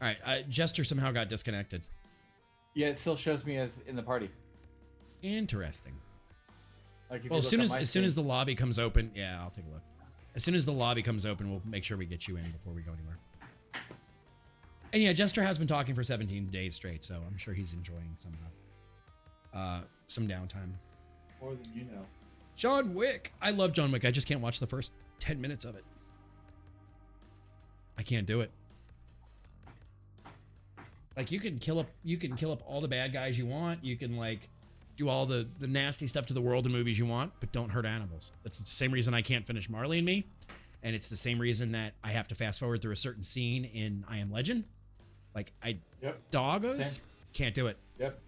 right, Jester somehow got disconnected. Yeah, it still shows me as in the party. Interesting. Like, if Well, you as soon look as at my soon as screen- the lobby comes open, yeah, I'll take a look. As soon as the lobby comes open, we'll make sure we get you in before we go anywhere. And yeah, Jester has been talking for 17 days straight, so I'm sure he's enjoying some downtime. More than you know. John Wick. I love John Wick. I just can't watch the first 10 minutes of it. I can't do it. Like you can kill up all the bad guys you want. You can like do all the nasty stuff to the world in movies you want, but don't hurt animals. That's the same reason I can't finish Marley and Me. And it's the same reason that I have to fast forward through a certain scene in I Am Legend. Like doggos, Same. can't do it. Yep.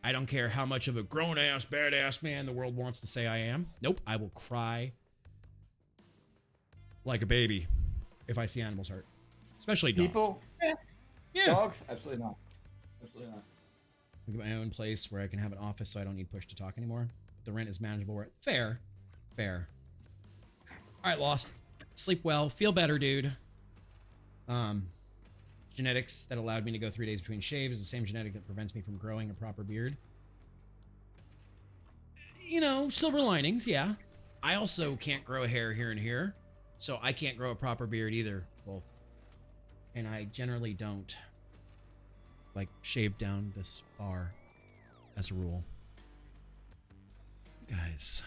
I don't care how much of a grown ass, badass man the world wants to say I am. Nope, I will cry like a baby if I see animals hurt, especially dogs. People? Yeah. Dogs? Absolutely not. Absolutely not. I get my own place where I can have an office so I don't need push to talk anymore. But the rent is manageable. Fair. All right, Lost. Sleep well. Feel better, dude. Genetics that allowed me to go 3 days between shaves is the same genetic that prevents me from growing a proper beard. You know, silver linings, yeah. I also can't grow hair here and here, so I can't grow a proper beard either, Wolf. And I generally don't, like, shave down this far as a rule. Guys.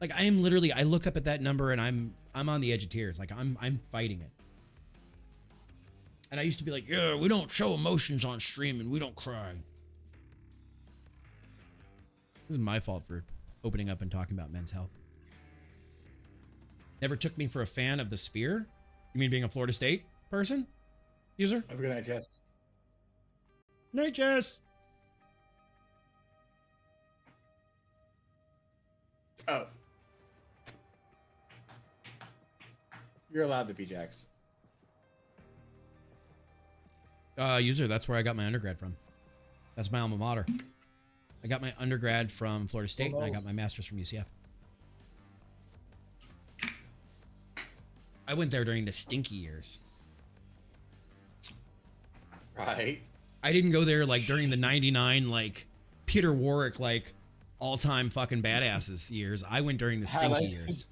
Like, I am literally, I look up at that number and I'm on the edge of tears. Like, I'm fighting it. And I used to be like, yeah, we don't show emotions on stream and we don't cry. This is my fault for opening up and talking about men's health. Never took me for a fan of the Spear? You mean being a Florida State person? User? Have a good night, Jess. Night, Jess. Oh. You're allowed to be Jax. User, that's where I got my undergrad from. That's my alma mater. I got my undergrad from Florida State and I got my master's from UCF. I went there during the stinky years. Right. I didn't go there like during the 99, like Peter Warwick, like all-time fucking badasses years. I went during the stinky years.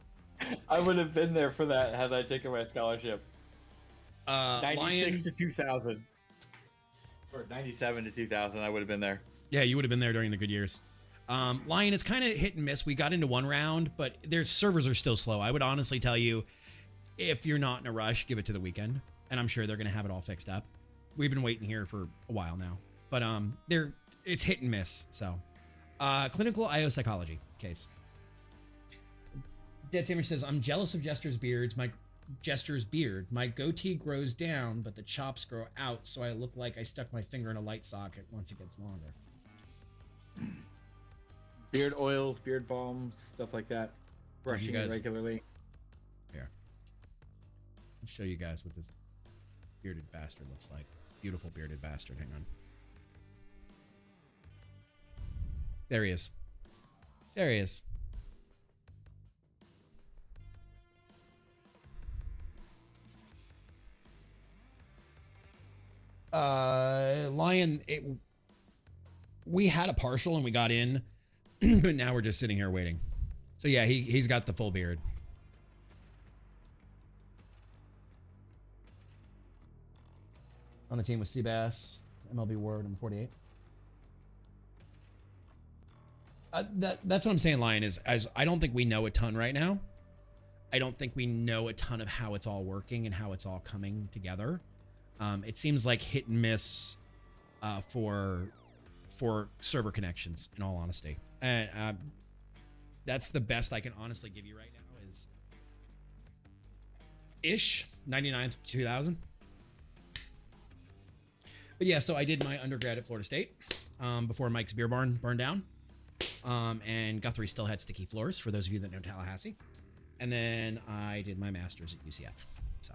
I would have been there for that had I taken my scholarship. 96 Lion, to 2000. Or 97 to 2000, I would have been there. yeah, you would have been there during the good years. Lion, it's kind of hit and miss. We got into one round, but their servers are still slow. I would honestly tell you, if you're not in a rush, give it to the weekend, and I'm sure they're going to have it all fixed up. We've been waiting here for a while now, but it's hit and miss. So, clinical IO psychology case. Dead Samuel says, I'm jealous of Jester's beard. My goatee grows down, but the chops grow out, so I look like I stuck my finger in a light socket once it gets longer. Beard oils, beard balms, stuff like that. Brushing it guys- regularly. Here. I'll show you guys what this bearded bastard looks like. Beautiful bearded bastard. Hang on. There he is. There he is. Lion, we had a partial and we got in, but now we're just sitting here waiting. So yeah, he's got the full beard. On the team with Seabass, MLB Ward, number 48. That's what I'm saying, Lion, is as I don't think we know a ton right now. I don't think we know a ton of how it's all working and how it's all coming together. It seems like hit and miss for server connections, in all honesty. And that's the best I can honestly give you right now is ish 99 to 2000. But yeah, so I did my undergrad at Florida State before Mike's Beer Barn burned down. And Guthrie still had sticky floors, for those of you that know Tallahassee. And then I did my master's at UCF. So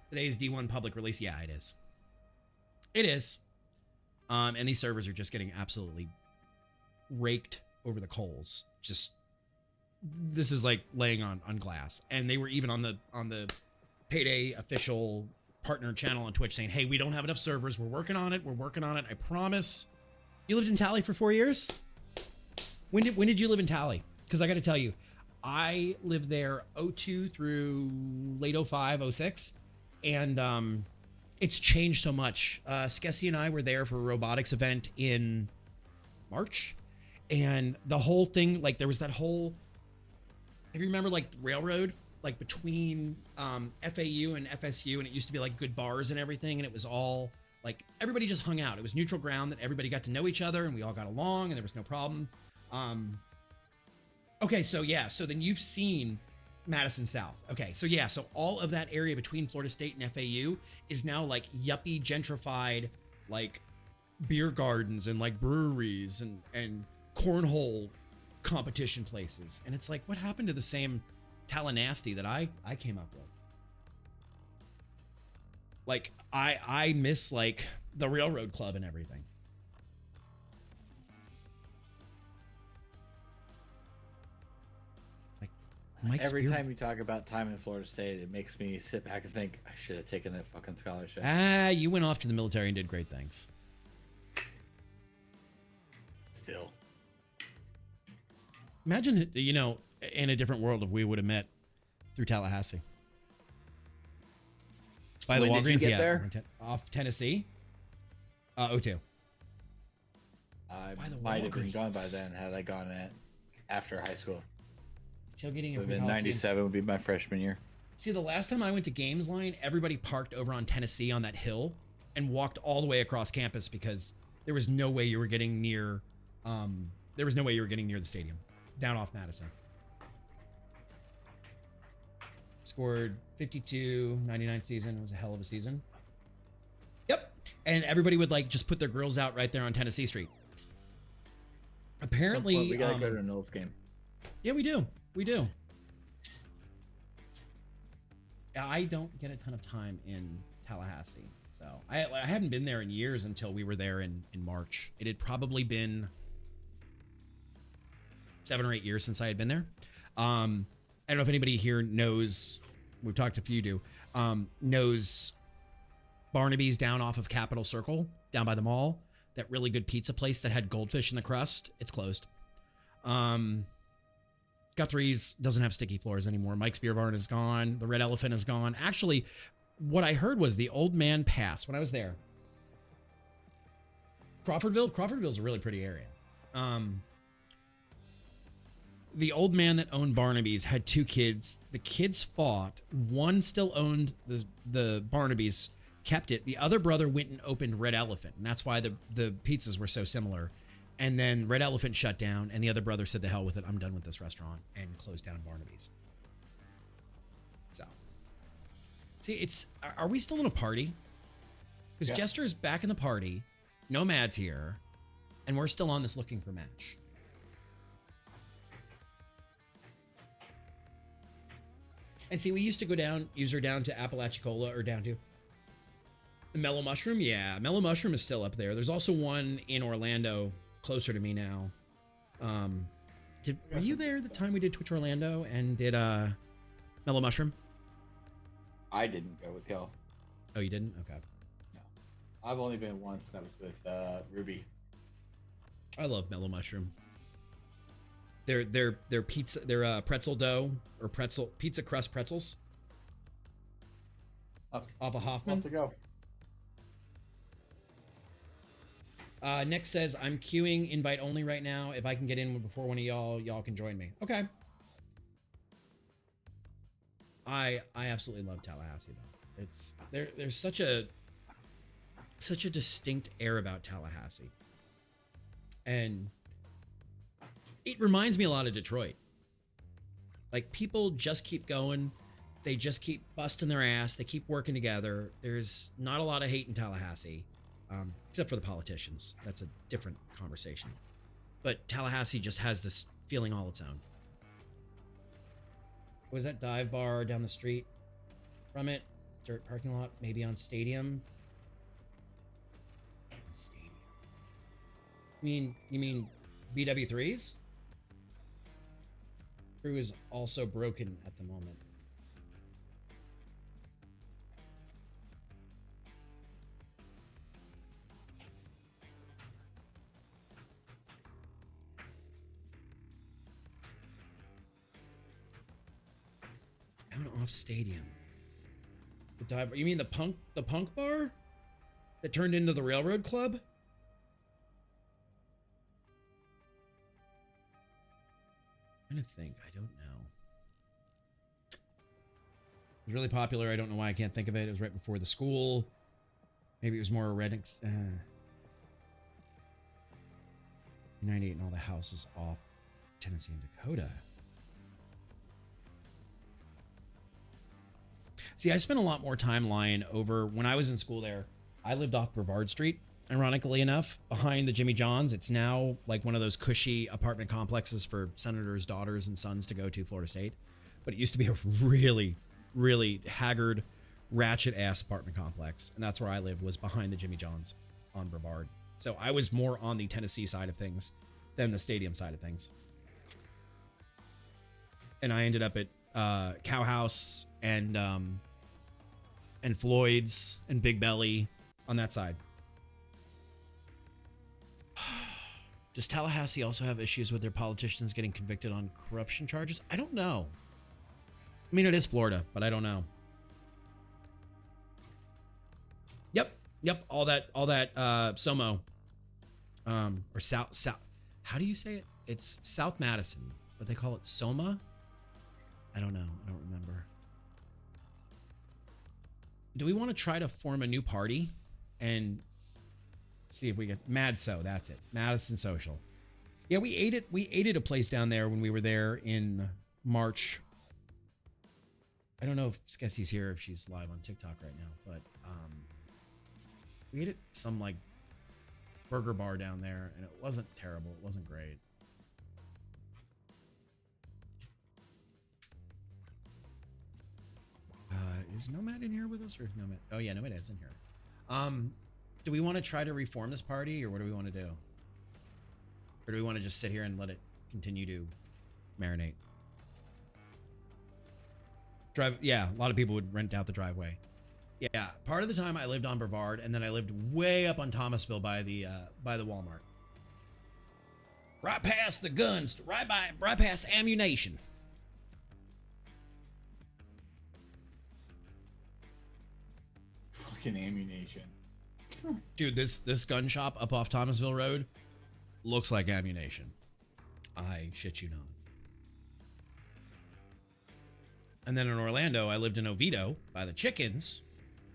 today's D1 public release. Yeah, it is. It is. And these servers are just getting absolutely raked over the coals. Just, this is like laying on glass. And they were even on the Payday official partner channel on Twitch saying, hey, we don't have enough servers. We're working on it. We're working on it. I promise. You lived in Tally for 4 years? When did you live in Tally? Because I got to tell you, I lived there '02 through late '05, '06, and it's changed so much. Skessy and I were there for a robotics event in March, and the whole thing, like there was that whole, if you remember like railroad, like between FAU and FSU, and it used to be like good bars and everything, and it was all like everybody just hung out. It was neutral ground that everybody got to know each other, and we all got along, and there was no problem. Okay, so yeah, so then you've seen Madison South. Okay, so yeah, so all of that area between Florida State and FAU is now like yuppie gentrified, like beer gardens and like breweries and cornhole competition places. And it's like, what happened to the same Tallahassee that I came up with? Like I miss like the Railroad Club and everything. Mike's Every beer- time you talk about time in Florida State, it makes me sit back and think I should have taken that fucking scholarship. You went off to the military and did great things. Still. Imagine, you know, in a different world if we would have met through Tallahassee. By the When did you Walgreens, get yeah. there? Off Tennessee. '02. I By the might have been gone by Walgreens. then had I gone after high school. Tailgating Would in have been Coliseum. 97 would be my freshman year. See, the last time I went to Games Line, everybody parked over on Tennessee on that hill and walked all the way across campus because there was no way you were getting near. There was no way you were getting near the stadium, down off Madison. Scored 52, 99 season. It was a hell of a season. Yep. And everybody would like just put their grills out right there on Tennessee Street. Apparently, we gotta go to a Knowles game. yeah, we do. We do. I don't get a ton of time in Tallahassee. So I haven't been there in years until we were there in March. It had probably been 7 or 8 years since I had been there. I don't know if anybody here knows, we've talked to a few do, knows Barnaby's down off of Capitol Circle, down by the mall. That really good pizza place that had goldfish in the crust. It's closed. Guthrie's doesn't have sticky floors anymore. Mike's Beer Barn is gone. The Red Elephant is gone. Actually, what I heard was the Old Man Pass when I was there. Crawfordville's a really pretty area. The old man that owned Barnaby's had 2 kids. The kids fought. One still owned the Barnaby's, kept it. The other brother went and opened Red Elephant, and that's why the pizzas were so similar. And then Red Elephant shut down, and the other brother said, "The hell with it, I'm done with this restaurant," and closed down Barnaby's. So, see, are we still in a party? Because Yeah. Jester's back in the party, Nomad's here, and we're still on this looking for match. And see, we used to go down, user down to Apalachicola or down to Mellow Mushroom. Yeah, Mellow Mushroom is still up there. There's also one in Orlando, closer to me now. Were you there the time we did Twitch Orlando and did Mellow Mushroom? I didn't go with y'all. Oh, you didn't? Okay. No, I've only been once. That was with Ruby. I love Mellow Mushroom. Their pizza, their pretzel dough or pizza crust pretzels off of Hoffman. To go. Nick says, "I'm queuing invite only right now. If I can get in before one of y'all can join me." Okay. I absolutely love Tallahassee though. It's there's such a distinct air about Tallahassee. And it reminds me a lot of Detroit. Like, people just keep going. They just keep busting their ass. They keep working together. There's not a lot of hate in Tallahassee. Except for the politicians. That's a different conversation. But Tallahassee just has this feeling all its own. Was that dive bar down the street from it? Dirt parking lot, maybe on Stadium? Stadium. You mean BW3s? Crew is also broken at the moment. Off Stadium. The dive. You mean the punk bar that turned into the Railroad Club? I'm trying to think. I don't know. It was really popular. I don't know why I can't think of it. It was right before the school. Maybe it was more redneck. 98 and all the houses off Tennessee and Dakota. See, I spent a lot more time lying over when I was in school there. I lived off Brevard Street, ironically enough, behind the Jimmy John's. It's now like one of those cushy apartment complexes for senators' daughters and sons to go to Florida State. But it used to be a really, really haggard, ratchet-ass apartment complex. And that's where I lived, was behind the Jimmy John's on Brevard. So I was more on the Tennessee side of things than the stadium side of things. And I ended up at Cow House and Floyd's and Big Belly on that side. Does Tallahassee also have issues with their politicians getting convicted on corruption charges? I don't know. I mean, it is Florida, but I don't know. Yep. All that SoMo, or South. How do you say it? It's South Madison, but they call it Soma. I don't know. I don't remember. Do we want to try to form a new party and see if we get MadSo? That's it. Madison Social. Yeah, we ate it. We ate at a place down there when we were there in March. I don't know if Skessie's here, if she's live on TikTok right now, but we ate at some like burger bar down there, and it wasn't terrible. It wasn't great. Is Nomad in here with us, or is Nomad? Oh yeah, Nomad is in here. Do we want to try to reform this party, or what do we want to do? Or do we want to just sit here and let it continue to marinate? Yeah, a lot of people would rent out the driveway. Yeah, part of the time I lived on Brevard, and then I lived way up on Thomasville by the Walmart. Right past the guns, right past ammunition. Fucking ammunition. Dude, this gun shop up off Thomasville Road looks like ammunition. I shit you not. And then in Orlando, I lived in Oviedo by the chickens,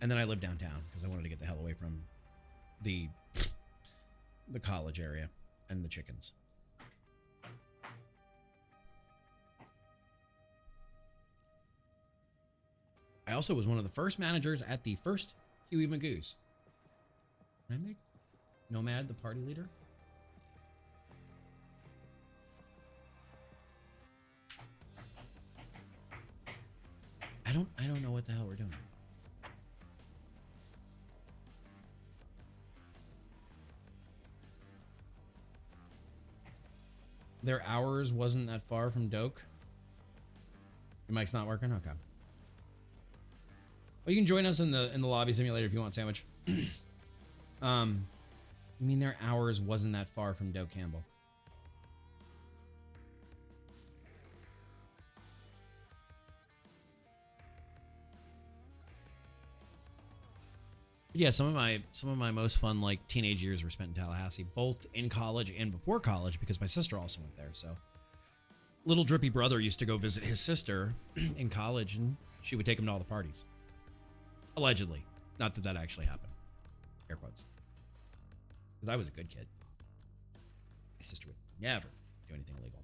and then I lived downtown because I wanted to get the hell away from the college area and the chickens. I also was one of the first managers at the first Huey Magoo's. Can I make Nomad the party leader? I don't know what the hell we're doing. Their hours wasn't that far from Doak. Your mic's not working? Okay. Well, you can join us in the lobby simulator if you want, Sandwich. I mean, their hours wasn't that far from Doak Campbell. Yeah, some of my most fun like teenage years were spent in Tallahassee, both in college and before college, because my sister also went there. So little drippy brother used to go visit his sister in college, and she would take him to all the parties. Allegedly. Not that actually happened. Air quotes. Because I was a good kid. My sister would never do anything illegal.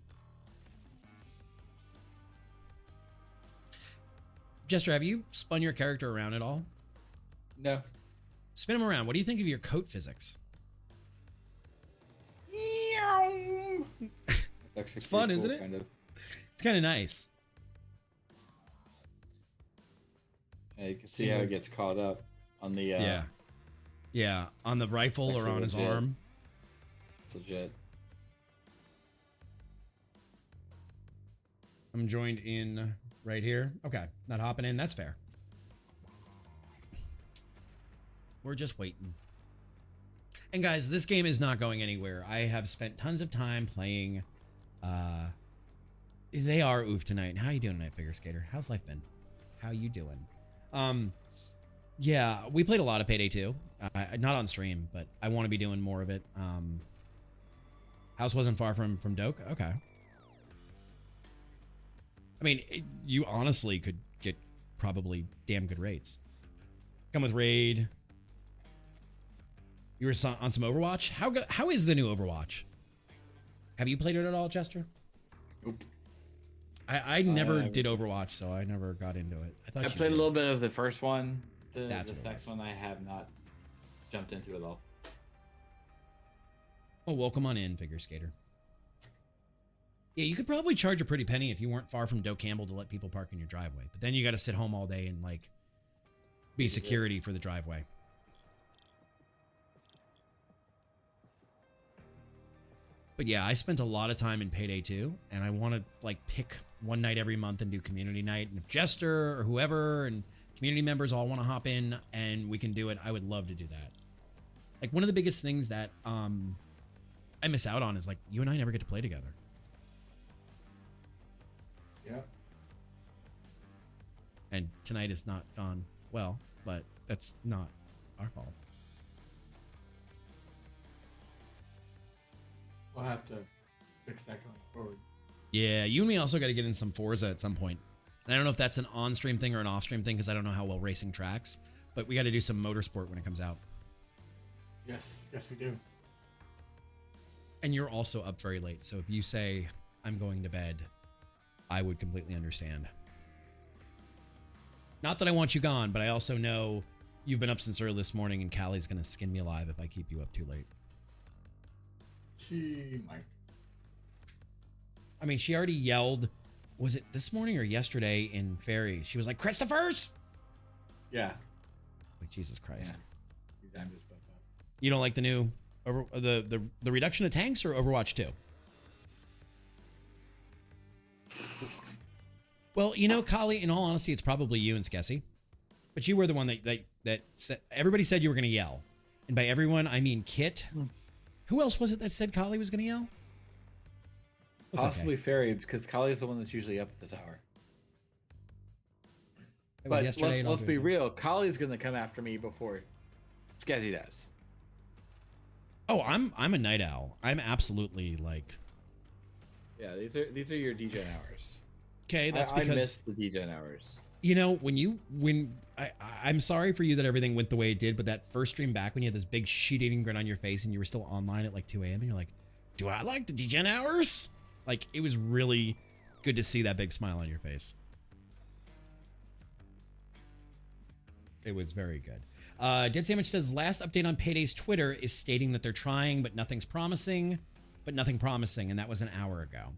Jester, have you spun your character around at all? No. Spin him around. What do you think of your coat physics? It's fun, isn't it? Kind of. It's kind of nice. Yeah, you can see how it gets caught up on the yeah, on the rifle or on his arm. It's legit. I'm joined in right here. Okay, not hopping in. That's fair. We're just waiting. And guys, this game is not going anywhere. I have spent tons of time playing. They are oof tonight. How you doing tonight, Figure Skater? How's life been? How you doing? Yeah, we played a lot of Payday 2. Not on stream, but I want to be doing more of it. House wasn't far from Doke. Okay. I mean, you honestly could get probably damn good rates. Come with raid. You were on some Overwatch. How is the new Overwatch? Have you played it at all, Chester? Nope. I never did Overwatch, so I never got into it. I played a little bit of the first one. The That's second one I have not jumped into at all. Oh, welcome on in, Figure Skater. Yeah, you could probably charge a pretty penny if you weren't far from Doe Campbell to let people park in your driveway. But then you got to sit home all day and like be security for the driveway. But yeah, I spent a lot of time in Payday 2, and I want to like pick one night every month and do community night. And if Jester or whoever and community members all want to hop in and we can do it, I would love to do that. Like one of the biggest things that I miss out on is like you and I never get to play together. Yeah. And tonight is not gone well, but that's not our fault. We'll have to fix that going forward. Yeah, you and me also got to get in some Forza at some point. And I don't know if that's an on-stream thing or an off-stream thing because I don't know how well racing tracks. But we got to do some motorsport when it comes out. Yes, we do. And you're also up very late. So if you say, I'm going to bed, I would completely understand. Not that I want you gone, but I also know you've been up since early this morning and Callie's going to skin me alive if I keep you up too late. She might. I mean, she already yelled, was it this morning or yesterday in Ferry? She was like, Christopher's? Yeah. Like, Jesus Christ. Yeah. I'm just about that. You don't like the new, the reduction of tanks or Overwatch 2? Well, you know, Kali, in all honesty, it's probably you and Skessy. But you were the one that said, everybody said you were going to yell. And by everyone, I mean Kit. Who else was it that said Kali was going to yell? That's Possibly okay. Fairy, because Kali's the one that's usually up at this hour. It was But yesterday and let's be also- real. Kali's going to come after me before Skazzy does. Oh, I'm a night owl. I'm absolutely like. Yeah, these are your DJ hours. Okay, that's I because miss the DJ hours. you know I'm sorry for you that everything went the way it did, but that first stream back when you had this big shit-eating grin on your face and you were still online at like 2 a.m. and you're like, do I like the DJ hours? Like, it was really good to see that big smile on your face. It was very good. Dead Sandwich says, last update on Payday's Twitter is stating that they're trying, but nothing's promising, and that was an hour ago.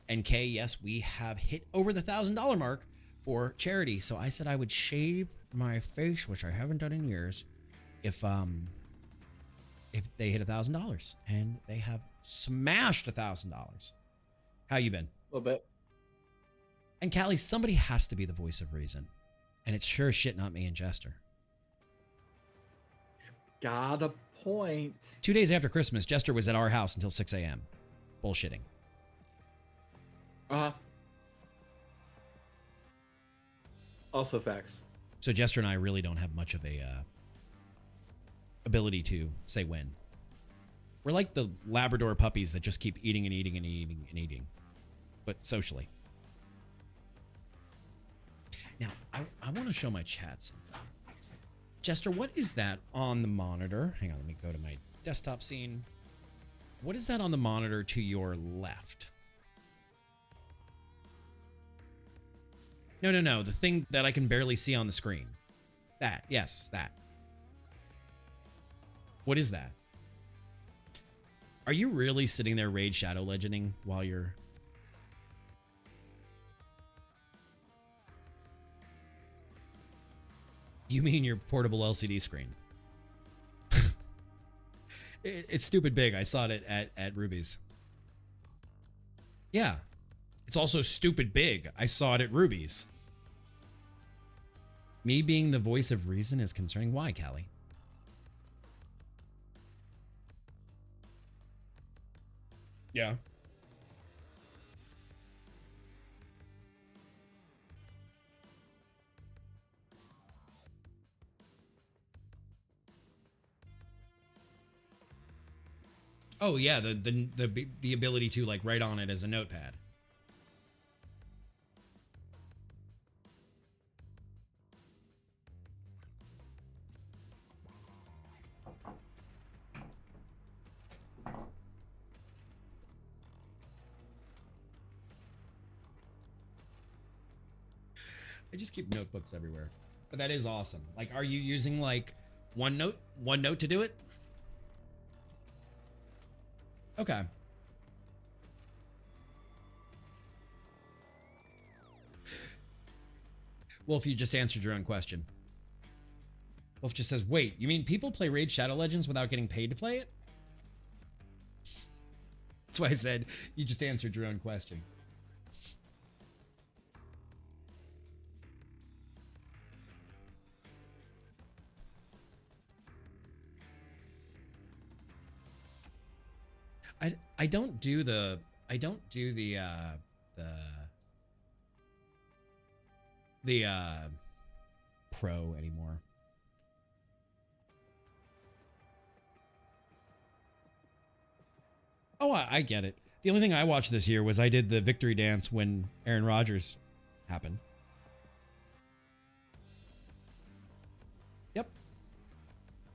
And Kay, yes, we have hit over the $1,000 mark for charity. So I said I would shave my face, which I haven't done in years, if they hit $1,000, and they have smashed $1,000. How you been? A little bit. And Callie, somebody has to be the voice of reason, and it's sure as shit not me and Jester. Got a point. 2 days after Christmas, Jester was at our house until 6 a.m. bullshitting. Also facts. So Jester and I really don't have much of a ability to say when. We're like the Labrador puppies that just keep eating and eating and eating and eating, but socially. Now, I want to show my chat something. Jester, what is that on the monitor? Hang on, let me go to my desktop scene. What is that on the monitor to your left? No. The thing that I can barely see on the screen. That. Yes, that. What is that? Are you really sitting there Raid Shadow Legending while you're... You mean your portable LCD screen? It's stupid big. I saw it at Ruby's. Yeah. It's also stupid big. I saw it at Ruby's. Me being the voice of reason is concerning. Why, Callie? Yeah. Oh yeah, the ability to like write on it as a notepad. I just keep notebooks everywhere. But that is awesome. Like, are you using like OneNote to do it? Okay. Wolf, you just answered your own question. Wolf just says, wait, you mean people play Raid Shadow Legends without getting paid to play it? That's why I said you just answered your own question. I don't do the pro anymore. Oh, I get it. The only thing I watched this year was I did the victory dance when Aaron Rodgers happened. Yep.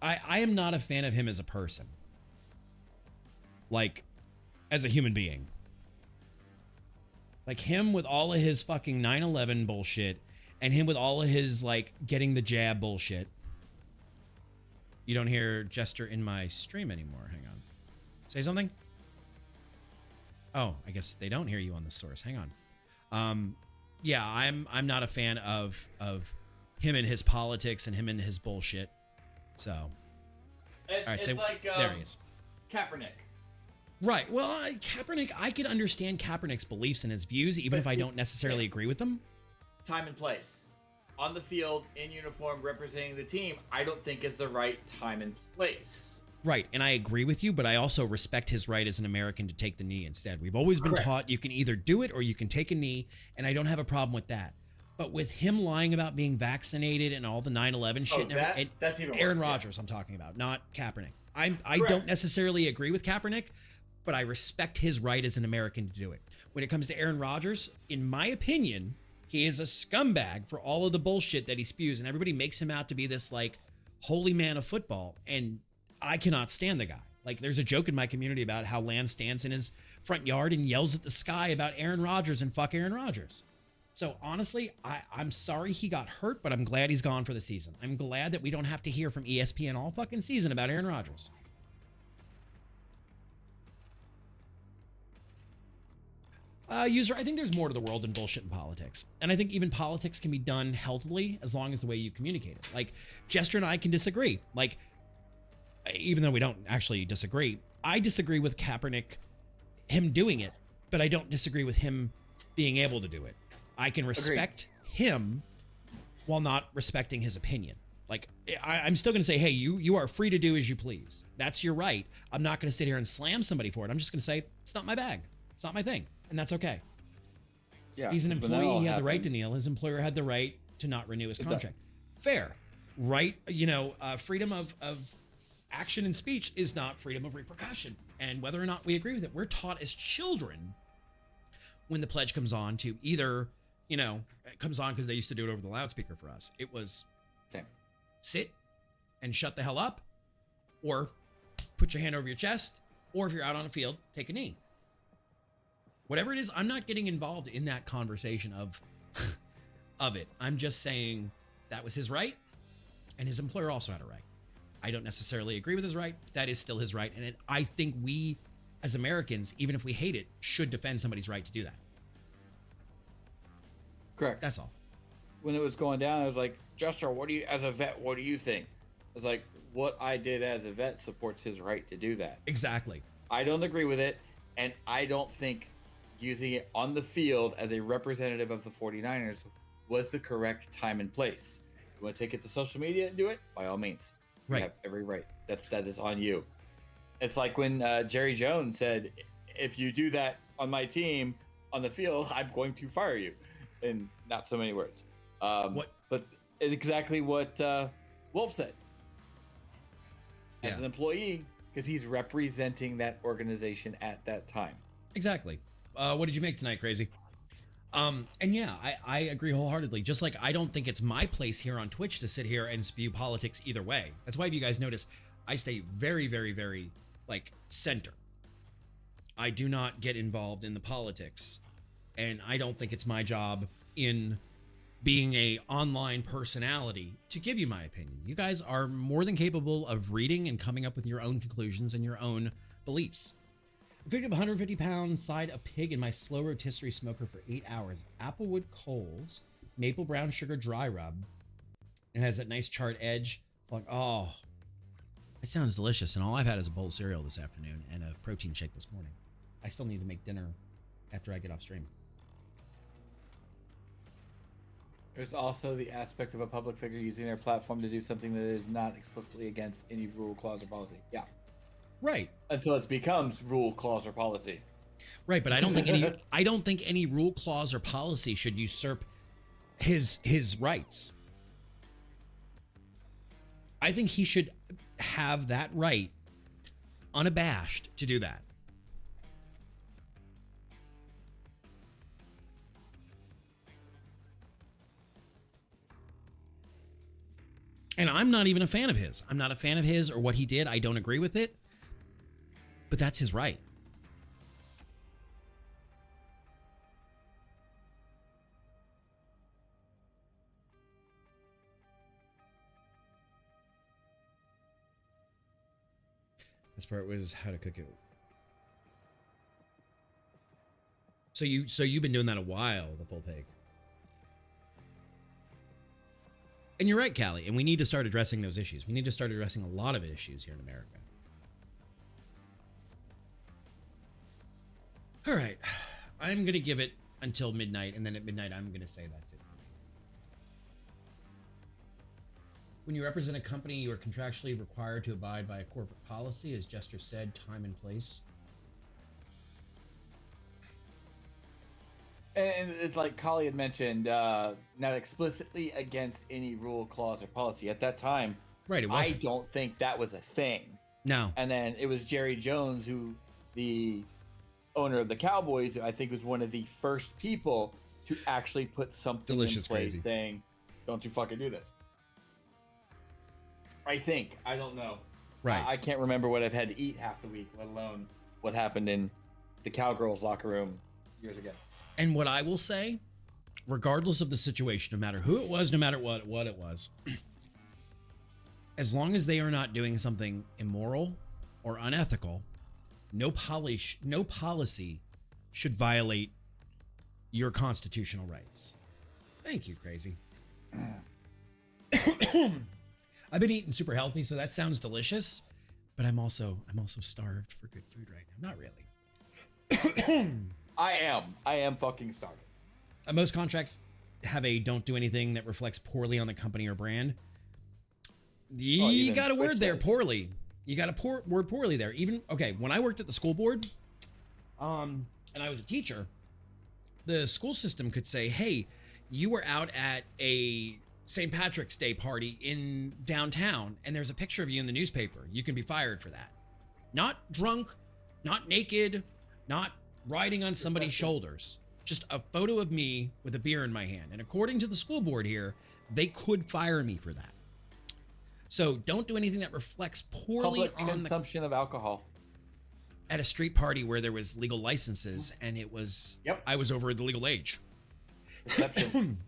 I am not a fan of him as a person. Like, as a human being. Like him with all of his fucking 9/11 bullshit and him with all of his like getting the jab bullshit. You don't hear Jester in my stream anymore. Hang on. Say something? Oh, I guess they don't hear you on the source. Hang on. Yeah, I'm not a fan of him and his politics and him and his bullshit. So, all right, It's say like there he is. Kaepernick. Right. Well, Kaepernick, I could understand Kaepernick's beliefs and his views, even if I don't necessarily agree with them. Time and place. On the field, in uniform, representing the team, I don't think is the right time and place. Right. And I agree with you, but I also respect his right as an American to take the knee instead. We've always been taught you can either do it or you can take a knee, and I don't have a problem with that. But with him lying about being vaccinated and all the 9/11 shit, that's even Aaron worse, Rodgers, I'm talking about, not Kaepernick. I don't necessarily agree with Kaepernick, but I respect his right as an American to do it. When it comes to Aaron Rodgers, in my opinion, he is a scumbag for all of the bullshit that he spews, and everybody makes him out to be this like holy man of football, and I cannot stand the guy. Like, there's a joke in my community about how Lance stands in his front yard and yells at the sky about Aaron Rodgers and fuck Aaron Rodgers. So honestly, I'm sorry he got hurt, but I'm glad he's gone for the season. I'm glad that we don't have to hear from ESPN all fucking season about Aaron Rodgers. User, I think there's more to the world than bullshit and politics. And I think even politics can be done healthily as long as the way you communicate it. Like, Jester and I can disagree. Like, even though we don't actually disagree, I disagree with Kaepernick, him doing it, but I don't disagree with him being able to do it. I can respect him while not respecting his opinion. Like, I'm still going to say, hey, you are free to do as you please. That's your right. I'm not going to sit here and slam somebody for it. I'm just going to say, it's not my bag. It's not my thing. And that's okay. Yeah, he's an employee. He had the right to kneel. His employer had the right to not renew his contract. Fair. Right? You know, freedom of action and speech is not freedom of repercussion. And whether or not we agree with it, we're taught as children when the pledge comes on to either, you know, it comes on because they used to do it over the loudspeaker for us. It was sit and shut the hell up, or put your hand over your chest, or if you're out on a field, take a knee. Whatever it is, I'm not getting involved in that conversation of it. I'm just saying that was his right, and his employer also had a right. I don't necessarily agree with his right. That is still his right. And I think we, as Americans, even if we hate it, should defend somebody's right to do that. Correct. That's all. When it was going down, I was like, Jester, as a vet, what do you think? I was like, what I did as a vet supports his right to do that. Exactly. I don't agree with it, and I don't think using it on the field as a representative of the 49ers was the correct time and place. You want to take it to social media and do it? By all means. Right. You have every right. That is on you. It's like when Jerry Jones said, if you do that on my team on the field, I'm going to fire you. In not so many words. But exactly what Wolf said. As an employee, because he's representing that organization at that time. Exactly. What did you make tonight, Crazy? And yeah, I agree wholeheartedly. Just like I don't think it's my place here on Twitch to sit here and spew politics either way. That's why if you guys notice, I stay very, very, very like center. I do not get involved in the politics, and I don't think it's my job in being a online personality to give you my opinion. You guys are more than capable of reading and coming up with your own conclusions and your own beliefs. I cooked up 150-pound side of pig in my slow rotisserie smoker for 8 hours. Applewood coals, maple brown sugar dry rub. It has that nice charred edge. Like, oh, it sounds delicious. And all I've had is a bowl of cereal this afternoon and a protein shake this morning. I still need to make dinner after I get off stream. There's also the aspect of a public figure using their platform to do something that is not explicitly against any rule, clause, or policy. Yeah. Right. Until it becomes rule, clause, or policy. Right, but I don't think any rule, clause, or policy should usurp his rights. I think he should have that right, unabashed, to do that. And I'm not even a fan of his. I'm not a fan of his or what he did. I don't agree with it. But that's his right. This part was how to cook it. So you've been doing that a while, the full pig. And you're right, Callie, and we need to start addressing those issues. We need to start addressing a lot of issues here in America. All right, I'm going to give it until midnight, and then at midnight, I'm going to say that's it for me. When you represent a company, you are contractually required to abide by a corporate policy, as Jester said, time and place. And it's like Kali had mentioned, not explicitly against any rule, clause, or policy. At that time, right, it wasn't. I don't think that was a thing. No. And then it was Jerry Jones, who the owner of the Cowboys, I think was one of the first people to actually put something in place saying, don't you fucking do this. I think. I don't know. Right. I can't remember what I've had to eat half the week, let alone what happened in the Cowgirls locker room years ago. And what I will say, regardless of the situation, no matter who it was, no matter what it was, as long as they are not doing something immoral or unethical, no policy should violate your constitutional rights. Thank you, Crazy. I've been eating super healthy, so that sounds delicious, but I'm also starved for good food right now. Not really. I am fucking starving. Most contracts have a don't do anything that reflects poorly on the company or brand. You got a word there, poorly. You got a word poorly there. Even, okay, when I worked at the school board, and I was a teacher, the school system could say, hey, you were out at a St. Patrick's Day party in downtown, and there's a picture of you in the newspaper. You can be fired for that. Not drunk, not naked, not riding on somebody's shoulders. Just a photo of me with a beer in my hand. And according to the school board here, they could fire me for that. So don't do anything that reflects poorly Public on consumption of alcohol. At a street party where there was legal licenses and it was, I was over the legal age. Perception.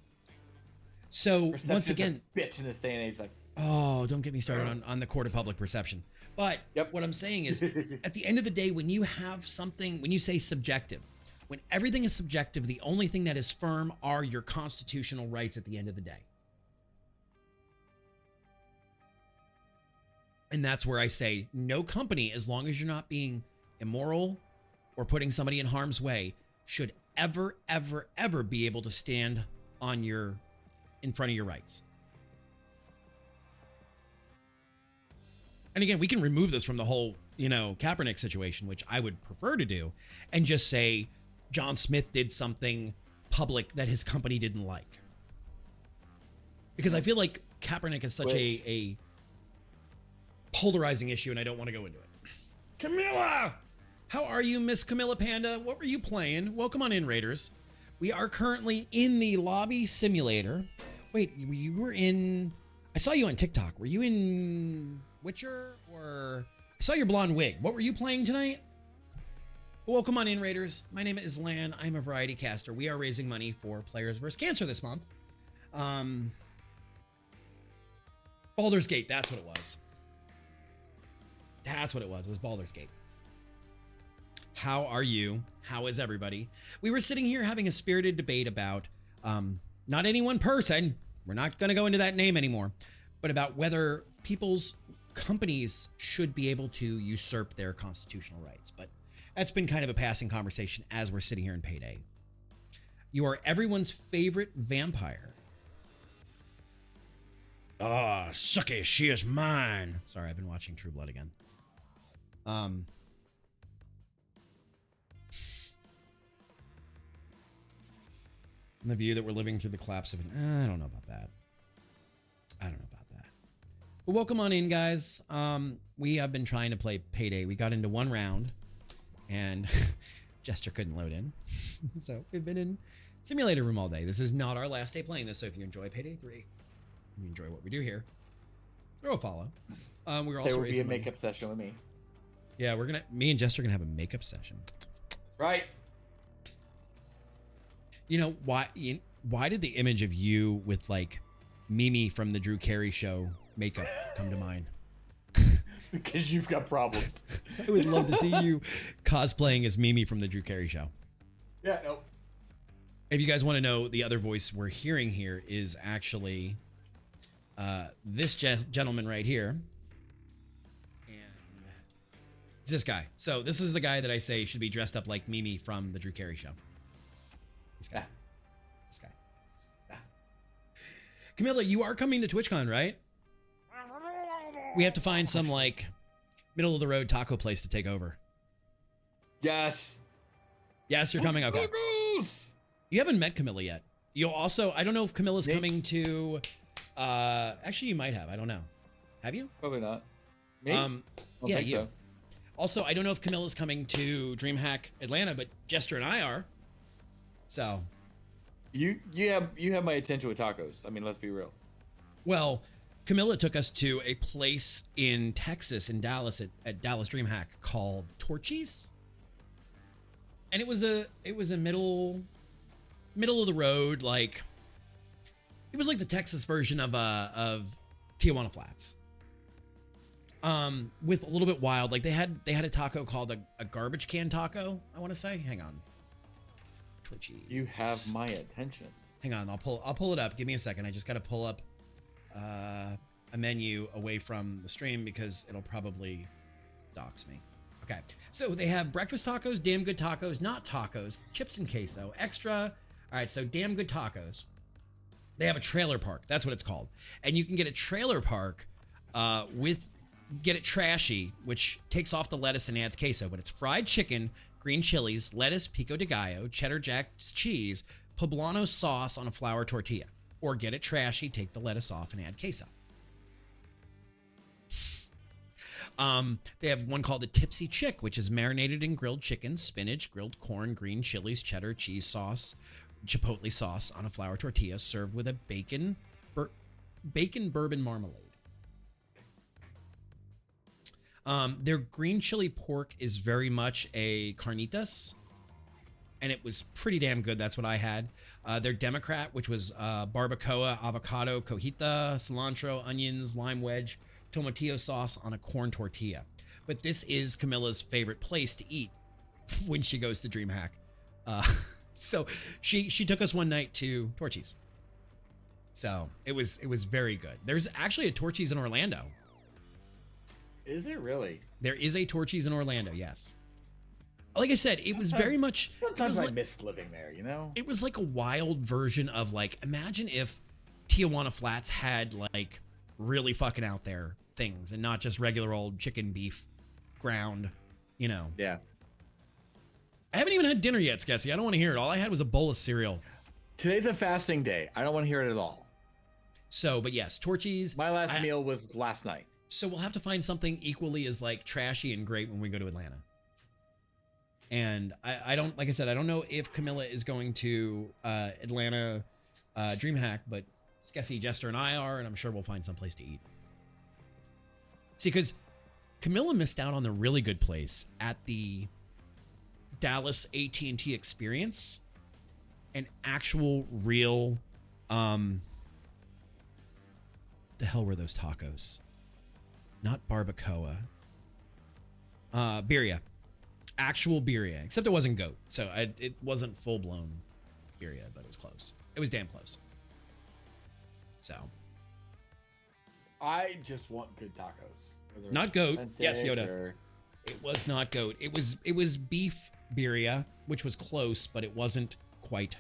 So once again, bitch in this day and age, like, oh, don't get me started on the court of public perception. But what I'm saying is, at the end of the day, when you have something, when you say subjective, when everything is subjective, the only thing that is firm are your constitutional rights at the end of the day. And that's where I say no company, as long as you're not being immoral or putting somebody in harm's way, should ever, ever, ever be able to stand on in front of your rights. And again, we can remove this from the whole, Kaepernick situation, which I would prefer to do, and just say John Smith did something public that his company didn't like. Because I feel like Kaepernick is such a polarizing issue, and I don't want to go into it. Camilla! How are you, Miss Camilla Panda? What were you playing? Welcome on in, Raiders. We are currently in the lobby simulator. Wait, you were in... I saw you on TikTok. Were you in Witcher or... I saw your blonde wig. What were you playing tonight? Welcome on in, Raiders. My name is Lan. I'm a variety caster. We are raising money for Players vs. Cancer this month. Baldur's Gate, that's what it was. That's what it was Baldur's Gate. How are you? How is everybody? We were sitting here having a spirited debate about not any one person, we're not going to go into that name anymore, but about whether people's companies should be able to usurp their constitutional rights. But that's been kind of a passing conversation as we're sitting here in Payday. You are everyone's favorite vampire. Ah, Sucky, she is mine. Sorry, I've been watching True Blood again. The view that we're living through the collapse of it. I don't know about that. But welcome on in, guys. We have been trying to play Payday. We got into one round and Jester couldn't load in. So we've been in simulator room all day. This is not our last day playing this. So if you enjoy Payday 3, and you enjoy what we do here, throw a follow. We're also there will be a money. makeup session with me. Yeah, me and Jester are gonna have a makeup session. Right. You know why did the image of you with like Mimi from the Drew Carey show makeup come to mind? Because you've got problems. I would love to see you cosplaying as Mimi from the Drew Carey show. Yeah, no. If you guys want to know, the other voice we're hearing here is actually this gentleman right here. And it's this guy. So this is the guy that I say should be dressed up like Mimi from the Drew Carey show. This guy. This guy. Camilla, you are coming to TwitchCon, right? We have to find some like middle of the road taco place to take over. Yes. Yes, you're coming. Okay. You haven't met Camilla yet. You'll also, I don't know if Camilla's coming to, actually you might have, I don't know. Have you? Probably not. Me? Yeah, you. So. Also, I don't know if Camilla's coming to DreamHack Atlanta, but Jester and I are. So. You have my attention with tacos. I mean, let's be real. Well, Camilla took us to a place in Texas, in Dallas, at Dallas DreamHack called Torchy's. And it was a middle of the road, like it was like the Texas version of Tijuana Flats. With a little bit wild, like they had a taco called a garbage can taco, I want to say. Hang on. Torchy's. You have my attention. Hang on, I'll pull it up. Give me a second. I just got to pull up a menu away from the stream because it'll probably dox me. Okay, so they have breakfast tacos, damn good tacos, not tacos, chips and queso, extra. All right, so damn good tacos. They have a trailer park. That's what it's called. And you can get a trailer park get it trashy, which takes off the lettuce and adds queso, but it's fried chicken, green chilies, lettuce, pico de gallo, cheddar jack cheese, poblano sauce on a flour tortilla. Or get it trashy, take the lettuce off and add queso. They have one called the Tipsy Chick, which is marinated in grilled chicken, spinach, grilled corn, green chilies, cheddar, cheese sauce, chipotle sauce on a flour tortilla, served with a bacon bourbon marmalade. Their green chili pork is very much a carnitas, and it was pretty damn good. That's what I had. Their Democrat, which was barbacoa, avocado, cojita, cilantro, onions, lime wedge, tomatillo sauce on a corn tortilla. But this is Camilla's favorite place to eat when she goes to DreamHack. So she took us one night to Torchy's. So it was very good. There's actually a Torchy's in Orlando. Is it really? There is a Torchy's in Orlando, yes. Like I said, it was very much... Sometimes I miss living there, you know? It was like a wild version of like, imagine if Tijuana Flats had like really fucking out there things and not just regular old chicken, beef, ground, you know. Yeah. I haven't even had dinner yet, Skessy. I don't want to hear it. All I had was a bowl of cereal. Today's a fasting day. I don't want to hear it at all. So, but yes, Torchy's. My last meal was last night. So we'll have to find something equally as like trashy and great when we go to Atlanta. And I don't, like I said, I don't know if Camilla is going to Atlanta DreamHack, but Skessy, Jester, and I are, and I'm sure we'll find some place to eat. See, because Camilla missed out on the really good place at the Dallas AT&T Experience, an actual real, the hell were those tacos? Not barbacoa. Birria. Actual birria, except it wasn't goat, so it wasn't full-blown birria, but it was close. It was damn close. So. I just want good tacos. Not goat. Yes, Yoda. Or... It was not goat. It was beef birria, which was close, but it wasn't quite.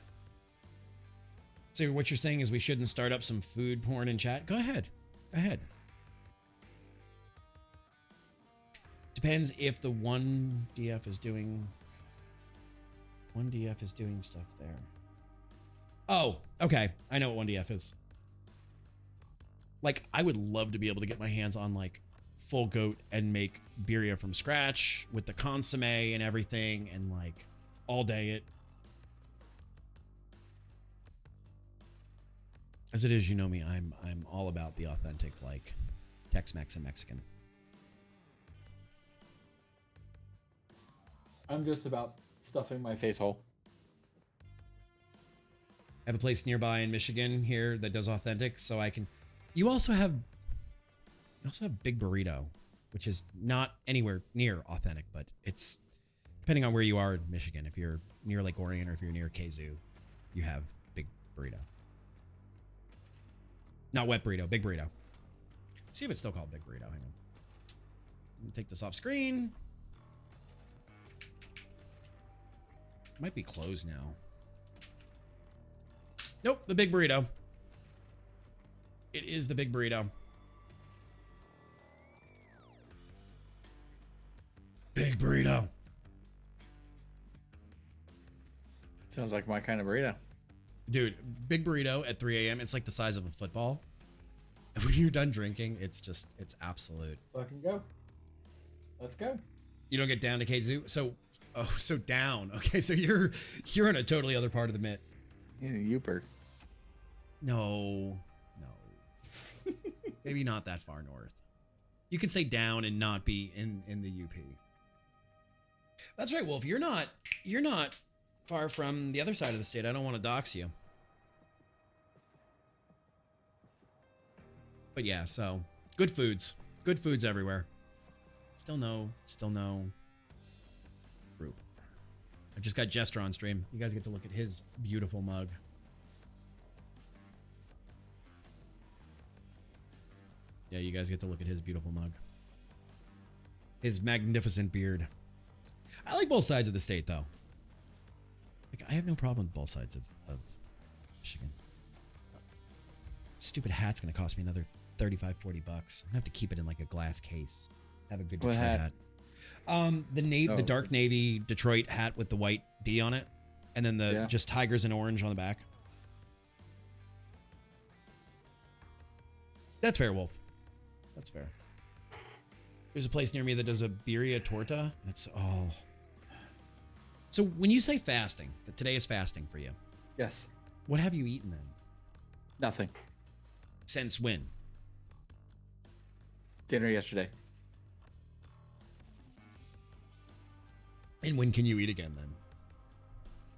So what you're saying is we shouldn't start up some food porn in chat? Go ahead. Go ahead. Depends if the 1DF is doing... 1DF is doing stuff there. Oh, okay. I know what 1DF is. Like, I would love to be able to get my hands on, like, full goat and make birria from scratch with the consomme and everything and, like, all day it. As it is, you know me, I'm all about the authentic, like, Tex-Mex and Mexican. I'm just about stuffing my face hole. I have a place nearby in Michigan here that does authentic, so I can. You also have Big Burrito, which is not anywhere near authentic, but it's depending on where you are in Michigan. If you're near Lake Orion or if you're near Kazoo, you have Big Burrito. Not Wet Burrito, Big Burrito. See if it's still called Big Burrito. Hang on. Let me take this off screen. Might be closed now. Nope, the Big Burrito. It is the Big Burrito. Big Burrito. Sounds like my kind of burrito. Dude, Big Burrito at 3 a.m. It's like the size of a football. And when you're done drinking, it's absolute. Fucking go. Let's go. You don't get down to Kazoo? So down. Okay, so you're in a totally other part of the Mitt. Yeah, Youper. No. Maybe not that far north. You can say down and not be in the UP. That's right, Wolf. You're not far from the other side of the state. I don't want to dox you. But yeah, so good foods everywhere. Still no group. I just got Jester on stream. You guys get to look at his beautiful mug. Yeah, you guys get to look at his beautiful mug. His magnificent beard. I like both sides of the state, though. Like, I have no problem with both sides of Michigan. Stupid hat's going to cost me another $35-40. I'm going to have to keep it in, like, a glass case. Have a good Detroit hat. The dark navy Detroit hat with the white D on it. And then the just tigers and orange on the back. That's fair, Wolf. That's fair. There's a place near me that does a birria torta. And it's, oh. So when you say fasting, that today is fasting for you. Yes. What have you eaten then? Nothing. Since when? Dinner yesterday. And when can you eat again then?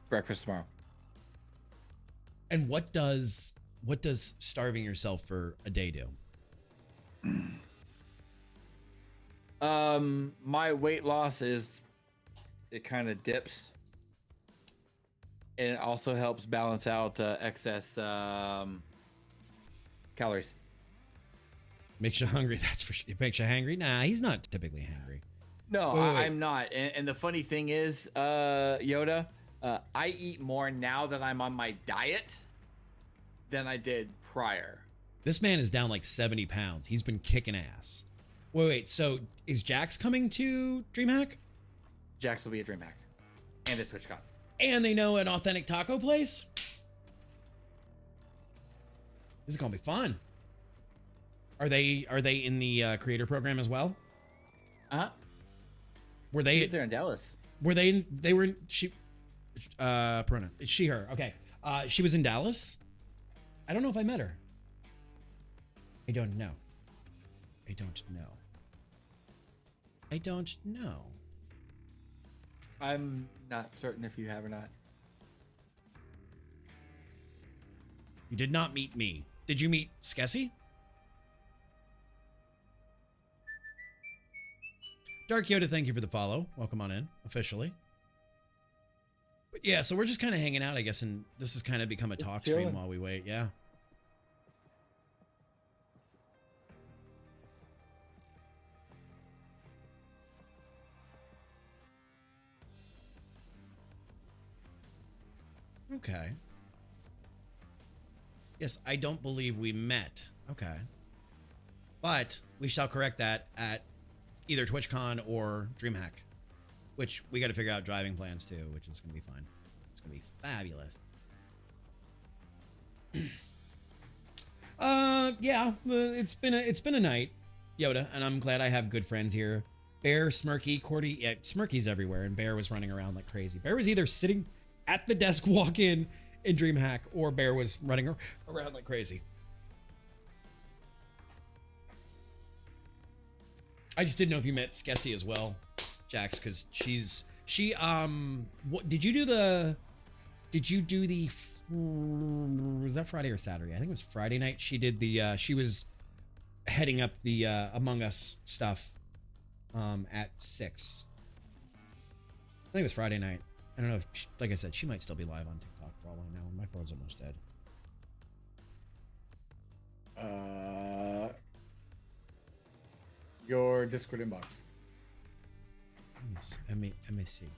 Breakfast tomorrow. And what does starving yourself for a day do? My weight loss is, it kind of dips, and it also helps balance out excess calories. Makes you hungry. That's for sure. It makes you hangry. Nah, he's not typically hangry. No, wait. I'm not. And the funny thing is, Yoda, I eat more now that I'm on my diet than I did prior. This man is down like 70 pounds. He's been kicking ass. Wait. So is Jax coming to DreamHack? Jax will be at DreamHack and at TwitchCon. And they know an authentic taco place? This is going to be fun. Are they in the creator program as well? Were they? She's there in Dallas. Were they? They were. She. Pronoun. It's she, her. Okay. She was in Dallas. I don't know if I met her. I don't know. I don't know. I don't know. I'm not certain if you have or not. You did not meet me. Did you meet Skessy? Dark Yoda, thank you for the follow. Welcome on in, officially. But yeah, so we're just kind of hanging out, I guess, and this has kind of become a talk stream while we wait. Yeah. Okay. Yes, I don't believe we met. Okay. But we shall correct that at either TwitchCon or DreamHack, which we got to figure out driving plans too, which is going to be fun. It's going to be fabulous. Yeah, it's been a night, Yoda, and I'm glad I have good friends here. Bear, Smirky, Cordy, yeah, Smirky's everywhere, and Bear was running around like crazy. Bear was either sitting at the desk walk-in in DreamHack, or Bear was running around like crazy. I just didn't know if you met Skessy as well, Jax, because what did you do the was that Friday or Saturday? I think it was Friday night. She did the she was heading up the Among Us stuff at 6. I think it was Friday night. I don't know if like I said, she might still be live on TikTok for all I know. My phone's almost dead. Your Discord inbox. Let me see.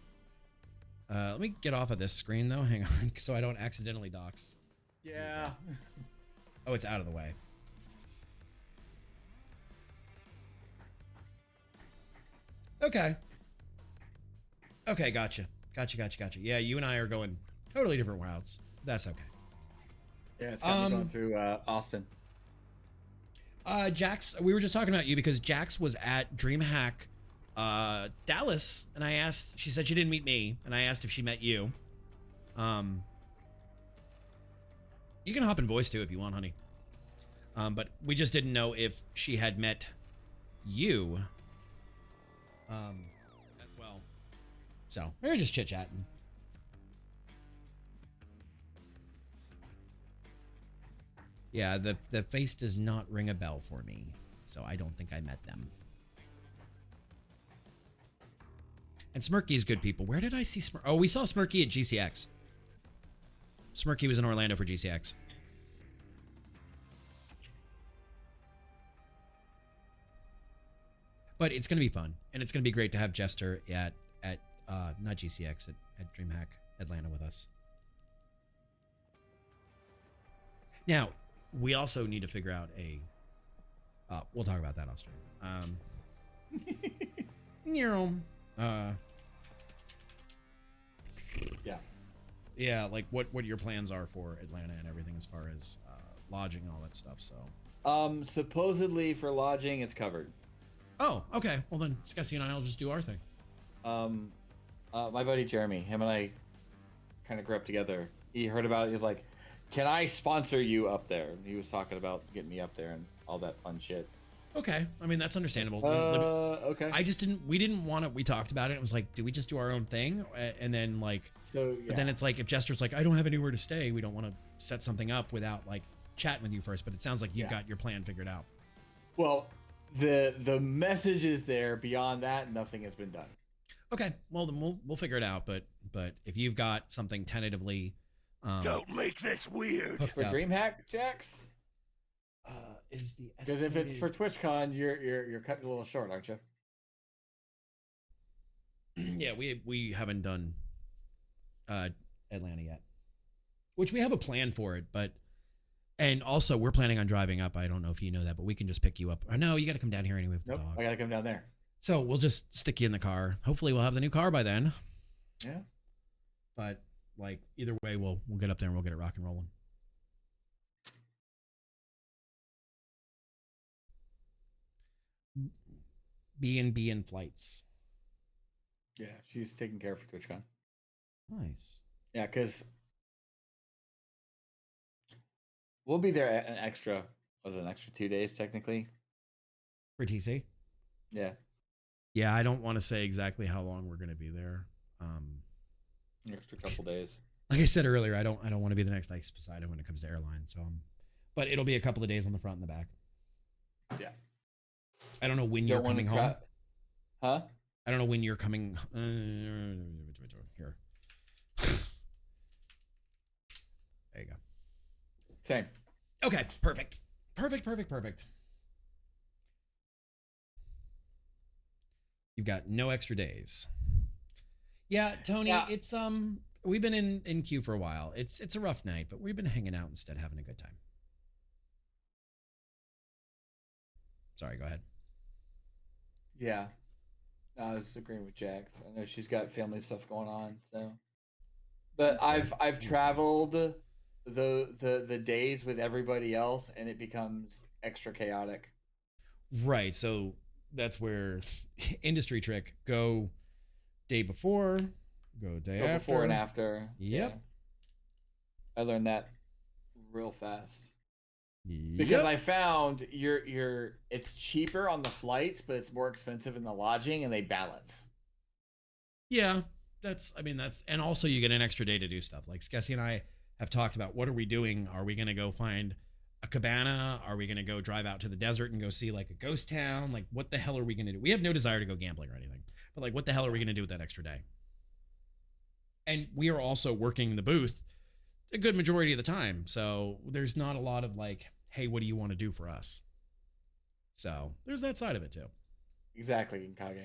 Let me get off of this screen though. Hang on, so I don't accidentally dox. Yeah. Oh, it's out of the way. Okay. Okay, gotcha. Yeah, you and I are going totally different routes. That's okay. Yeah, it's got me going through Austin. Jax, we were just talking about you because Jax was at DreamHack Dallas, and I asked, she said she didn't meet me, and I asked if she met you. You can hop in voice too if you want, honey. But we just didn't know if she had met you as well. So we were just chit-chatting. Yeah, the face does not ring a bell for me, so I don't think I met them. And Smirky's good people. Where did I see Smirky? Oh, we saw Smirky at GCX. Smirky was in Orlando for GCX. But it's going to be fun, and it's going to be great to have Jester at not GCX, at DreamHack Atlanta with us. Now, we also need to figure out a... we'll talk about that off stream. Yeah, like what your plans are for Atlanta and everything as far as lodging and all that stuff, so... Supposedly for lodging, it's covered. Oh, okay. Well then, Skessy and I will just do our thing. My buddy Jeremy, him and I kind of grew up together. He heard about it. He was like, "Can I sponsor you up there?" And he was talking about getting me up there and all that fun shit. Okay, I mean that's understandable. Okay. I just didn't. We didn't want to. We talked about it. It was like, do we just do our own thing? And then like, so yeah. But then it's like, if Jester's like, I don't have anywhere to stay, we don't want to set something up without like chatting with you first. But it sounds like you've got your plan figured out. Well, the message is there. Beyond that, nothing has been done. Okay, well then we'll figure it out. But if you've got something tentatively, don't make this weird for DreamHack, Jax. Is the because if it's for TwitchCon, you're cutting a little short, aren't you? Yeah, we haven't done Atlanta yet, which we have a plan for it, but and also we're planning on driving up. I don't know if you know that, but we can just pick you up. No, you got to come down here anyway with the dogs. I got to come down there. So we'll just stick you in the car. Hopefully we'll have the new car by then. Yeah. But like either way, we'll get up there and we'll get it rock and rolling. B&B and flights. Yeah, she's taking care of TwitchCon. Nice. Yeah, because we'll be there an extra. Was it an extra 2 days technically? For TC? Yeah, Yeah, I don't want to say exactly how long we're going to be there. an extra couple days. Like I said earlier, I don't want to be the next Ike Poseidon when it comes to airlines. So, but it'll be a couple of days on the front and the back. Yeah. I don't know when you're coming home. Huh? I don't know when you're coming. Here. There you go. Same. Okay, perfect. Perfect. You've got no extra days. Yeah, Tony, Yeah. it's we've been in queue for a while. It's a rough night, but we've been hanging out instead, having a good time. Sorry, go ahead. Yeah. No, I was agreeing with Jax. I know she's got family stuff going on, so. But That's fair. I've traveled the days with everybody else, and it becomes extra chaotic. Right, so that's where industry trick: go day before, go day Go after. before and after. Yep. Yeah. I learned that real fast. Yep. Because I found it's cheaper on the flights, but it's more expensive in the lodging, and they balance. Yeah, that's and also you get an extra day to do stuff. Like Skessy and I have talked about, what are we doing? Are we going to go find a cabana? Are we going to go drive out to the desert and go see like a ghost town? Like, what the hell are we going to do? We have no desire to go gambling or anything, but like, what the hell are we going to do with that extra day? And we are also working the booth a good majority of the time. So there's not a lot of like, hey, what do you want to do for us? So there's that side of it too. Exactly, Kage.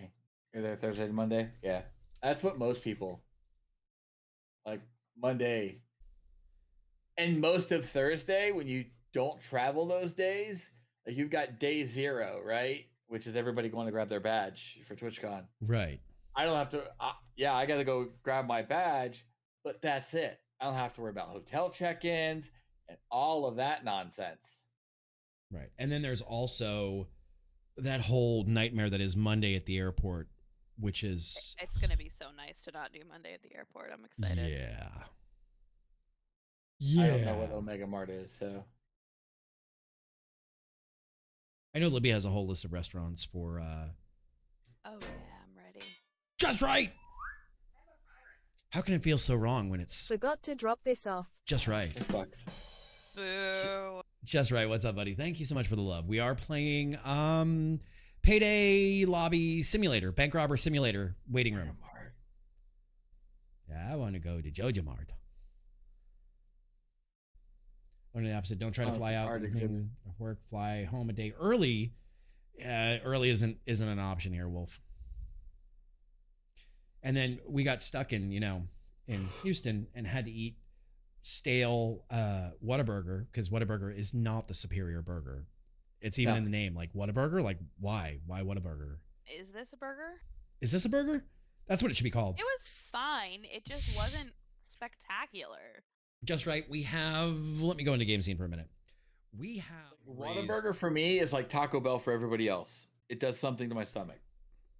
You're there Thursday to Monday? Yeah. That's what most people like, Monday. And most of Thursday, when you don't travel those days, like you've got day 0, right? Which is everybody going to grab their badge for TwitchCon. Right. I don't have to, I got to go grab my badge, but that's it. I don't have to worry about hotel check-ins and all of that nonsense. Right. And then there's also that whole nightmare that is Monday at the airport, which is... It's going to be so nice to not do Monday at the airport. I'm excited. Yeah. I don't know what Omega Mart is, so... I know Libby has a whole list of restaurants for... Oh, yeah, I'm ready. Just right! How can it feel so wrong when it's... Forgot to drop this off. Just right. Boo. Just right. What's up, buddy? Thank you so much for the love. We are playing Payday Lobby Simulator, Bank Robber Simulator Waiting Room. Yeah, I want to go to Joja Mart. On the opposite, don't try to fly out of work, fly home a day early. Early isn't an option here, Wolf. And then we got stuck in Houston and had to eat stale Whataburger, because Whataburger is not the superior burger. It's even in the name, like Whataburger. Like, why Whataburger? Is this a burger? Is this a burger? That's what it should be called. It was fine. It just wasn't spectacular. Just right. We have. Let me go into game scene for a minute. We have Whataburger for me is like Taco Bell for everybody else. It does something to my stomach.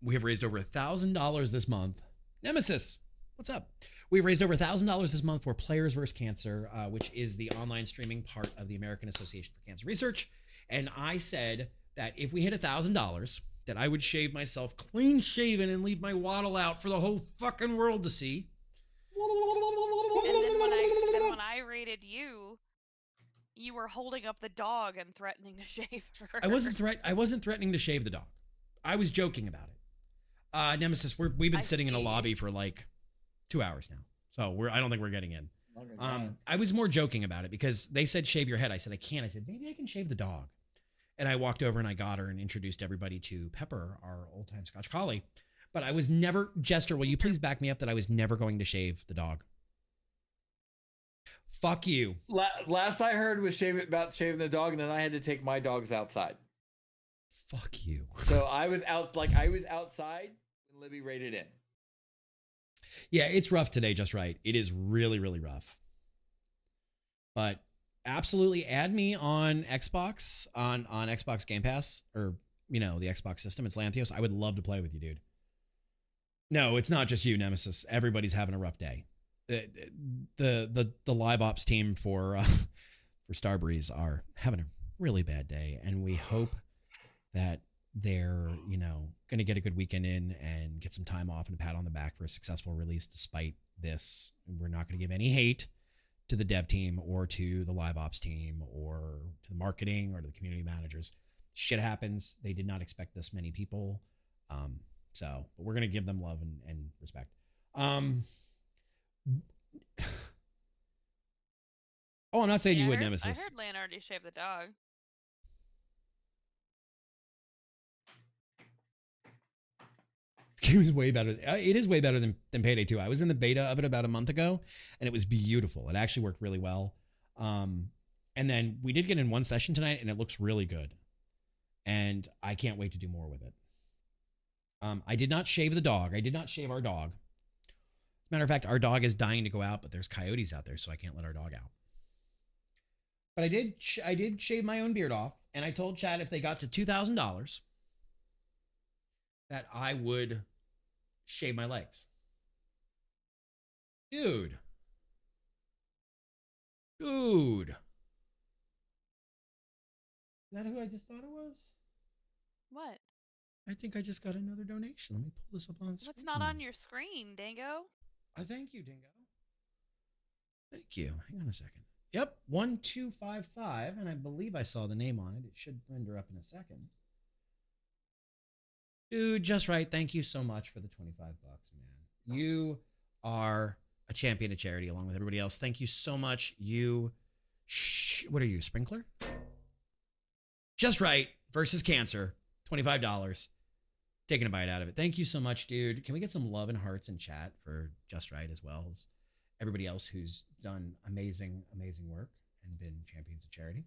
We have raised over $1,000 this month. Nemesis, what's up? We've raised over $1,000 this month for Players vs. Cancer, which is the online streaming part of the American Association for Cancer Research. And I said that if we hit $1,000, that I would shave myself clean shaven and leave my waddle out for the whole fucking world to see. And then when I rated you, you were holding up the dog and threatening to shave her. I wasn't threatening to shave the dog. I was joking about it. Nemesis, we've been sitting in a lobby for like 2 hours now, so I don't think we're getting in. I was more joking about it because they said shave your head. I said I can't. I said maybe I can shave the dog, and I walked over and I got her and introduced everybody to Pepper, our old-time Scotch Collie. But I was never, Jester, will you please back me up that I was never going to shave the dog? Fuck you. Last I heard was about shaving the dog, and then I had to take my dogs outside. Fuck you. So I was outside when Libby raided in. Yeah, it's rough today, just right. It is really, really rough. But absolutely add me on Xbox, on Xbox Game Pass, or the Xbox system. It's Lanthios. I would love to play with you, dude. No, it's not just you, Nemesis. Everybody's having a rough day. The live ops team for Starbreeze are having a really bad day, and we hope that they're going to get a good weekend in and get some time off and a pat on the back for a successful release despite this. We're not going to give any hate to the dev team or to the live ops team or to the marketing or to the community managers. Shit happens. They did not expect this many people. But we're going to give them love and respect. I'm not saying you would, Nemesis. I heard Lan already shaved the dog. This game is way better. It is way better than Payday 2. I was in the beta of it about a month ago, and it was beautiful. It actually worked really well. And then we did get in one session tonight, and it looks really good. And I can't wait to do more with it. I did not shave the dog. I did not shave our dog. As a matter of fact, our dog is dying to go out, but there's coyotes out there, so I can't let our dog out. But I did shave my own beard off, and I told Chad if they got to $2,000 that I would shave my legs. Dude. Is that who I just thought it was? What? I think I just got another donation. Let me pull this up on screen. What's not on your screen, Dango? Thank you, Dingo. Thank you. Hang on a second. Yep, 1255, and I believe I saw the name on it. It should render up in a second. Dude, just right. Thank you so much for the $25, man. You are a champion of charity along with everybody else. Thank you so much. What are you, Sprinkler? Just right versus cancer. $25. Taking a bite out of it. Thank you so much, dude. Can we get some love and hearts in chat for Just Right as well as everybody else who's done amazing, amazing work and been champions of charity?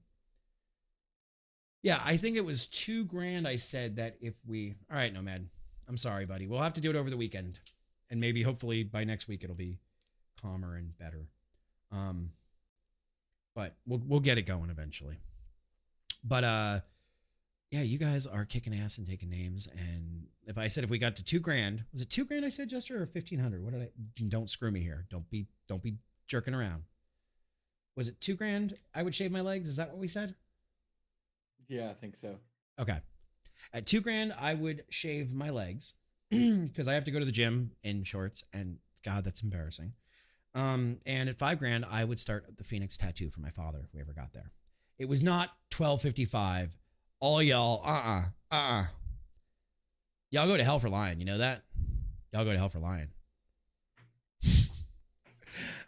Yeah, I think it was $2,000. I said that if we, all right, Nomad, I'm sorry, buddy. We'll have to do it over the weekend, and maybe hopefully by next week it'll be calmer and better. But we'll get it going eventually. But yeah, you guys are kicking ass and taking names. And if I said if we got to $2,000, was it $2,000 I said, Jester, or 1,500? What did I? Don't screw me here. Don't be jerking around. Was it $2,000? I would shave my legs. Is that what we said? Yeah, I think so. Okay. At $2,000, I would shave my legs because I have to go to the gym in shorts, and God, that's embarrassing. And at $5,000, I would start the Phoenix tattoo for my father if we ever got there. It was not $1,255. All y'all, y'all go to hell for lying. You know that? Y'all go to hell for lying.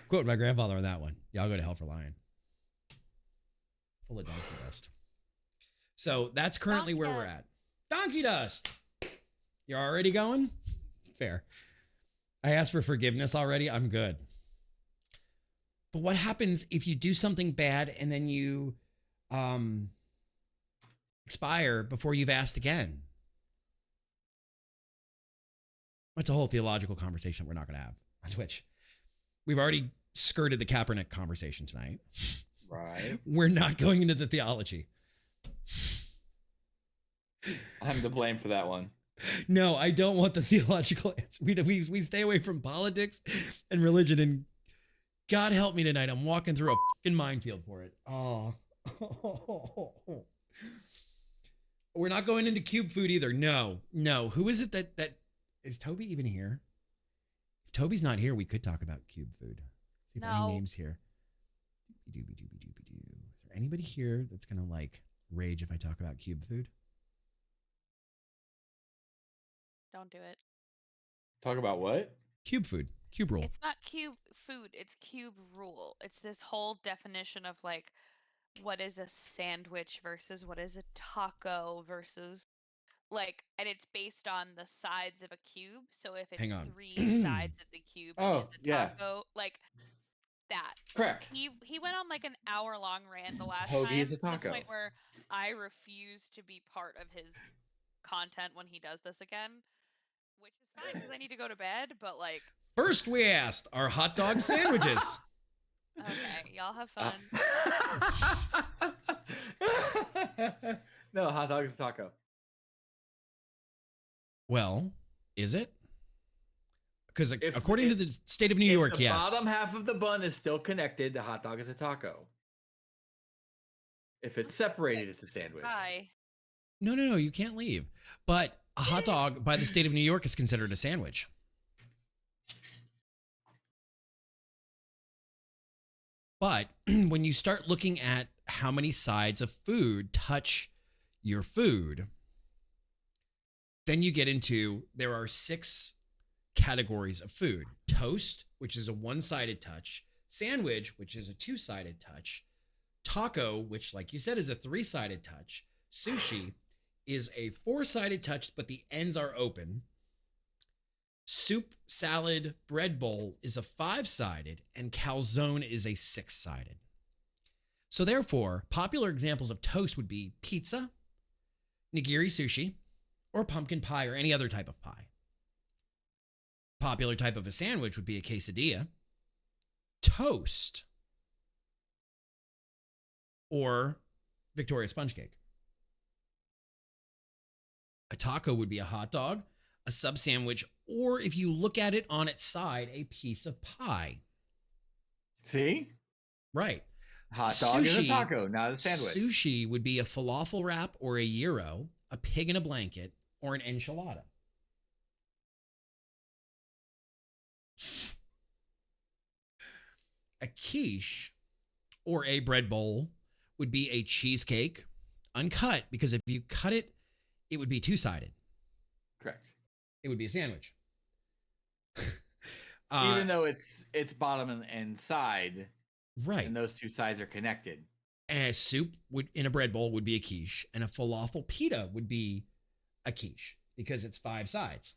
Quoting my grandfather on that one. Y'all go to hell for lying. Full of donkey dust. So that's currently where we're at. Donkey dust. You're already going? Fair. I asked for forgiveness already. I'm good. But what happens if you do something bad and then you expire before you've asked again? That's a whole theological conversation we're not going to have on Twitch. We've already skirted the Kaepernick conversation tonight. Right. We're not going into the theology. I'm to blame for that one. No, I don't want the theological answer. We stay away from politics and religion, and God help me tonight. I'm walking through a fucking minefield for it. Oh. We're not going into cube food either. No. Who is it that is Toby even here? If Toby's not here, we could talk about cube food. See if any names here. Is there anybody here that's gonna like rage if I talk about cube food? Don't do it. Talk about what? Cube food. Cube rule. It's not cube food, it's cube rule. It's this whole definition of like what is a sandwich versus what is a taco versus like, and it's based on the sides of a cube. So if it's 3 sides of the cube, oh, is the taco like that. Correct. He went on like an hour-long rant the last Hoagie time is a to the taco. point where I refuse to be part of his content when he does this again, which is fine because I need to go to bed. But like, first we asked, are hot dog sandwiches? Okay, y'all have fun. No, hot dog is a taco. Well, is it? Because If- according to the state of New York, the yes. bottom half of the bun is still connected, the hot dog is a taco. If it's separated, it's a sandwich. Hi. No, you can't leave. But a hot dog by the state of New York is considered a sandwich. But when you start looking at how many sides of food touch your food, then you get into there are 6 categories of food. Toast, which is a one-sided touch. Sandwich, which is a two-sided touch. Taco, which like you said is a 3-sided touch. Sushi is a 4-sided touch, but the ends are open. Soup, salad, bread bowl is a 5-sided, and calzone is a 6-sided. So therefore, popular examples of toast would be pizza, nigiri sushi, or pumpkin pie or any other type of pie. Popular type of a sandwich would be a quesadilla, toast, or Victoria sponge cake. A taco would be a hot dog, a sub sandwich, or if you look at it on its side, a piece of pie. See? Right. Hot dog is a taco, not a sandwich. Sushi would be a falafel wrap or a gyro, a pig in a blanket, or an enchilada. A quiche or a bread bowl would be a cheesecake, uncut, because if you cut it, it would be 2-sided. Correct. It would be a sandwich. Even though it's bottom and side, right, and those two sides are connected. And a soup would in a bread bowl would be a quiche, and a falafel pita would be a quiche because it's 5 sides.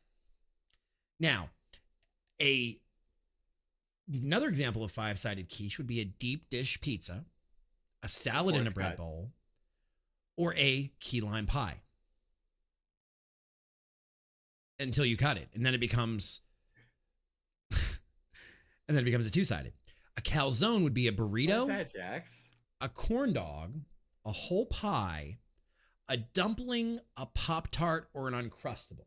Now, another example of 5-sided quiche would be a deep dish pizza, a salad in a bread bowl, or a key lime pie. Until you cut it, and then it becomes a 2-sided. A calzone would be a burrito, What's that, Jax? a corn dog, a whole pie, a dumpling, a Pop-Tart, or an Uncrustable.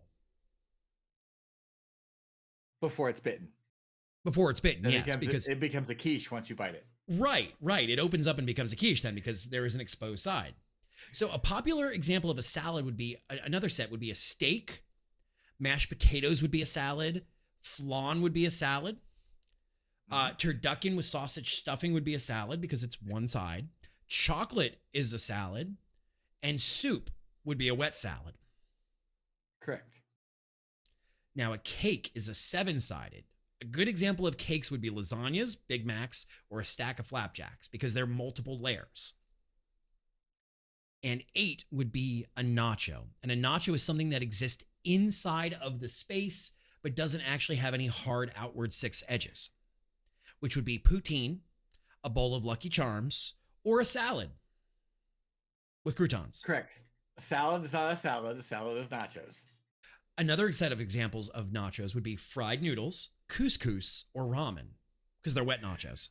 Before it's bitten. Before it's bitten, Then yes, because it becomes a quiche once you bite it. Right. It opens up and becomes a quiche then because there is an exposed side. So a popular example of a salad would be another set would be a steak. Mashed potatoes would be a salad. Flan would be a salad. Turducken with sausage stuffing would be a salad because it's one side. Chocolate is a salad. And soup would be a wet salad. Correct. Now, a cake is a 7-sided. A good example of cakes would be lasagnas, Big Macs, or a stack of flapjacks because they're multiple layers. And 8 would be a nacho. And a nacho is something that exists inside of the space, but doesn't actually have any hard outward 6 edges, which would be poutine, a bowl of Lucky Charms, or a salad with croutons. Correct. A salad is not a salad. A salad is nachos. Another set of examples of nachos would be fried noodles, couscous, or ramen, because they're wet nachos.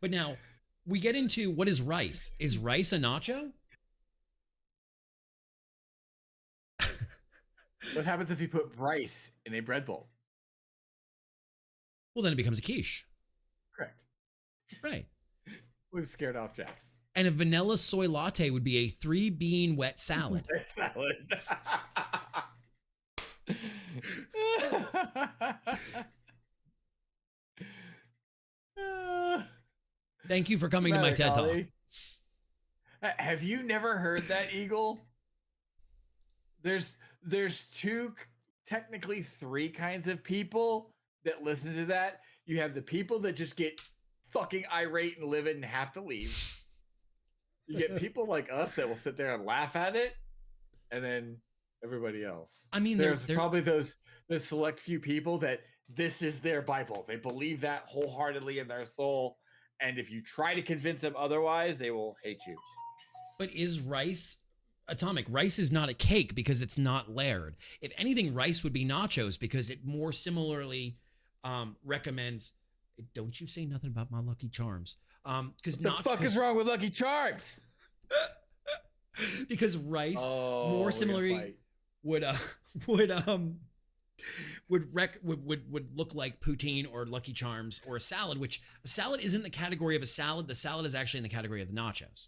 But now, we get into what is rice. Is rice a nacho? What happens if you put rice in a bread bowl? Well, then it becomes a quiche. Correct. Right. We've scared off Jax. And a vanilla soy latte would be a 3-bean wet salad. Thank you for coming to my TED Talk. Have you never heard that, Eagle? There's technically 3 kinds of people that listen to that. You have the people that just get fucking irate and livid and have to leave. You get people like us that will sit there and laugh at it, and then everybody else. I mean, there's probably those select few people that this is their Bible. They believe that wholeheartedly in their soul, and if you try to convince them otherwise, they will hate you. But is rice atomic? Rice is not a cake because it's not layered. If anything, rice would be nachos because it more similarly recommends. Don't you say nothing about my Lucky Charms? Because what the fuck is wrong with Lucky Charms? because rice more we're similarly gonna fight. would would look like poutine or Lucky Charms or a salad, which a salad isn't the category of a salad. The salad is actually in the category of the nachos.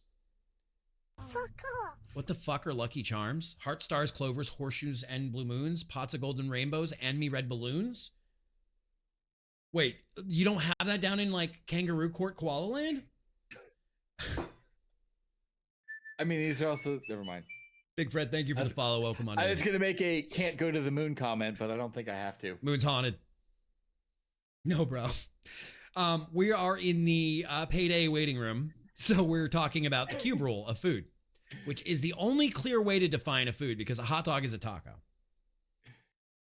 Fuck off. What the fuck are Lucky Charms? Heart, stars, clovers, horseshoes, and blue moons, pots of golden rainbows, and me red balloons? Wait, you don't have that down in like Kangaroo Court, Koala Land? I mean, these are also. Never mind. Big Fred, thank you for the follow. Welcome on I in. was gonna make a can't go to the moon comment, but I don't think I have to. Moon's haunted. No, bro. We are in the payday waiting room. So we're talking about the cube rule of food, which is the only clear way to define a food because a hot dog is a taco.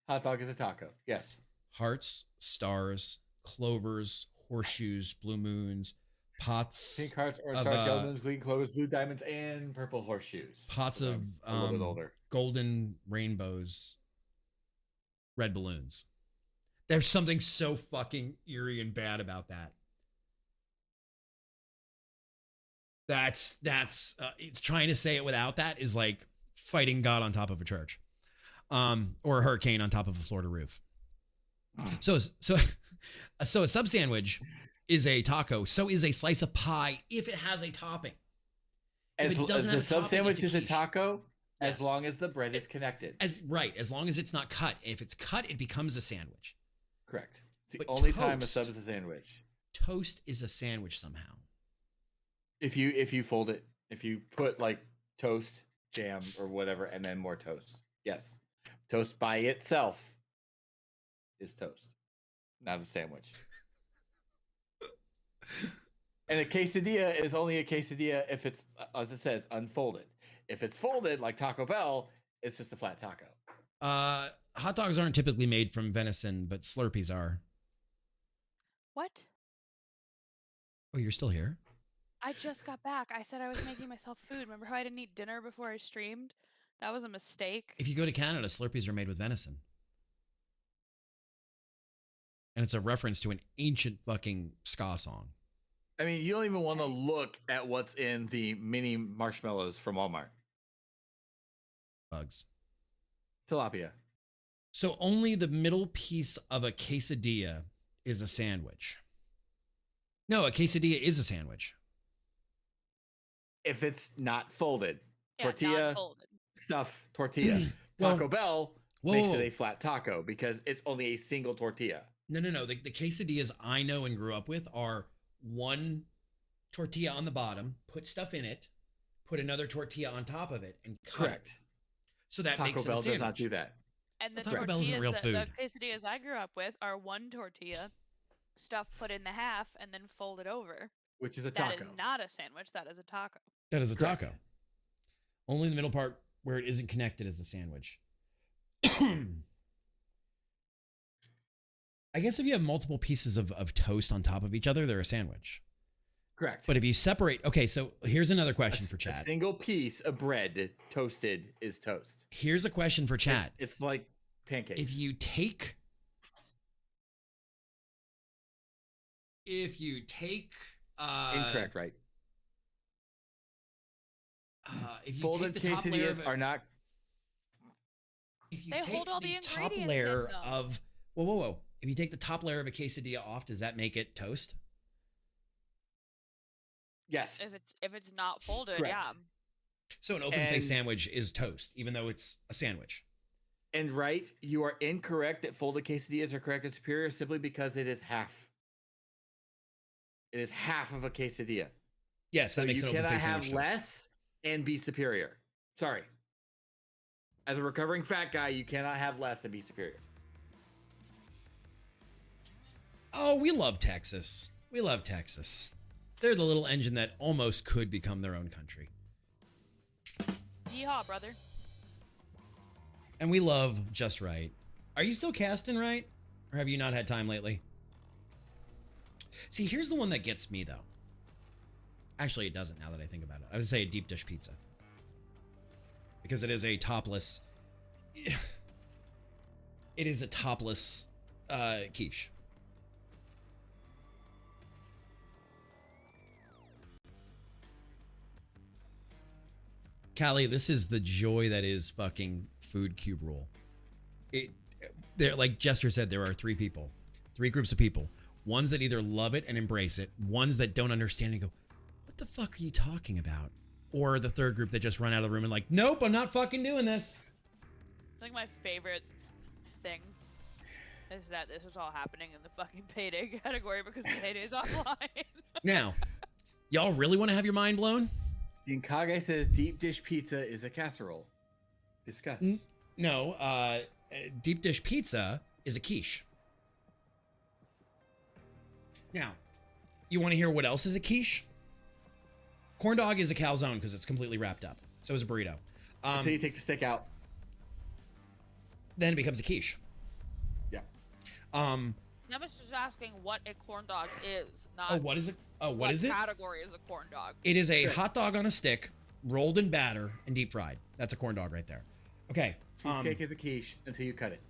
Hot dog is a taco. Yes. Hearts, stars, clovers, horseshoes, blue moons, pots. Pink hearts, orange of, stars, yellow moons, green clovers, blue diamonds, and purple horseshoes. Pots So of I'm a little bit older. golden rainbows, red balloons. There's something so fucking eerie and bad about that. That's it's trying to say it without that is like fighting God on top of a church, or a hurricane on top of a Florida roof. So a sub sandwich is a taco. So is a slice of pie if it has a topping. If it doesn't the have a sub topping, sandwich it's is a quiche. taco, Yes. as long as the bread is connected. As long as it's not cut. If it's cut, it becomes a sandwich. Correct. It's the But only time a toast- sub is a sandwich. Toast is a sandwich somehow. If you fold it, if you put like toast, jam, or whatever, and then more toast. Yes. Toast by itself is toast, not a sandwich. And a quesadilla is only a quesadilla if it's, as it says, unfolded. If it's folded like Taco Bell, it's just a flat taco. Hot dogs aren't typically made from venison, but Slurpees are. What? Oh, you're still here? I just got back. I said I was making myself food. Remember how I didn't eat dinner before I streamed? That was a mistake. If you go to Canada, Slurpees are made with venison. And it's a reference to an ancient fucking ska song. I mean, you don't even want to look at what's in the mini marshmallows from Walmart. Bugs. Tilapia. So only the middle piece of a quesadilla is a sandwich. No, a quesadilla is a sandwich. If it's not folded. Yeah, Tortilla, not folded. stuff, tortilla. Well, Taco Bell whoa, makes whoa, it whoa. a flat taco because it's only a single tortilla. No. The quesadillas I know and grew up with are one tortilla on the bottom, put stuff in it, put another tortilla on top of it, and cut Correct. it. So that Taco makes it a Bell does sandwich. not do that. And the Well, Taco Bell isn't real tortillas food. the quesadillas I grew up with are one tortilla, stuff put in the half, and then folded over. Which is a That taco. is not a sandwich. That is a taco. That is a Correct. taco. Only the middle part where it isn't connected is a sandwich. I guess if you have multiple pieces of toast on top of each other, they're a sandwich. Correct. But if you separate, okay, so here's another question for A chat. single piece of bread toasted is toast. Here's a question for chat. It's like pancakes. If you take Incorrect, right? if you Folded take the top layer of quesadillas are not. if you They take hold all the the top ingredients in layer them. of whoa. If you take the top layer of a quesadilla off, does that make it toast? Yes. If it's not folded, Correct. yeah. So an open And- faced sandwich is toast, even though it's a sandwich. And right, you are incorrect that folded quesadillas are correct and superior simply because it is half. It is half of a quesadilla. Yes, that So makes you an open cannot faced have sandwich toast. less and be superior. Sorry. As a recovering fat guy, you cannot have less and be superior. Oh, we love Texas. We love Texas. They're the little engine that almost could become their own country. Yeehaw, brother. And we love Just Right. Are you still casting right? Or have you not had time lately? See, here's the one that gets me, though. Actually, it doesn't now that I think about it. I would say a deep dish pizza. Because it is a topless... It is a topless quiche. Callie, this is the joy that is fucking food cube rule. There, like Jester said, there are three groups of people. Ones that either love it and embrace it, ones that don't understand and go, what the fuck are you talking about? Or the third group that just run out of the room and like, nope, I'm not fucking doing this. I think my favorite thing is that this was all happening in the fucking payday category because payday's offline. Now, y'all really want to have your mind blown? Inkage says deep dish pizza is a casserole. Discuss. No, deep dish pizza is a quiche. Now, you want to hear what else is a quiche? Corn dog is a calzone because it's completely wrapped up. So is a burrito. So you take the stick out. Then it becomes a quiche. Yeah. I was just asking what a corn dog is, not. Oh, what is it? Oh, what is it? What category is a corn dog? It is a hot dog on a stick, rolled in batter and deep fried. That's a corn dog right there. Okay. Cheesecake is a quiche until you cut it.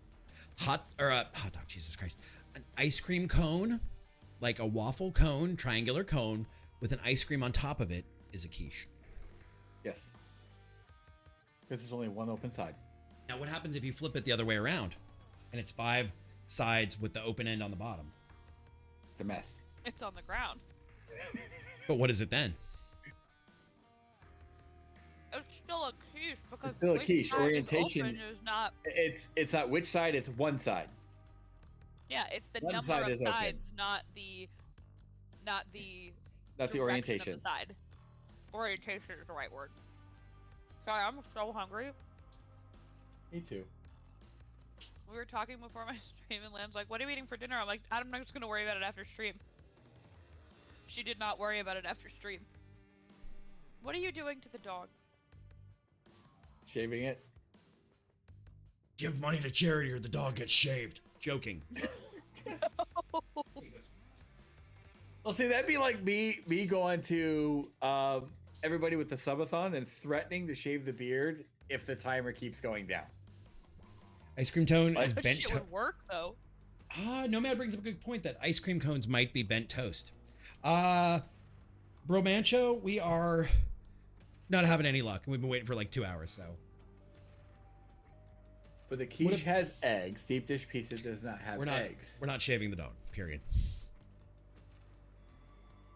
Hot dog, Jesus Christ. An ice cream cone, like a waffle cone, triangular cone with an ice cream on top of it is a quiche. Yes. Because there's only one open side. Now, what happens if you flip it the other way around and it's 5 sides with the open end on the bottom? It's a mess. It's on the ground. But what is it then? It's still a quiche because It's still a which quiche. side Orientation. is not. It's not which side. It's one side. Yeah, it's the One number side of is open. sides, not the direction orientation. of the side. Orientation is the right word. Sorry, I'm so hungry. Me too. We were talking before my stream, and Lamb's like, "What are you eating for dinner?" I'm like, "I'm not just gonna worry about it after stream." She did not worry about it after stream. What are you doing to the dog? Shaving it. Give money to charity or the dog gets shaved. Joking. Well, see, that'd be like me going to everybody with the subathon and threatening to shave the beard if the timer keeps going down. Ice cream cone is That bent shit would work though. Nomad brings up a good point that ice cream cones might be bent toast. Bro Mancho, we are not having any luck. We've been waiting for like 2 hours, so. But the quiche has eggs. Deep dish pizza does not have eggs. We're not shaving the dog, period.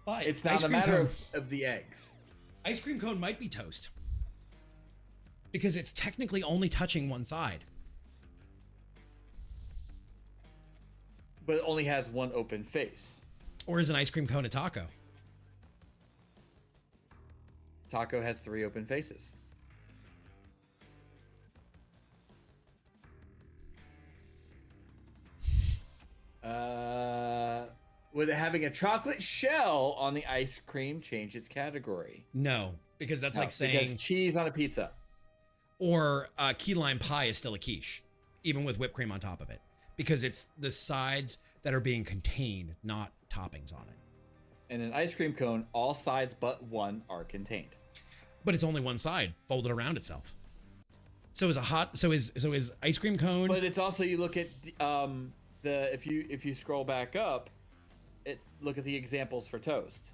But It's not a matter of the eggs. Ice cream cone might be toast. Because it's technically only touching one side. But it only has one open face. Or is an ice cream cone a taco? Taco has 3 open faces. Would having a chocolate shell on the ice cream change its category? No, because that's No, like saying because cheese on a pizza. Or key lime pie is still a quiche, even with whipped cream on top of it, because it's the sides that are being contained, not toppings on it. In an ice cream cone, all sides but one are contained. But it's only one side folded around itself. So is ice cream cone. But it's also, you look at if you scroll back up, look at the examples for toast.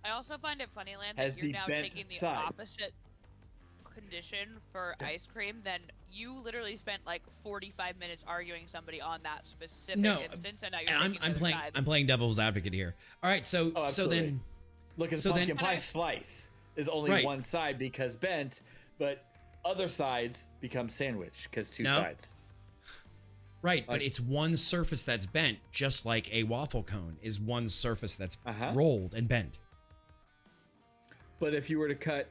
I also find it funny, Land, Has that you're the now bent taking the side. opposite condition for ice cream. Then you literally spent like 45 minutes arguing somebody on that specific instance, and now you're taking I'm those playing. sides. I'm playing devil's advocate here. All right, so then, look at so the pumpkin then- pie slice is only Right. one side because bent, but other sides become sandwich because two No. sides. right, but it's one surface that's bent, just like a waffle cone is one surface that's Uh-huh. rolled and bent. But if you were to cut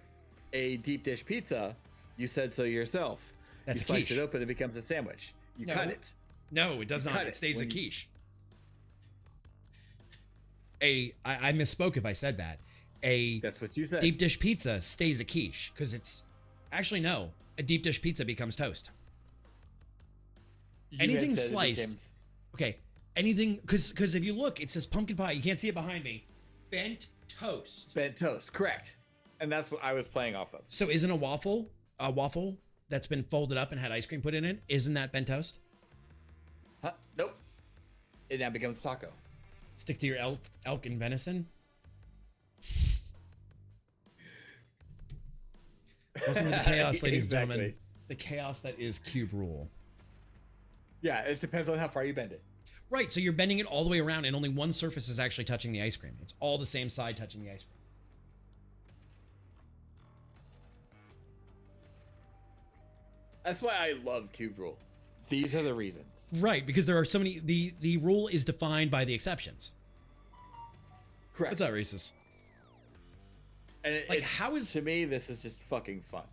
a deep dish pizza, you said so yourself. That's you a slice quiche. it open, it becomes a sandwich. You No. cut it. No, it does You not. cut It it stays a when you- quiche. I misspoke if I said that. That's what you said. Deep dish pizza stays a quiche because it's actually no. A deep dish pizza becomes toast. You had Anything said it sliced. became- Okay, anything because if you look, it says pumpkin pie. You can't see it behind me. Bent toast. Bent toast, correct. And that's what I was playing off of. So isn't a waffle that's been folded up and had ice cream put in it? Isn't that bent toast? Huh? Nope. It now becomes taco. Stick to your elk and venison. Welcome to the chaos, ladies and Exactly. gentlemen. The chaos that is Cube Rule. Yeah, it depends on how far you bend it. Right, so you're bending it all the way around and only one surface is actually touching the ice cream. It's all the same side touching the ice cream. That's why I love Cube Rule. These are the reasons. Right, because there are so many, the rule is defined by the exceptions. Correct. What's up, Reese's? And Like, how is, to me, this is just fucking fun.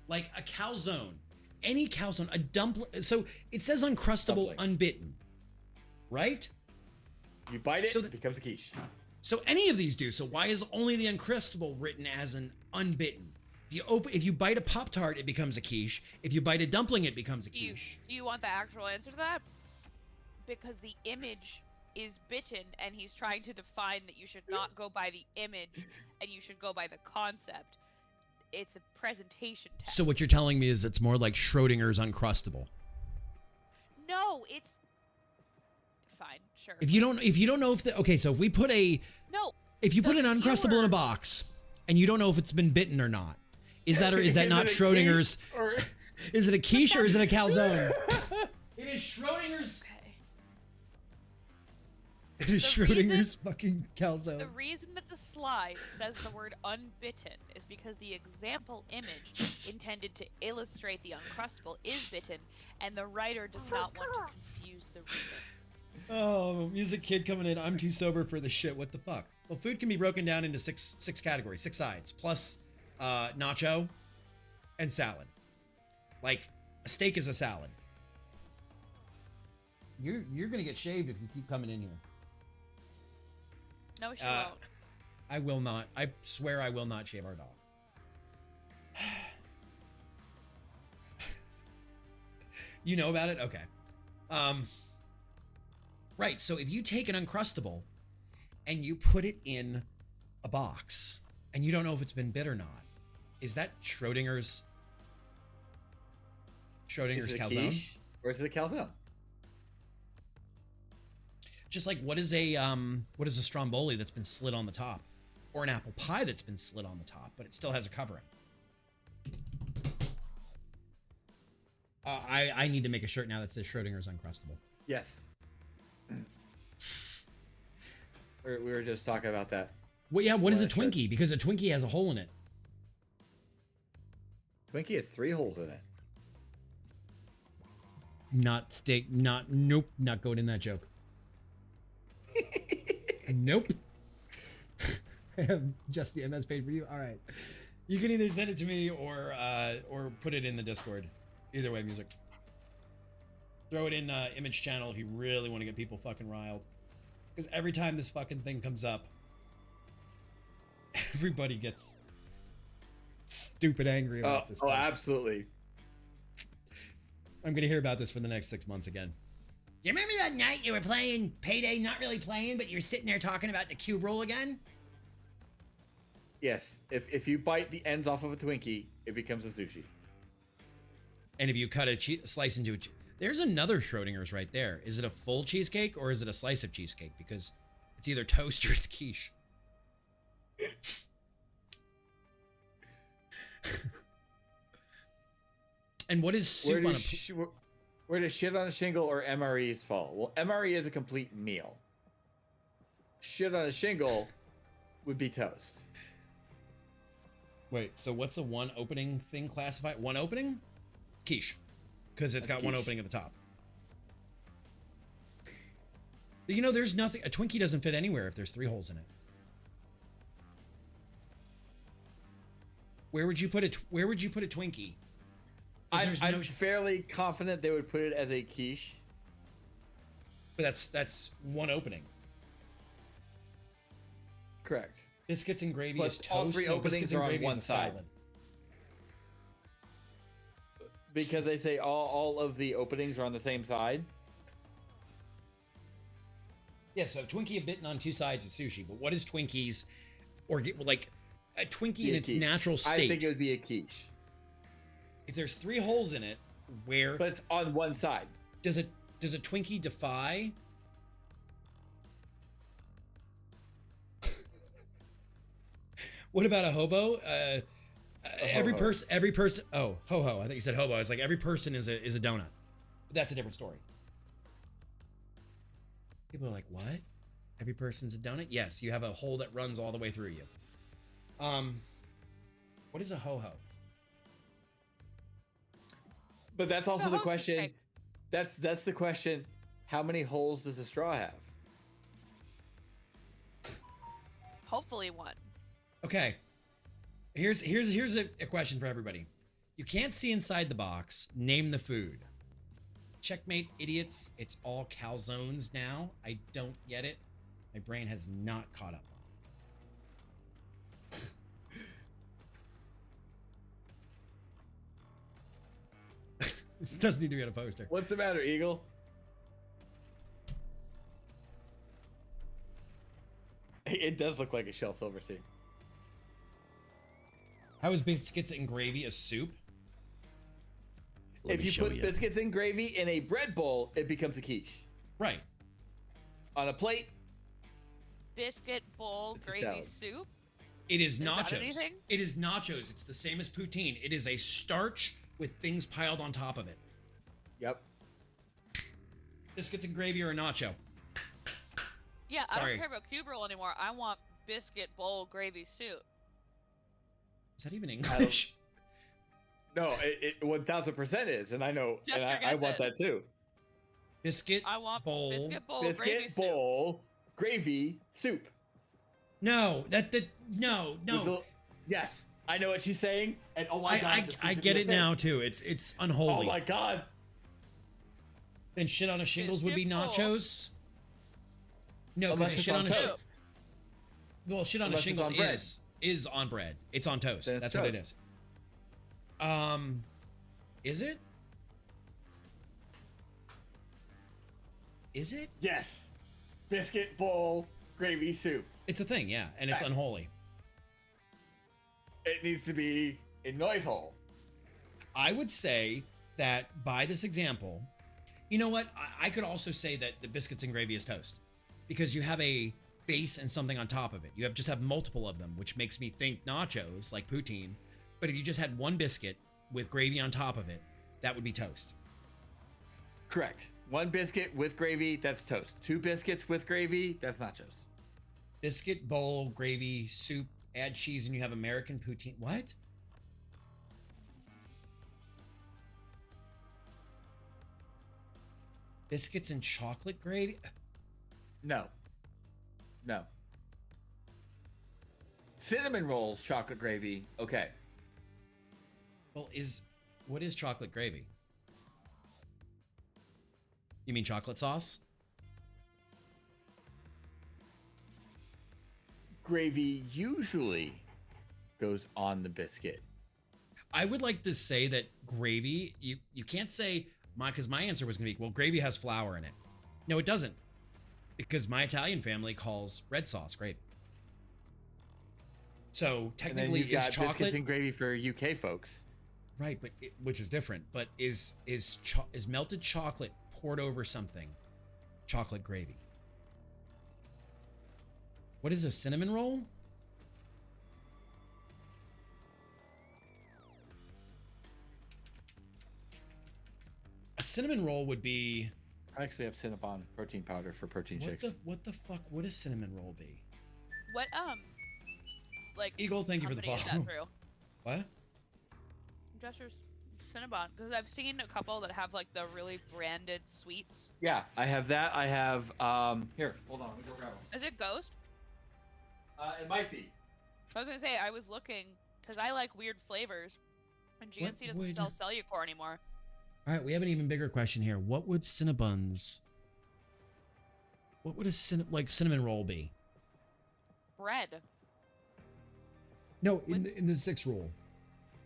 like, a calzone, any calzone, a dumpling, so it says Uncrustable Dumpling. Unbitten, right? You bite it, So it becomes a quiche. So any of these do. So why is only the Uncrustable written as an unbitten? If you bite a Pop-Tart, it becomes a quiche. If you bite a dumpling, it becomes a quiche. Do you want the actual answer to that? Because the image is bitten, and he's trying to define that you should not go by the image, and you should go by the concept. It's a presentation test. So what you're telling me is it's more like Schrodinger's Uncrustable. No, it's fine. Sure. If you don't know if the, okay, so if we put a, No. if you put an the Uncrustable in a viewer- box and you don't know if it's been bitten or not, is that not it a Schrodinger's? quiche or- Is it a quiche or is it a calzone? It is Schrodinger's. Okay. It is The reason- Schrodinger's fucking calzone. The reason that the slide says the word unbitten is because the example image intended to illustrate the Uncrustable is bitten, and the writer does not want to confuse the reader. Oh, music kid coming in. I'm too sober for this shit. What the fuck? Well, food can be broken down into six categories, 6 sides, plus nacho and salad. Like a steak is a salad. You're gonna get shaved if you keep coming in here. No, she won't. I will not. I swear I will not shave our dog. You know about it? Okay. Right. So if you take an Uncrustable and you put it in a box and you don't know if it's been bit or not, is that Schrodinger's Is it a calzone? quiche or is it a calzone? Just like what is a stromboli that's been slit on the top, or an apple pie that's been slit on the top, but it still has a covering. I need to make a shirt now that says Schrodinger's Uncrustable. Yes. We were just talking about that. Well, yeah. What is a Well, that Twinkie? Because a Twinkie has a hole in it. Twinkie has 3 holes in it. Not steak. Nope. Not going in that joke. Nope. I have just the MS page for you. All right. You can either send it to me or put it in the Discord. Either way, music. Throw it in image channel if you really want to get people fucking riled. Because every time this fucking thing comes up, everybody gets stupid angry about this. Oh, post. absolutely. I'm gonna hear about this for the next 6 months again. You remember that night you were playing Payday, not really playing, but you were sitting there talking about the cube rule again? Yes. If you bite the ends off of a Twinkie, it becomes a sushi. And if you cut a slice into it, there's another Schrodinger's right there. Is it a full cheesecake or is it a slice of cheesecake? Because it's either toast or it's quiche. And what is soup on a... Where does shit on a shingle or MREs fall? Well, MRE is a complete meal. Shit on a shingle would be toast. Wait, so what's the one opening thing classified? One opening? Quiche. Because it's That's got one quiche. opening at the top. You know, there's nothing... A Twinkie doesn't fit anywhere if there's 3 holes in it. Where would you put a Twinkie? 'Cause I'm there's no- fairly confident they would put it as a quiche. But that's one opening. Correct. Biscuits and gravy But is toast. all 3 No, openings biscuits and are on gravy one is a side. salad. Because they say all of the openings are on the same side. Yeah, so Twinkie bitten on 2 sides is sushi. But what is Twinkies, or like a Twinkie Be in a its quiche. natural I state? think it would be a quiche. If there's 3 holes in it, where But it's on one side. does a Twinkie defy? What about a hobo? every person. Oh, ho ho. I think you said hobo. I was like, every person is a donut. But that's a different story. People are like, what? Every person's a donut? Yes, you have a hole that runs all the way through you. What is a ho ho? But that's also the question. That's the question. How many holes does a straw have? Hopefully one. Okay. Here's a question for everybody. You can't see inside the box. Name the food. Checkmate, idiots. It's all calzones now. I don't get it. My brain has not caught up on it. This doesn't need to be on a poster. What's the matter, Eagle? It does look like a Shel Silverstein. How is biscuits and gravy a soup? If you put biscuits and gravy in a bread bowl, it becomes a quiche. Right. On a plate, Biscuit bowl It's a gravy salad. soup. It is that nachos. anything? It is nachos. It's the same as poutine. It is a starch with things piled on top of it. Yep. Biscuits and gravy or a nacho. Yeah, I Sorry. don't care about cube roll anymore. I want biscuit bowl gravy soup. Is that even English? No, it 1000% is, and I know, and Jester I gets want it. that too. Biscuit I want bowl. biscuit bowl gravy Biscuit soup. bowl gravy soup. No, no. With the- yes, I know what she's saying, and oh my god, this I is get the it thing. now too. It's Oh unholy. my god. Then shit on a shingles would be Biscuit bowl. nachos. No, Unless because it's shit on a toast. well, shit on Unless a it's shingle on bread. is on bread. It's on toast. Then it's That's what it toast. is. Is it? Is it? Yes. Biscuit bowl gravy soup. It's a thing, yeah, and it's Fact. unholy. It needs to be in noise hole. I would say that by this example, you know what? I could also say that the biscuits and gravy is toast because you have a base and something on top of it. You just have multiple of them, which makes me think nachos like poutine. But if you just had one biscuit with gravy on top of it, that would be toast. Correct. One biscuit with gravy, that's toast. Two biscuits with gravy, that's nachos. Biscuit bowl gravy soup, add cheese, and you have American poutine. What? Biscuits and chocolate gravy? No. No. Cinnamon rolls, chocolate gravy, okay. Well, what is chocolate gravy? You mean chocolate sauce? Gravy usually goes on the biscuit. I would like to say that gravy, you can't say because my answer was gonna be, well, gravy has flour in it. No, it doesn't. Because my Italian family calls red sauce gravy. So technically, and then you've got is chocolate biscuits and gravy for UK folks. right? But which is different. But is melted chocolate poured over something chocolate gravy? What is a cinnamon roll? A cinnamon roll would be. I actually have Cinnabon protein powder for protein shakes. What the fuck would a cinnamon roll be? What like Eagle, thank you for the company is follow. that through? What? Jester's Cinnabon, because I've seen a couple that have like the really branded sweets. Yeah, I have that. I have here, hold on, let me go grab one. Is it Ghost? It might be. I was gonna say I was looking because I like weird flavors, and GNC doesn't would- sell Cellucor anymore. All right, we have an even bigger question here. What would Cinnabons? What would a cinnamon roll be? Bread, No, in the 6 roll.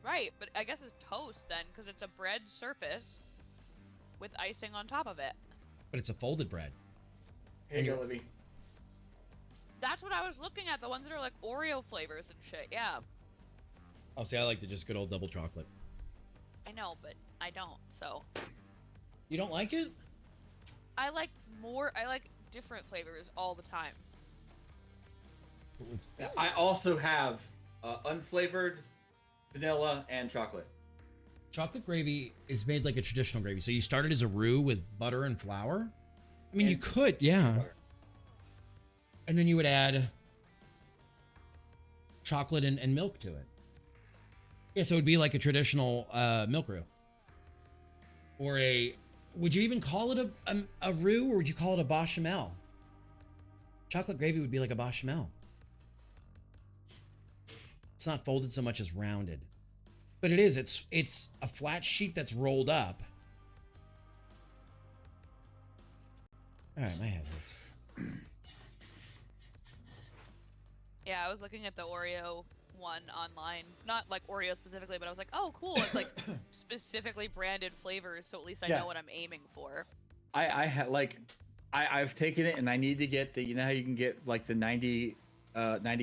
right? But I guess it's toast then, because it's a bread surface with icing on top of it. But it's a folded bread. Here you go, Libby. That's what I was looking at. The ones that are like Oreo flavors and shit. Yeah, I'll say I like the just good old double chocolate. I know, but I don't. So You don't like it? I like different flavors all the time. I also have unflavored vanilla, and chocolate. Chocolate gravy is made like a traditional gravy. So you started as a roux with butter and flour? I mean, you could, yeah. Butter. And then you would add chocolate and milk to it. Yeah, so it would be like a traditional milk roux. Or would you even call it a roux, or would you call it a bechamel? Chocolate gravy would be like a bechamel. It's not folded so much as rounded. But it is, it's a flat sheet that's rolled up. All right, my head hurts. Yeah, I was looking at the Oreo one online. Not like Oreo specifically, but I was like, oh, cool. It's like specifically branded flavors, so at least I know what I'm aiming for. I've taken it and I need to get the, you know how you can get like the 90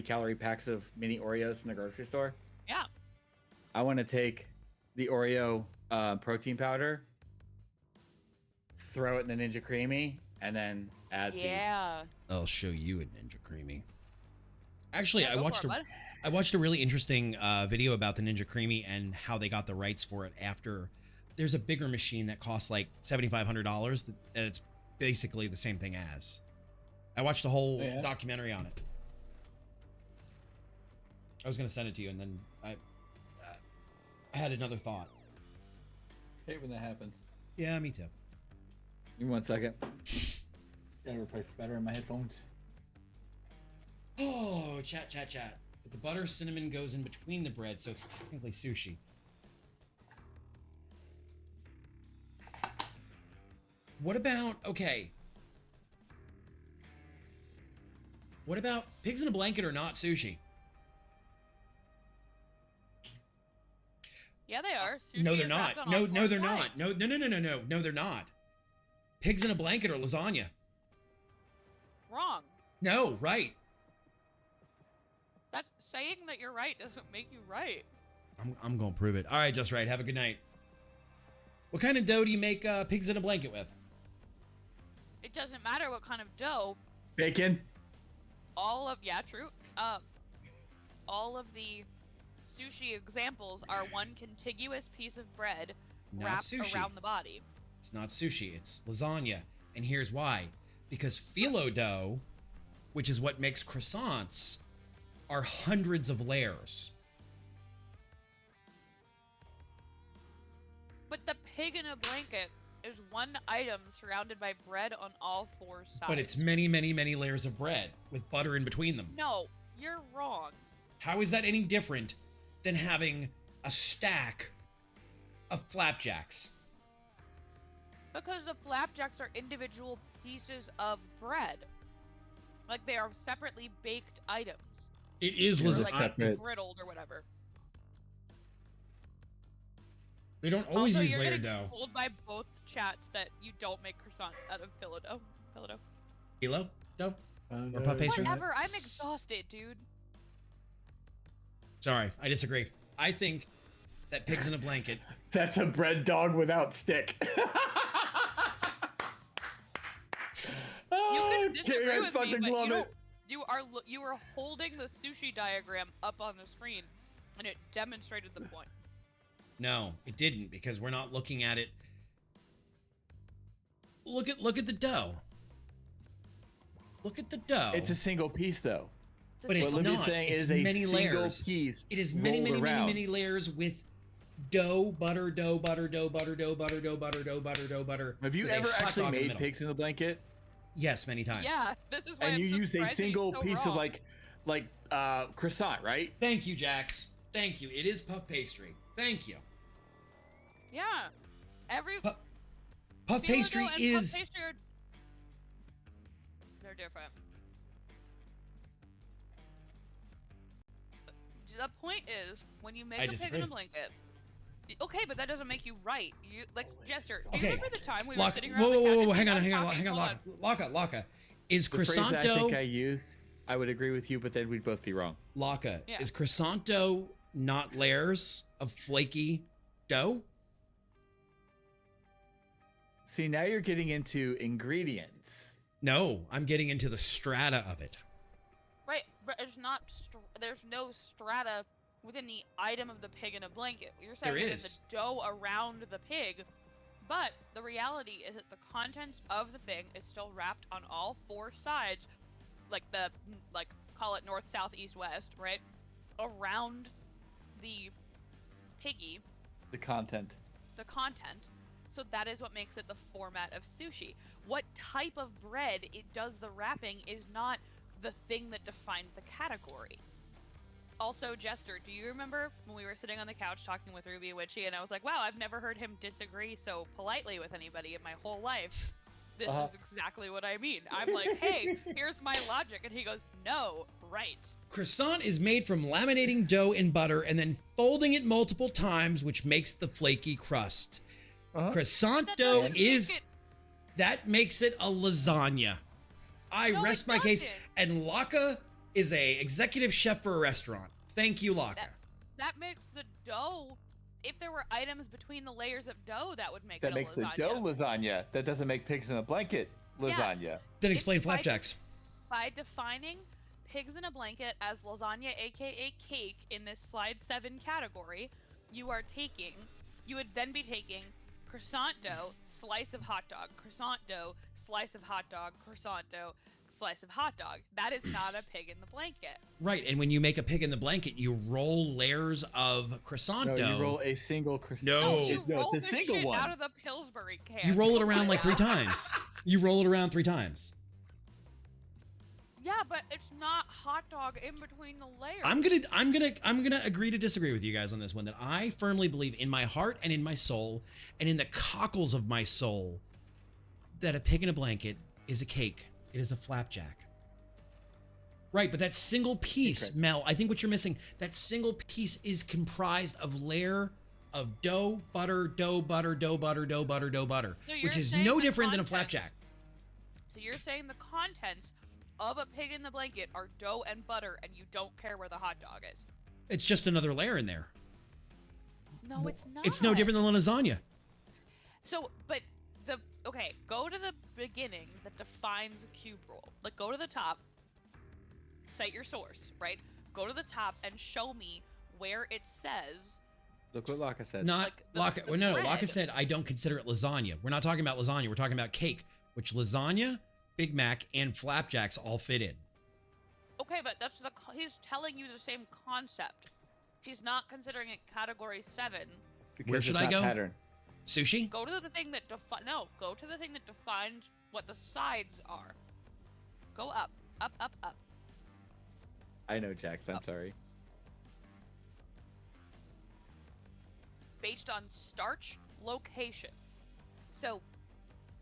calorie packs of mini Oreos from the grocery store? Yeah. I want to take the Oreo protein powder, throw it in the Ninja Creamy, and then add I'll show you a Ninja Creamy. Actually, Yeah, I watched a really interesting video about the Ninja Creamy and how they got the rights for it after. There's a bigger machine that costs like $7,500 and it's basically the same thing as. I watched a whole documentary on it. I was gonna send it to you, and then I had another thought. hate when that happens. Yeah, me too. Give me 1 second. Gotta replace the battery in my headphones. Oh, chat. But the butter cinnamon goes in between the bread, so it's technically sushi. What about, okay. What about pigs in a blanket are not sushi? Yeah, they are. No, Sushi they're is not. wrapped on No, all no, four they're sides. not. No, they're not. Pigs in a blanket are lasagna. Wrong. No, right. That's saying that you're right doesn't make you right. I'm gonna prove it. All right, just right. Have a good night. What kind of dough do you make pigs in a blanket with? It doesn't matter what kind of dough. Bacon. True. All of the sushi examples are one contiguous piece of bread Not wrapped sushi. around the body. It's not sushi. It's lasagna. And here's why. Because phyllo dough, which is what makes croissants, are hundreds of layers. But the pig in a blanket is one item surrounded by bread on all four sides. But it's many, many, many layers of bread with butter in between them. No, you're wrong. How is that any different than having a stack of flapjacks? Because the flapjacks are individual pieces of bread. Like they are separately baked items. It is Or lasagna. like separate. griddled or whatever. They don't always also, use you're layered getting dough. told by both chats that you don't make croissant out of phyllo dough. Phyllo dough. Phyllo dough? Or puff pastry? Whatever, I'm exhausted, dude. Sorry, I disagree. I think that pigs in a blanket. That's a bread dog without stick. You can disagree Karen with me, fucking but love it. you are holding the sushi diagram up on the screen, and it demonstrated the point. No, it didn't, because we're not looking at it. Look at the dough. Look at the dough. It's a single piece though. But it's what Libby's not. saying It's is a many single layers. piece It is many, rolled many, many, around. many layers with dough, butter, dough, butter, dough, butter, dough, butter, dough, butter, dough, butter, dough, butter. Have you with a ever hot actually dog in the made middle. pigs in the blanket? Yes, many times. Yeah, this is why And I'm you so use a surprised that he's single so piece of wrong. like croissant, right? Thank you, Jax. Thank you. It is puff pastry. Thank you. Yeah, every Puff phyllo pastry dough and is. puff pastry they're different. The point is, when you make I a pig disagree. in a blanket, okay, but that doesn't make you right. You like Jester. Do you Okay. remember the time we were Locka. sitting around Whoa, the whoa, couch whoa, and whoa! Hang she on, was hang on, talking- hang on, hold Locka. Is The phrase croissant I dough? think I used, I would agree with you, but then we'd both be wrong. Locka. Yeah. Is croissant dough not layers of flaky dough? See, now you're getting into ingredients. No, I'm getting into the strata of it. Right, but it's not. There's no strata within the item of the pig in a blanket. You're saying There within is. the dough around the pig, but the reality is that the contents of the thing is still wrapped on all four sides, like call it north, south, east, west, right? Around the piggy, The content. the content. So that is what makes it the format of sushi. What type of bread it does the wrapping is not the thing that defines the category. Also, Jester, do you remember when we were sitting on the couch talking with Ruby Witchy, and I was like, wow, I've never heard him disagree so politely with anybody in my whole life. This is exactly what I mean. I'm like, hey, here's my logic. And he goes, no, right. Croissant is made from laminating dough in butter and then folding it multiple times, which makes the flaky crust. Croissant That dough doesn't is make it- that makes it a lasagna. I No, rest it my case. doesn't. And Laka is a executive chef for a restaurant. Thank you, Laka. That makes the dough. If there were items between the layers of dough, that would make That it a makes the lasagna. dough lasagna. That doesn't make pigs in a blanket lasagna. Then explain It's by- flapjacks. By defining pigs in a blanket as lasagna, aka cake, in this slide 7 category, you would then be taking croissant dough, slice of hot dog, croissant dough, slice of hot dog, croissant dough, slice of hot dog. That is not a pig in the blanket. Right, and when you make a pig in the blanket, you roll layers of croissant No, dough. you roll a single croissant. No. You no, roll it's a the single shit one. out of the Pillsbury can. You roll it around like 3 times. You roll it around 3 times. Yeah, but it's not hot dog in between the layers. I'm gonna agree to disagree with you guys on this one. That I firmly believe in my heart and in my soul and in the cockles of my soul that a pig in a blanket is a cake. It is a flapjack. Right, but that single piece, Mel, I think what you're missing, that single piece is comprised of layer of dough, butter, dough, butter, dough, butter, dough, butter, dough, butter, So you're which is saying no the different than a content- flapjack. So you're saying the contents of a pig in the blanket are dough and butter, and you don't care where the hot dog is? It's just another layer in there. No, it's not. It's no different than lasagna. So, but go to the beginning that defines a cube roll. Like, go to the top, cite your source, right? Go to the top and show me where it says. Look what Laka said. Not Like the Laka. Well, no, bread. Laka said I don't consider it lasagna. We're not talking about lasagna. We're talking about cake, which lasagna, Big Mac, and flapjacks all fit in. Okay, but he's telling you the same concept. He's not considering it category 7. Because Where should it's I not go? Pattern. Sushi? Go to the thing that go to the thing that defines what the sides are. Go up, up, up, up. I know, Jax. I'm sorry. Based on starch locations. So,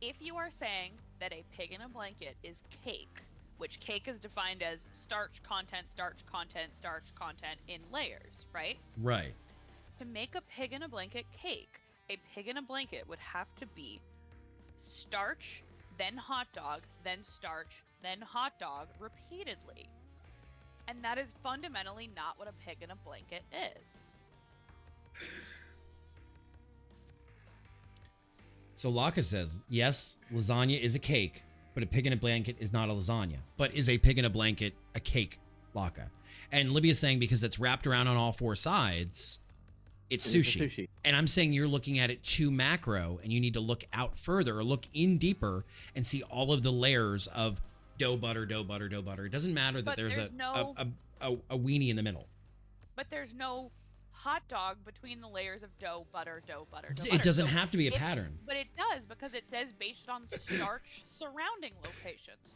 if you are saying that a pig in a blanket is cake, which cake is defined as starch content, starch content, starch content in layers, right? Right. To make a pig in a blanket cake, a pig in a blanket would have to be starch, then hot dog, then starch, then hot dog repeatedly. And that is fundamentally not what a pig in a blanket is. So Laka says, yes, lasagna is a cake, but a pig in a blanket is not a lasagna. But is a pig in a blanket a cake, Laka? And Libya's saying because it's wrapped around on all 4 sides, it's It is a sushi. sushi. And I'm saying you're looking at it too macro, and you need to look out further or look in deeper and see all of the layers of dough, butter, dough, butter, dough, butter. It doesn't matter that But there's there's a weenie in the middle. But there's no hot dog between the layers of dough, butter, dough, butter, dough, It butter. doesn't So have to be a it- pattern. But it does, because it says based on starch surrounding locations.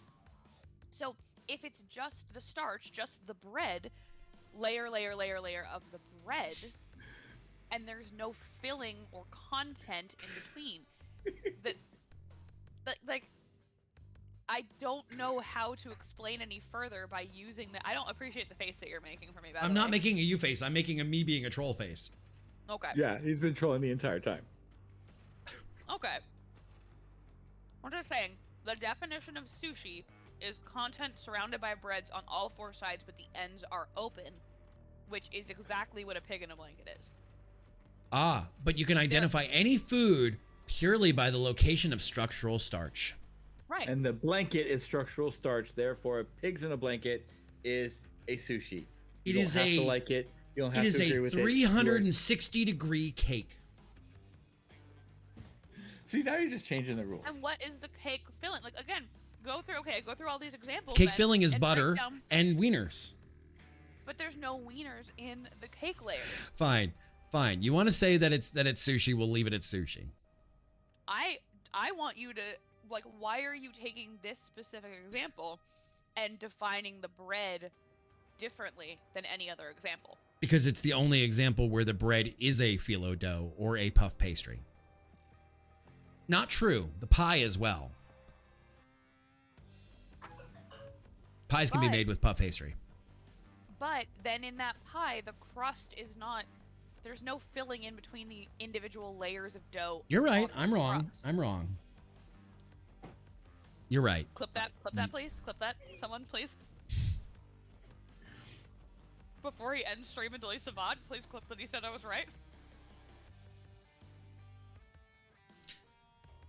So if it's just the starch, just the bread, layer of the bread, and there's no filling or content in between, like, I don't know how to explain any further by using the. I don't appreciate the face that you're making for me. By I'm the not way. making a you face. I'm making a me being a troll face. Okay. Yeah, he's been trolling the entire time. Okay. I'm just saying, the definition of sushi is content surrounded by breads on all 4 sides, but the ends are open, which is exactly what a pig in a blanket is. Ah, but you can identify any food purely by the location of structural starch. Right. And the blanket is structural starch. Therefore, pigs in a blanket is a sushi. You It don't is have a- to like it. You don't It have is to a agree with it. 360-degree cake. See, now you're just changing the rules. And what is the cake filling? Like, again, go through all these examples. Cake then, filling is and break butter down- and wieners. But there's no wieners in the cake layer. Fine. You want to say that it's sushi, we'll leave it at sushi. I want you to, like, why are you taking this specific example and defining the bread differently than any other example? Because it's the only example where the bread is a phyllo dough or a puff pastry. Not true. The pie as well. Pies can be But- made with puff pastry. But then in that pie, the crust is not. There's no filling in between the individual layers of dough. You're right. on I'm the wrong. crust. I'm wrong. You're right. Clip that, please. Clip that. Someone, please. Before he ends stream until he's Savad, please clip that he said I was right.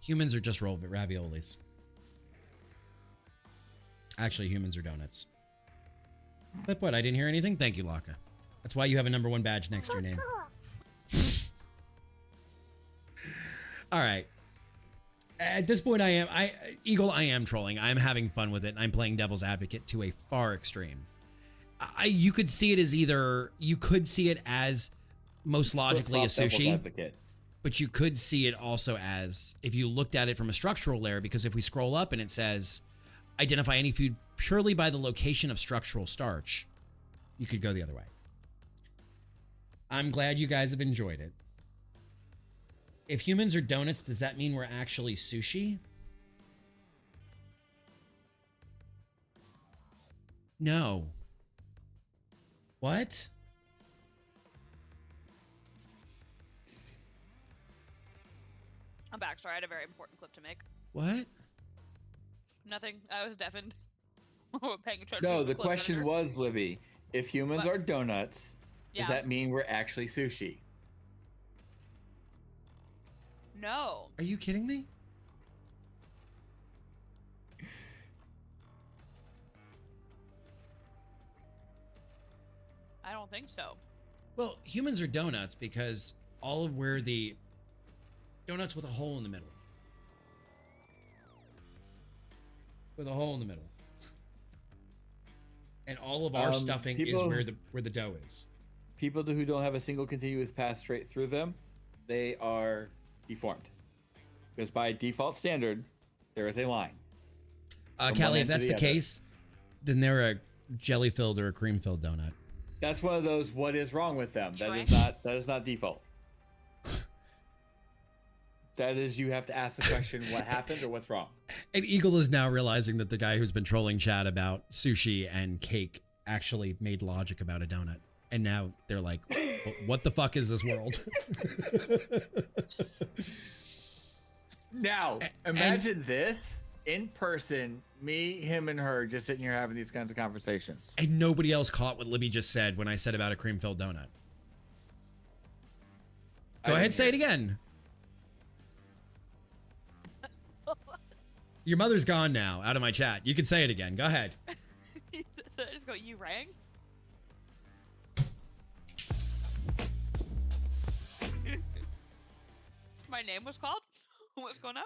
Humans are just raviolis. Actually, humans are donuts. But what? I didn't hear anything? Thank you, Laka. That's why you have a #1 badge next to your name. All right. At this point, Eagle, I am trolling. I'm having fun with it. I'm playing devil's advocate to a far extreme. You could see it as you could see it as most logically a sushi, but you could see it also as, if you looked at it from a structural layer, because if we scroll up and it says, identify any food purely by the location of structural starch, you could go the other way. I'm glad you guys have enjoyed it. If humans are donuts, does that mean we're actually sushi? No. What? I'm back. Sorry, I had a very important clip to make. What? Nothing. I was deafened. Paying attention. No, to the clip question editor. was, Libby, if humans What? are donuts, Yeah. does that mean we're actually sushi? No. Are you kidding me? I don't think so. Well, humans are donuts because all of where the donuts with a hole in the middle. With a hole in the middle. And all of our stuffing is where the dough is. People who don't have a single continuous pass straight through them, they are deformed. Because by default standard, there is a line. From Callie, one if end to that's the other. case, then they're a jelly-filled or a cream-filled donut. That's one of those. What is wrong with them? You're right. That is not default. That is, you have to ask the question: what happened or what's wrong? And Eagle is now realizing that the guy who's been trolling chat about sushi and cake actually made logic about a donut. And now they're like, what the fuck is this world? Now, imagine this in person, me, him, and her just sitting here having these kinds of conversations. And nobody else caught what Libby just said when I said about a cream-filled donut. Go ahead, say it again. Your mother's gone now, out of my chat. You can say it again. Go ahead. So I just go, you rang? My name was called? What's going on?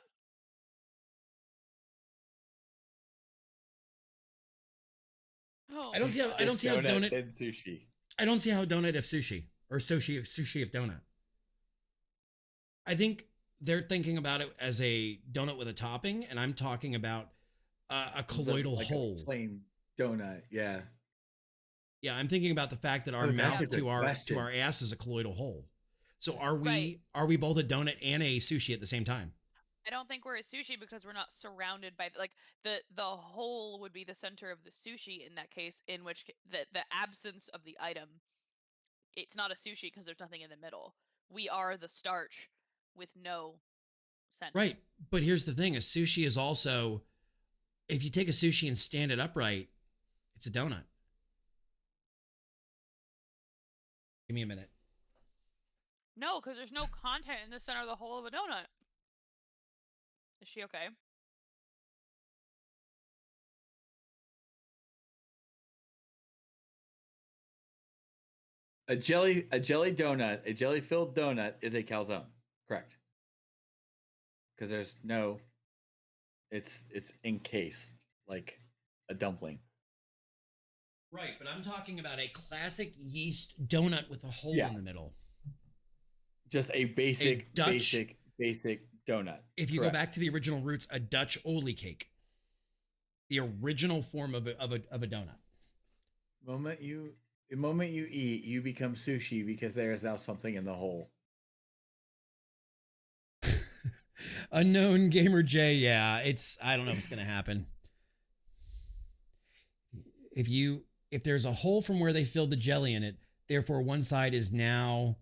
Oh. I don't see how donut and sushi. I don't see how donut if sushi or sushi if donut. I think they're thinking about it as a donut with a topping, and I'm talking about a colloidal Like hole. a plain donut, yeah. Yeah, I'm thinking about the fact that our Oh, that's mouth a good to our question. ass is a colloidal hole. So are we Right. both a donut and a sushi at the same time? I don't think we're a sushi because we're not surrounded by like the hole would be the center of the sushi in that case, in which the absence of the item, it's not a sushi because there's nothing in the middle. We are the starch with no center. Right. But here's the thing, a sushi is also, if you take a sushi and stand it upright, it's a donut. Give me a minute. No, because there's no content in the center of the hole of a donut. Is she okay? A jelly donut, a jelly filled donut is a calzone. Correct. Because there's no, it's encased like a dumpling. Right, but I'm talking about a classic yeast donut with a hole in the middle. Just a basic donut. If you go back to the original roots, a Dutch olie cake, the original form of a donut. The moment you eat, you become sushi because there is now something in the hole. Unknown Gamer J, yeah, I don't know if it's gonna happen. If there's a hole from where they filled the jelly in it, therefore one side is now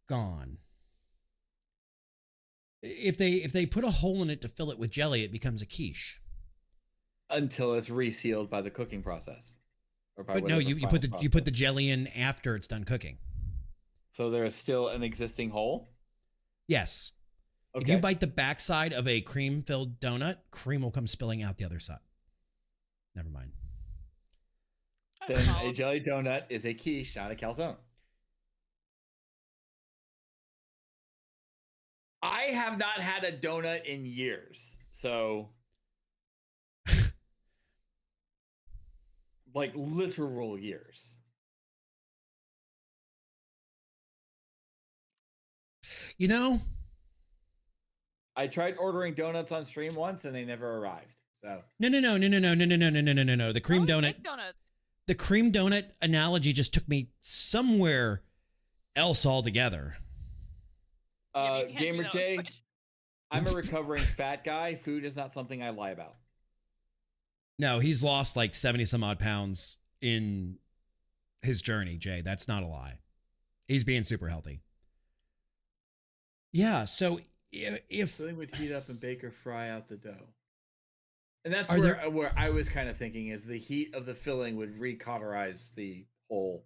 gone. If they put a hole in it to fill it with jelly, it becomes a quiche. Until it's resealed by the cooking process. Or by but no, you put the jelly in after it's done cooking. So there is still an existing hole? Yes. Okay. If you bite the backside of a cream-filled donut, cream will come spilling out the other side. Never mind. Then a jelly donut is a quiche, not a calzone. I have not had a donut in years, so like literal years. You know, I tried ordering donuts on stream once and they never arrived. So no. The cream donut. The cream donut analogy just took me somewhere else altogether. Gamer J, I'm a recovering fat guy. Food is not something I lie about. No, he's lost like 70 some odd pounds in his journey, Jay. That's not a lie. He's being super healthy. Yeah, so if filling would heat up and bake or fry out the dough. And that's where I was kind of thinking is the heat of the filling would recauterize the whole.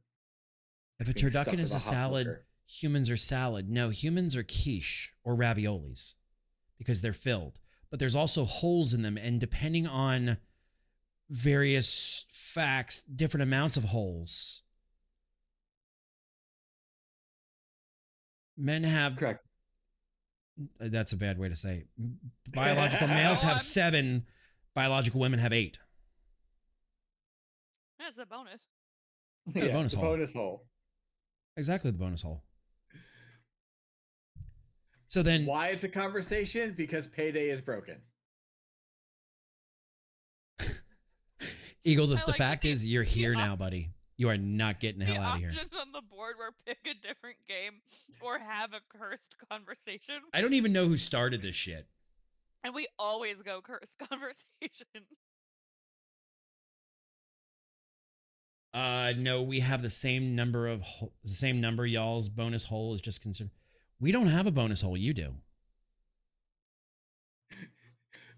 If a turducken is a salad, humans are salad. No, humans are quiche or raviolis because they're filled. But there's also holes in them, and depending on various facts, different amounts of holes. Men have correct. That's a bad way to say it. Biological males have 7. Biological women have 8. That's a bonus. Yeah, the bonus hole. Bonus hole. Exactly, the bonus hole. So then, why it's a conversation? Because payday is broken. Eagle, the fact is, you're here now, buddy. You are not getting the hell out of here. The options on the board were pick a different game or have a cursed conversation. I don't even know who started this shit. And we always go cursed conversation. No, we have the same number. Y'all's bonus hole is just concerned. We don't have a bonus hole. You do.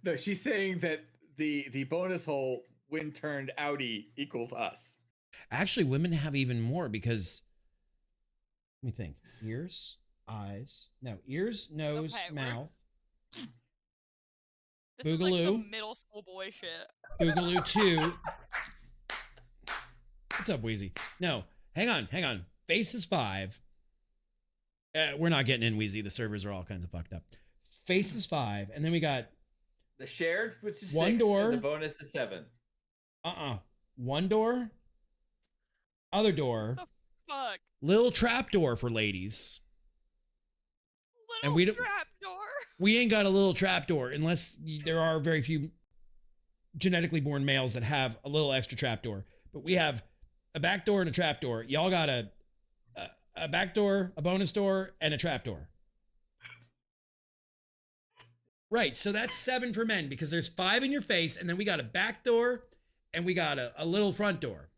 No, she's saying that the bonus hole when turned outie equals us. Actually, women have even more because let me think. Ears, eyes. No, ears, nose, mouth. This Boogaloo. Is like some middle school boy shit. Boogaloo 2. What's up, Wheezy? No, hang on. Face is 5. We're not getting in, Wheezy. The servers are all kinds of fucked up. Face is 5, and then we got the shared, which is 1 6, door. And the bonus is 7. 1 door. Other door. What the fuck? Little trap door for ladies. Little trap door. We ain't got a little trap door unless there are very few genetically born males that have a little extra trap door. But we have a back door and a trap door. Y'all got a back door, a bonus door, and a trap door. Right, so that's 7 for men because there's 5 in your face, and then we got a back door and we got a little front door.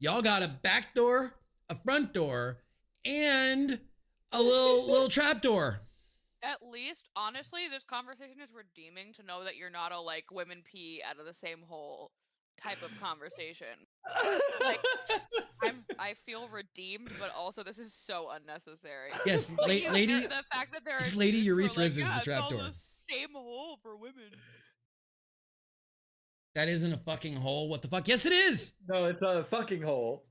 Y'all got a back door, a front door, and a little trap door. At least, honestly, this conversation is redeeming to know that you're not a like women pee out of the same hole type of conversation. Like, I feel redeemed, but also this is so unnecessary. Yes, like, lady. The fact that there are lady urethras like, is the trap door. The same hole for women. That isn't a fucking hole. What the fuck? Yes, it is. No, it's not a fucking hole.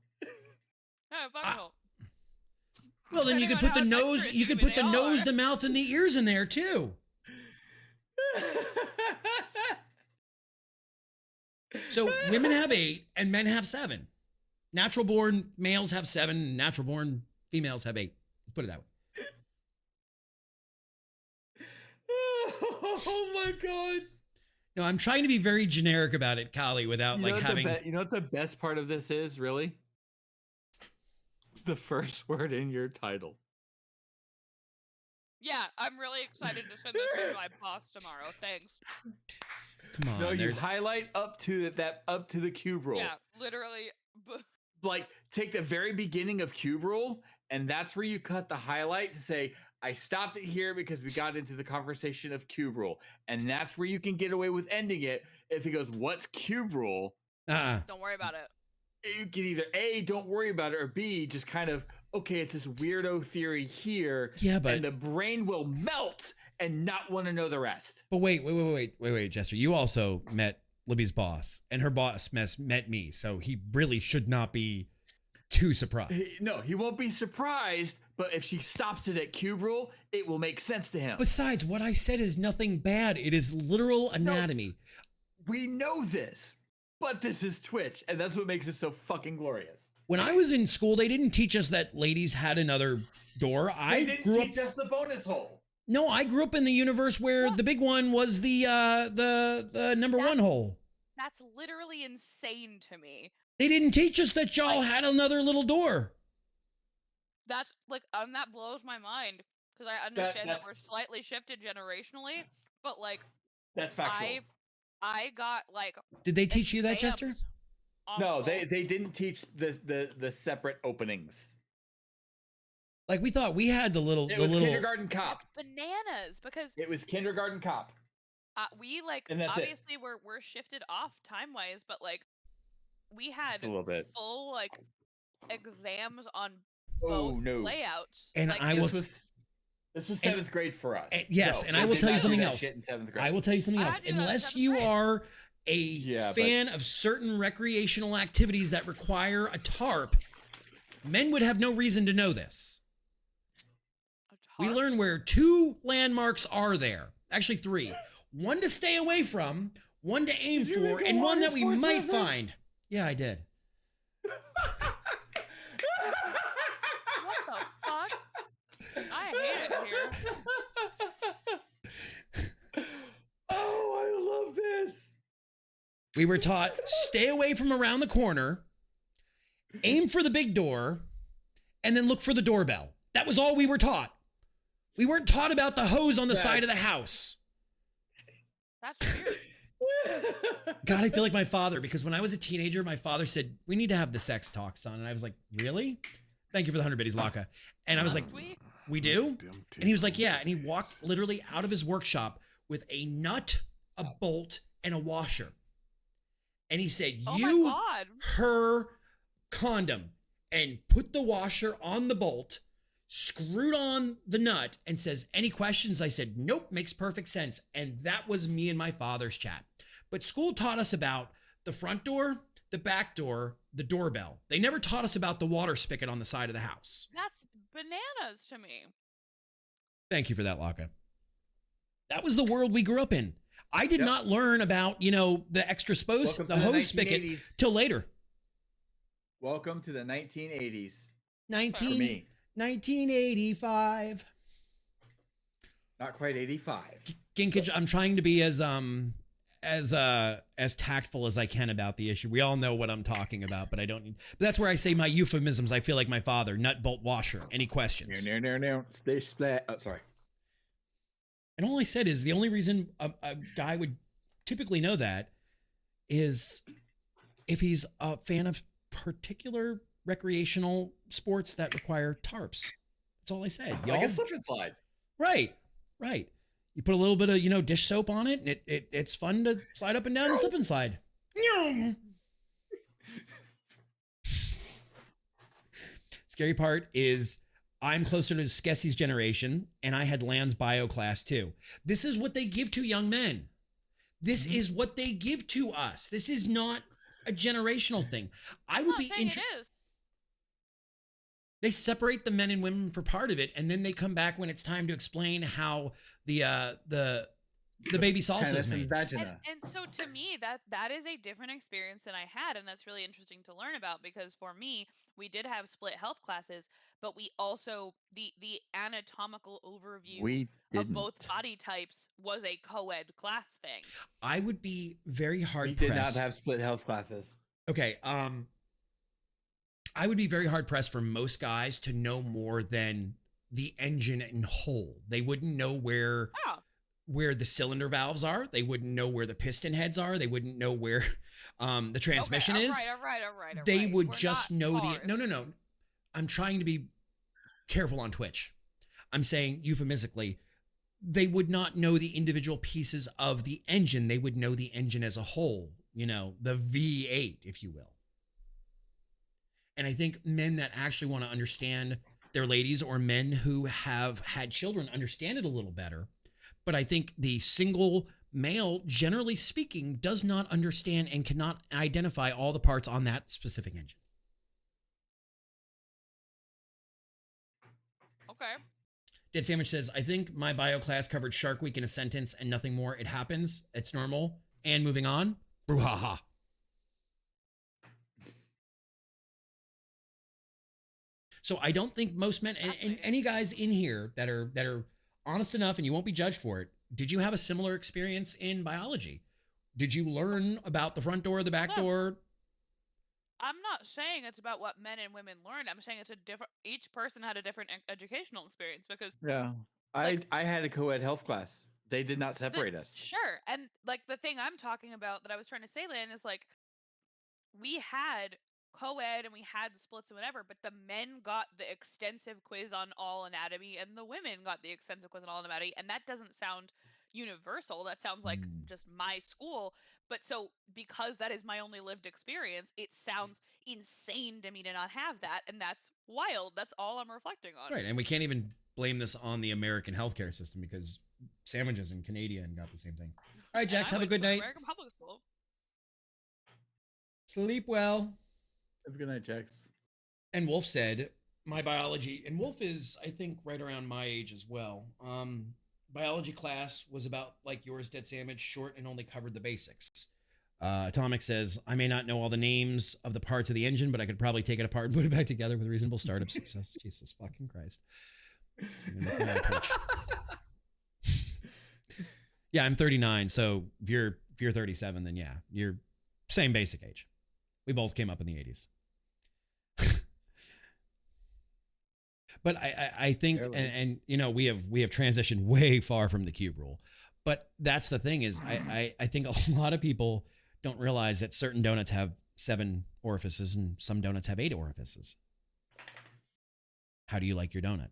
kind of functional. Well, then you could put the nose, you could put the nose, the mouth, and the ears in there too. So women have 8 and men have 7. Natural born males have 7, natural born females have 8. Let's put it that way. Oh my god. No, I'm trying to be very generic about it, Kali, without You like know having. you know what the best part of this is, really? The first word in your title. Yeah, I'm really excited to send this to my boss tomorrow. Thanks. Come on, No, you there's highlight up to the cube rule. Yeah, literally. Like take the very beginning of cube rule, and that's where you cut the highlight to say, I stopped it here because we got into the conversation of cube rule. And that's where you can get away with ending it. If he goes, what's cube rule? Don't worry about it. You can either A, don't worry about it, or B, just kind of, okay, it's this weirdo theory here. Yeah, but and the brain will melt and not want to know the rest. But wait, Jester. You also met Libby's boss, and her boss met me, so he really should not be too surprised. No, he won't be surprised, but if she stops it at cube rule, it will make sense to him. Besides, what I said is nothing bad. It is literal anatomy. No, we know this, but this is Twitch, and that's what makes it so fucking glorious. When I was in school, they didn't teach us that ladies had another door. They didn't teach us the bonus hole. No, I grew up in the universe where the big one was the number 1 hole. That's literally insane to me. They didn't teach us that y'all had another little door. That's like, that blows my mind because I understand that we're slightly shifted generationally, but like, that's factual. I got like. Did they teach you that, Chester? No, they didn't teach the separate openings. Like we thought we had the little kindergarten cop. It's bananas because it was kindergarten cop. We like obviously we're shifted off time wise, but like we had just a little bit full like exams on both layouts. And like, this was 7th grade for us. Yes, and I will tell you something else. I will tell you something else. Unless you are a fan of certain recreational activities that require a tarp, men would have no reason to know this. We learn where 2 landmarks are there. Actually 3. 1 to stay away from, 1 to aim for, and 1 that we might find. Yeah, I did. What the fuck? I hate it here. Oh, I love this. We were taught stay away from around the corner, aim for the big door, and then look for the doorbell. That was all we were taught. We weren't taught about the hose on the side of the house. That's weird. God, I feel like my father, because when I was a teenager, my father said, we need to have the sex talk, son. And I was like, really? Thank you for the 100 biddies, Laka. And I was like, we do? And he was like, yeah. And he walked literally out of his workshop with a nut, a bolt, and a washer. And he said, her condom, and put the washer on the bolt, screwed on the nut, and says, any questions? I said, nope, makes perfect sense. And that was me and my father's chat. But school taught us about the front door, the back door, the doorbell. They never taught us about the water spigot on the side of the house. That's bananas to me. Thank you for that, Laka. That was the world we grew up in. I did not learn about, the extra the hose spigot till later. Welcome to the 1980s. 1985. Not quite 85. Ginkage, I'm trying to be as tactful as I can about the issue. We all know what I'm talking about, but I don't need. But that's where I say my euphemisms. I feel like my father. Nut, bolt, washer. Any questions? No. Splish, splat. Oh, sorry. And all I said is the only reason a guy would typically know that is if he's a fan of particular recreational sports that require tarps. That's all I said. Like a slip and slide. Right. You put a little bit of, dish soap on it, and it's fun to slide up and down the slip and slide. Scary part is I'm closer to Skessie's generation, and I had Land's bio class too. This is what they give to young men. This is what they give to us. This is not a generational thing. I would be interested. They separate the men and women for part of it, and then they come back when it's time to explain how the baby salsa is made. And so to me, that is a different experience than I had, and that's really interesting to learn about, because for me, we did have split health classes, but we also the anatomical overview of both body types was a co-ed class thing. I would be very hard We pressed. did not have split health classes. Okay, I would be very hard pressed for most guys to know more than the engine in whole. They wouldn't know where the cylinder valves are. They wouldn't know where the piston heads are. They wouldn't know where the transmission is. All right. They would just know the no. I'm trying to be careful on Twitch. I'm saying euphemistically, they would not know the individual pieces of the engine. They would know the engine as a whole, you know, the V8, if you will. And I think men that actually want to understand their ladies, or men who have had children, understand it a little better. But I think the single male, generally speaking, does not understand and cannot identify all the parts on that specific engine. Okay. Dead Sandwich says, I think my bio class covered Shark Week in a sentence and nothing more. It happens. It's normal. And moving on. Brouhaha. So I don't think most men, and any guys in here that are honest enough, and you won't be judged for it, did you have a similar experience in biology? Did you learn about the front door, the back door? I'm not saying it's about what men and women learned. I'm saying it's a different. Each person had a different educational experience, because I had a co-ed health class. They did not separate us. Sure, and like the thing I'm talking about that I was trying to say, Lan, is like we had co-ed and we had the splits and whatever, but the men got the extensive quiz on all anatomy and the women got the extensive quiz on all anatomy, and that doesn't sound universal. That sounds like just my school. But so because that is my only lived experience, it sounds insane to me to not have that, and that's wild. That's all I'm reflecting on. Right, and we can't even blame this on the American healthcare system, because Sandwiches in Canada got the same thing. All right, Jax, have a good night. American public school. Sleep well. Have a good night, Jax. And Wolf said, my biology, and Wolf is, I think, right around my age as well. Biology class was about like yours, Dead Sandwich, short and only covered the basics. Atomic says, I may not know all the names of the parts of the engine, but I could probably take it apart and put it back together with reasonable startup success. Jesus fucking Christ. Yeah, I'm 39. So if you're 37, then yeah, you're same basic age. We both came up in the 80s. But I think, and you know, we have transitioned way far from the cube rule. But that's the thing is, I think a lot of people don't realize that certain donuts have 7 orifices and some donuts have 8 orifices. How do you like your donut?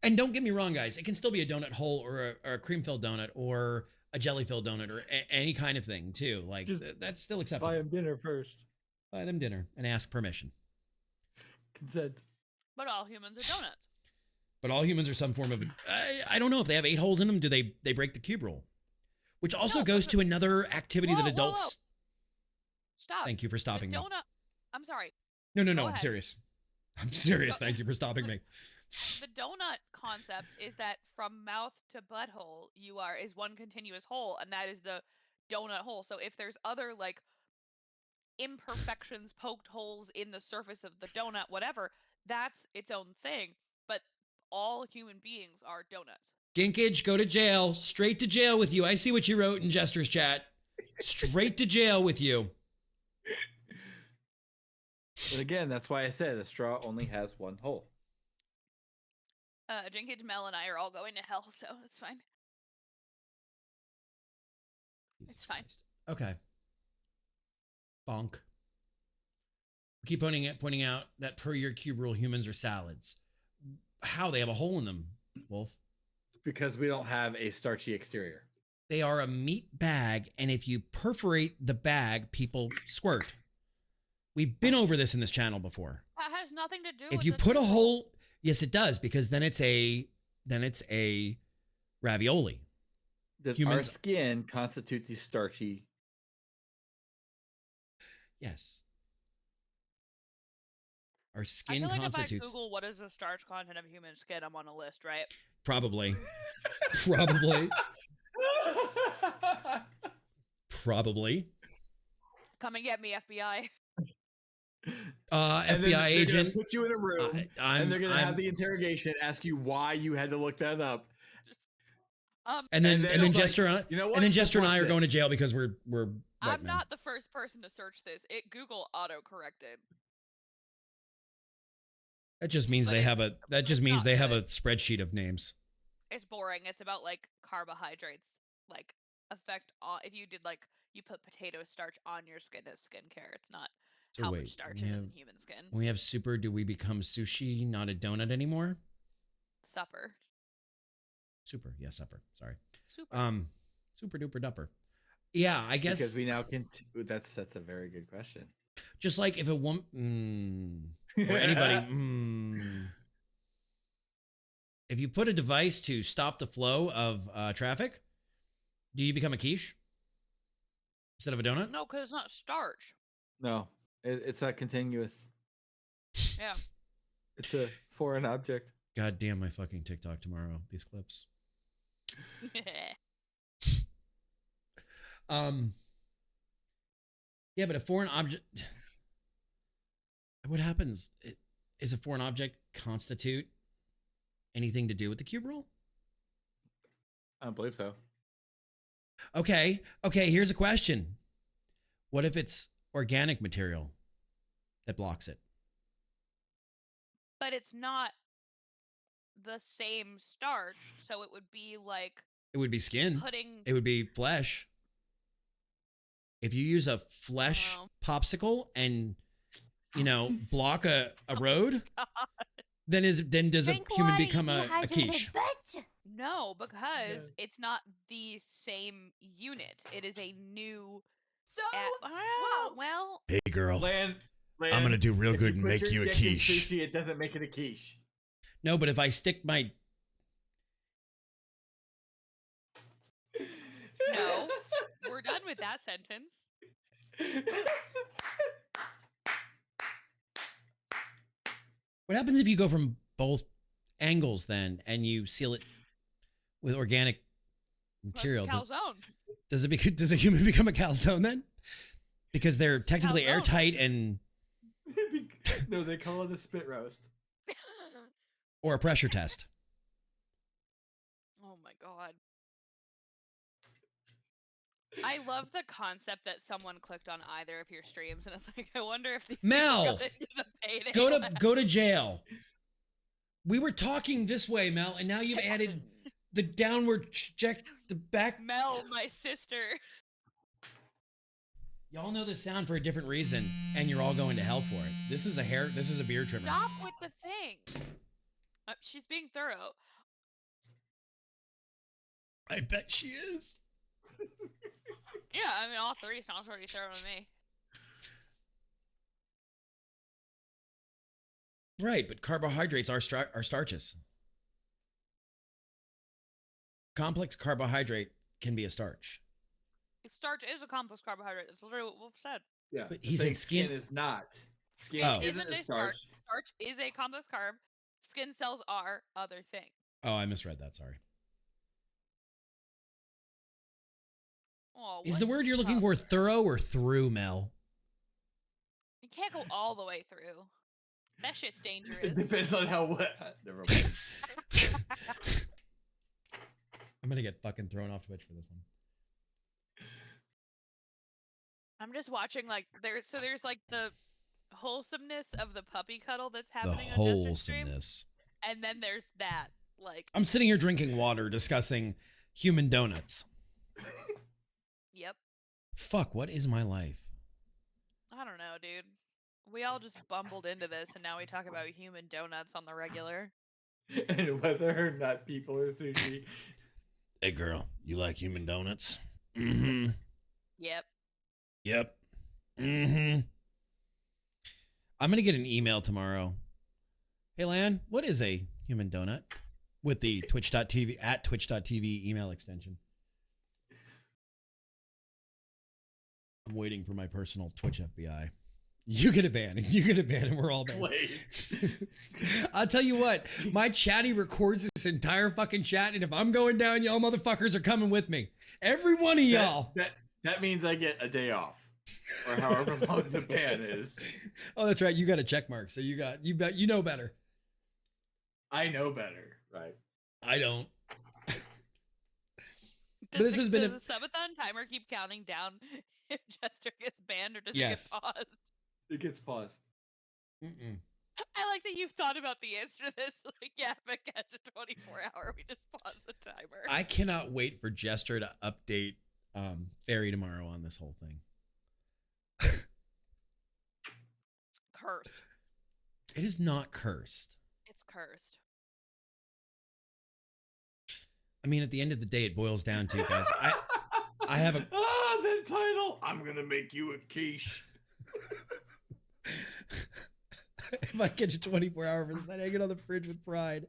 And don't get me wrong, guys. It can still be a donut hole or a cream-filled donut or a jelly-filled donut or any kind of thing too. Like that's still acceptable. Buy them dinner first. Buy them dinner and ask permission. Consent. But all humans are donuts. But all humans are some form of. I don't know if they have 8 holes in them. Do they break the cube rule? Which also goes to another activity that adults. Whoa. Stop. Thank you for stopping me. I'm sorry. No. I'm serious. I'm serious. Thank you for stopping me. The donut concept is that from mouth to butthole, is one continuous hole, and that is the donut hole. So if there's other like imperfections, poked holes in the surface of the donut, whatever, that's its own thing. But all human beings are donuts. Ginkage, go to jail. Straight to jail with you. I see what you wrote in Jester's chat. Straight to jail with you. But again, that's why I said a straw only has one hole. Jinkage, Mel, and I are all going to hell, so it's fine. It's fine. Okay. Bonk. We keep pointing out that per your cube rule, humans are salads. How? They have a hole in them, Wolf. Because we don't have a starchy exterior. They are a meat bag, and if you perforate the bag, people squirt. We've been over this in this channel before. That has nothing to do with if you put a hole, yes, it does, because then it's a ravioli. Does our skin constitute the starchy? Yes. Our I skin feel like constitutes. if I Google what is the starch content of human skin, I'm on a list, right? Probably. Probably. Probably. Come and get me, FBI. And then FBI they're agent. gonna put you in a room, and they're gonna I'm- have the interrogation, ask you why you had to look that up. And then it's Jester, like, you know what? and then Jester and Let's I are watch going to this. jail because we're white I'm men. not the first person to search this. It Google auto-corrected. That just means But they have it's- a. That just it's means not they have a good. spreadsheet of names. It's boring. It's about like carbohydrates, like affect all. If you did like you put potato starch on your skin as skincare, it's not So how wait, much starch we is have- in human skin. When we have super, do we become sushi, not a donut anymore? Supper. Super, yeah, supper. Sorry. Super. Super duper dupper. Yeah, I guess Because we now can. That's a very good question. just like if a woman or anybody, if you put a device to stop the flow of traffic, do you become a quiche instead of a donut? No, because it's not starch. No, it's not continuous. Yeah. It's a foreign object. God damn my fucking TikTok tomorrow. These clips. Yeah, but a foreign object. What happens? Is a foreign object constitute anything to do with the cube rule? I don't believe so. Okay. Here's a question. What if it's organic material that blocks it? But it's not the same starch, so it would be like It would be skin. putting. It would be flesh. If you use a flesh Wow. popsicle and block a road, then does a Drink human water, become you a dehydrated quiche? bitch. No, because it's not the same unit. It is a new. So, Well, Hey girl, Land. I'm gonna do real if good and put make your you a dick in quiche. Sushi, it doesn't make it a quiche. No, but if I stick my no. We're done with that sentence. what happens if you go from both angles then and you seal it with organic material? That's calzone. Does a human become a calzone then? Because they're technically calzone. airtight and No, they call it a spit roast. or a pressure test. Oh my god. I love the concept that someone clicked on either of your streams and it's like, I wonder if these Mel, people got into the payday Go to jail. We were talking this way, Mel, and now you've added the downward check, the back. Mel, my sister. Y'all know this sound for a different reason, and you're all going to hell for it. This is a beard trimmer. Stop with the thing. She's being thorough. I bet she is. Yeah, I mean, all three sounds pretty thorough to me. Right, but carbohydrates are starches. Complex carbohydrate can be a starch. Starch is a complex carbohydrate. That's literally what Wolf said. Yeah, But he said saying skin- is not. Skin Oh. isn't a starch. Starch is a complex carb. Skin cells are other thing. Oh, I misread that. Sorry. Oh, Is the what's word you're looking up? for thorough or through, Mel? You can't go all the way through. That shit's It dangerous. depends on how wet. Never mind. I'm gonna get fucking thrown off Twitch for this one. I'm just watching like there's like the wholesomeness of the puppy cuddle that's happening The on Jester's stream, wholesomeness. and then there's that like I'm sitting here drinking water, discussing human donuts. yep. Fuck, what is my life? I don't know, dude. We all just bumbled into this, and now we talk about human donuts on the regular. And whether or not people are sushi. Hey, girl, you like human donuts? Mm-hmm. Yep. Yep. Mm-hmm. I'm gonna get an email tomorrow. Hey, Lan, what is a human donut? With the twitch.tv @twitch.tv email extension. I'm waiting for my personal Twitch FBI. You get a ban. You get a ban, and we're all banned. Glazed. I'll tell you what, my chatty records this entire fucking chat, and if I'm going down, y'all motherfuckers are coming with me. Every one of y'all. That means I get a day off, or however long the ban is. Oh, that's right. You got a check mark, so you know better. I know better, right? I don't. Does has been does the subathon timer keep counting down if Jester gets banned, or does it Yes. get paused? It gets paused. Mm-mm. I like that you've thought about the answer to this. Like, yeah, if I catch a 24-hour, we just pause the timer. I cannot wait for Jester to update Fairy tomorrow on this whole thing. Cursed. It is not cursed. It's cursed. I mean, at the end of the day, it boils down to, guys, I have a... the title. I'm going to make you a quiche. If I catch a 24-hour for this, I'd hang it on the fridge with pride.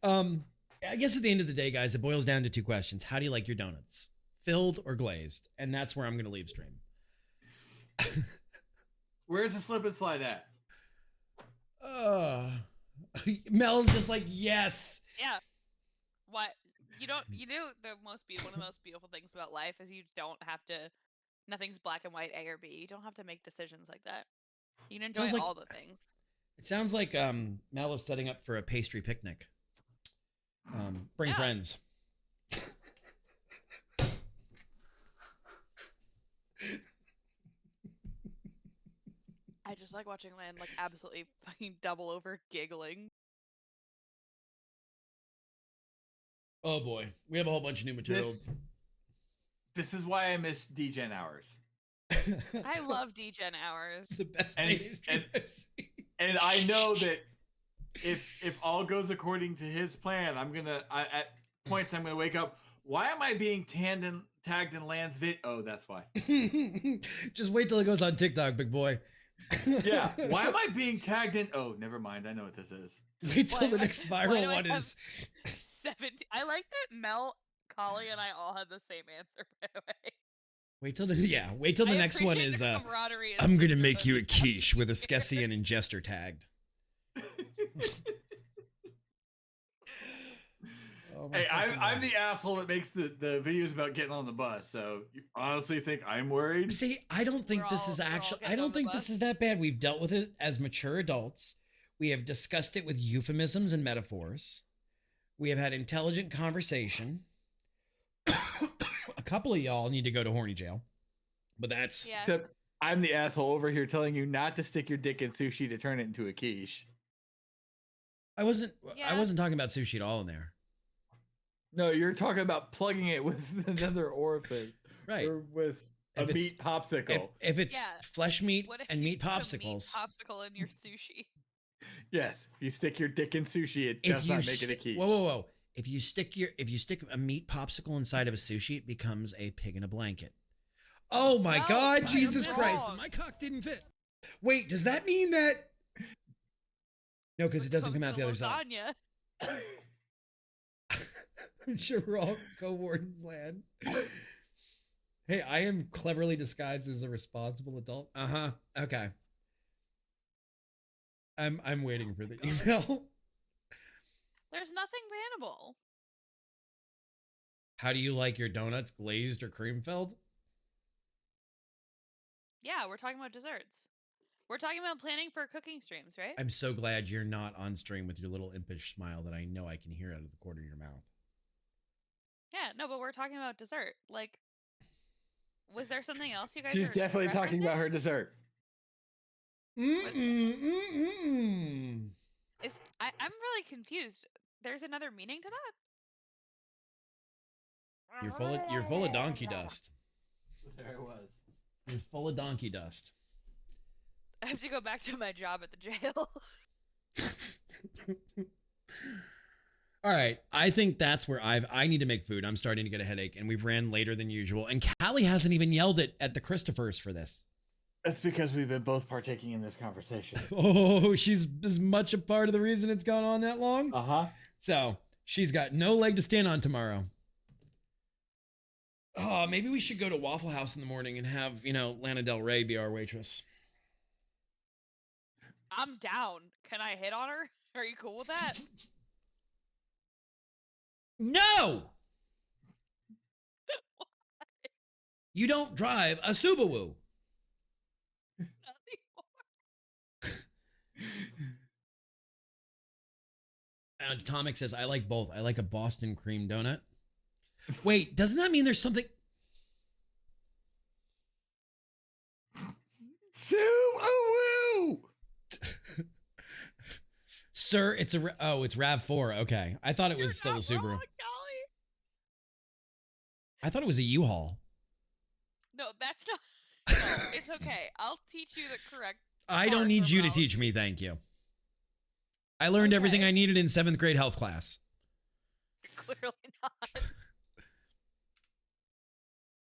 I guess at the end of the day, guys, it boils down to two questions. How do you like your donuts? Filled or glazed? And that's where I'm going to leave stream. Where's the slip and slide at? Mel's just like, yes. Yeah. What? You know one of the most beautiful things about life is you don't have to, nothing's black and white, A or B. You don't have to make decisions like that. You can enjoy all the things. It sounds like Mel is setting up for a pastry picnic. Bring friends. I just like watching Lan like absolutely fucking double over giggling. Oh boy, we have a whole bunch of new material. This is why I miss DGen hours. I love DGen hours. It's the best pastry I've seen. And I know that if all goes according to his plan, at points I'm gonna wake up. Why am I being tagged in Lan's vid? Oh, that's why. Just wait till it goes on TikTok, big boy. Yeah. Why am I being tagged in? Oh, never mind. I know what this is. Wait till the next viral one is 17. I like that Mel, Collie, and I all had the same answer, by the way. Wait till the next one is I'm gonna make you a quiche with a Skessian and Jester tagged. Hey, I'm the asshole that makes the videos about getting on the bus. So you honestly think I'm worried? See, I don't think this is that bad. We've dealt with it as mature adults. We have discussed it with euphemisms and metaphors. We have had intelligent conversation. A couple of y'all need to go to horny jail, but that's except I'm the asshole over here telling you not to stick your dick in sushi to turn it into a quiche. I wasn't talking about sushi at all in there. No, you're talking about plugging it with another orifice, right? Or with a meat popsicle. If it's flesh meat and meat popsicles, meat popsicle in your sushi. Yes, if you stick your dick in sushi, it does not make it a quiche. Whoa! If you stick a meat popsicle inside of a sushi, it becomes a pig in a blanket. Oh my God, Jesus Christ! My cock didn't fit. Wait, does that mean that? No, because it doesn't come out the other side. I'm sure we're all co-wardens, Lan. Hey, I am cleverly disguised as a responsible adult. Okay. I'm waiting for the email. There's nothing bannable. How do you like your donuts, glazed or cream filled? Yeah, we're talking about desserts. We're talking about planning for cooking streams, right? I'm so glad you're not on stream with your little impish smile that I know I can hear out of the corner of your mouth. Yeah, no, but we're talking about dessert. Like, was there something else you guys? She's definitely talking about her dessert. I'm really confused. There's another meaning to that? You're full of donkey dust. There it was. You're full of donkey dust. I have to go back to my job at the jail. All right, I think that's where I need to make food. I'm starting to get a headache, and we've ran later than usual. And Callie hasn't even yelled at the Christophers for this. That's because we've been both partaking in this conversation. Oh, she's as much a part of the reason it's gone on that long? So she's got no leg to stand on tomorrow. Oh, maybe we should go to Waffle House in the morning and have, Lana Del Rey be our waitress. I'm down. Can I hit on her? Are you cool with that? No! You don't drive a Subaru. Atomic says, I like both. I like a Boston cream donut. Wait, doesn't that mean there's something? Subaru! Sir, it's a, it's RAV4. Okay. I thought it was still a Subaru. Wrong, I thought it was a U-Haul. no, that's not. No, it's okay. I'll teach you the correct. I don't need you to teach me, thank you. I learned everything I needed in 7th grade health class. Clearly not.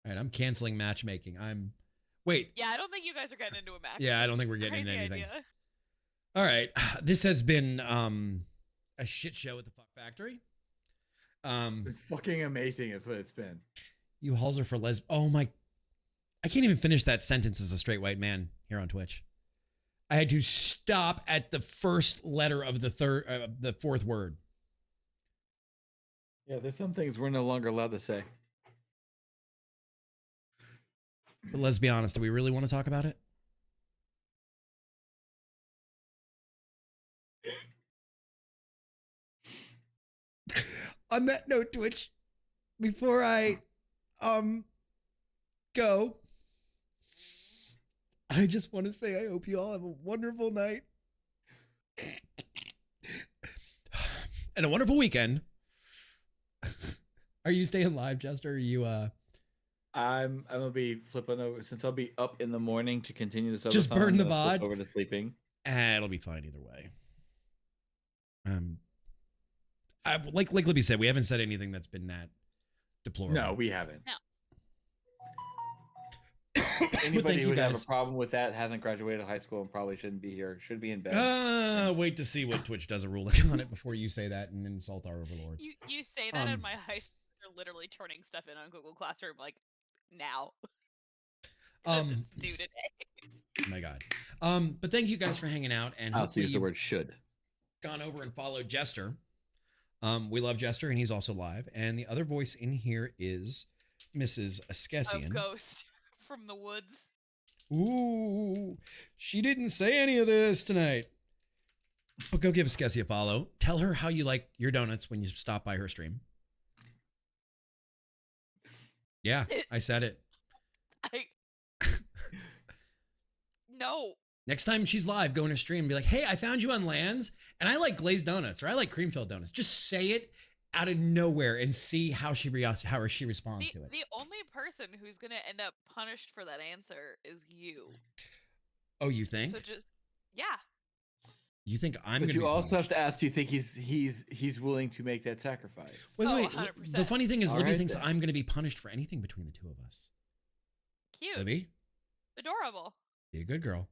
All right, I'm canceling matchmaking. Wait. Yeah, I don't think you guys are getting into a match. Yeah, I don't think we're getting into Crazy anything. idea. All right, this has been a shit show at the Fuck Factory. It's fucking amazing is what it's been. U-Hauls are for oh my, I can't even finish that sentence as a straight white man here on Twitch. I had to stop at the first letter of the fourth word. Yeah, there's some things we're no longer allowed to say. But let's be honest, do we really want to talk about it? On that note, Twitch, before I go, I just want to say I hope you all have a wonderful night and a wonderful weekend. Are you staying live, Jester? Are you I'm gonna be flipping over since I'll be up in the morning to continue this. Just burn the VOD over to sleeping. It'll be fine either way. Like Libby said, we haven't said anything that's been that deplorable. No, we haven't. No. Anybody who would have a problem with that hasn't graduated high school and probably shouldn't be here. Should be in bed. Wait to see what Twitch does a ruling on it before you say that and insult our overlords. You say that, and my high school are literally turning stuff in on Google Classroom like now. It's due today. Oh my God. But thank you guys for hanging out, and I'll use the word should. Gone over and followed Jester. We love Jester, and he's also live. And the other voice in here is Mrs. Askesian. A ghost from the woods. Ooh, she didn't say any of this tonight. But go give Askesi a follow. Tell her how you like your donuts when you stop by her stream. Yeah, I said it. No. Next time she's live, go in her stream and be like, hey, I found you on Lands, and I like glazed donuts, or I like cream-filled donuts. Just say it out of nowhere and see how she responds to it. The only person who's going to end up punished for that answer is you. Oh, you think? So just, yeah. You think I'm going to be But you also punished? have to ask, do you think he's willing to make that sacrifice? Wait. 100%. The funny thing is, All Libby right, thinks then. I'm going to be punished for anything between the two of us. Cute. Libby, Adorable. be a good girl.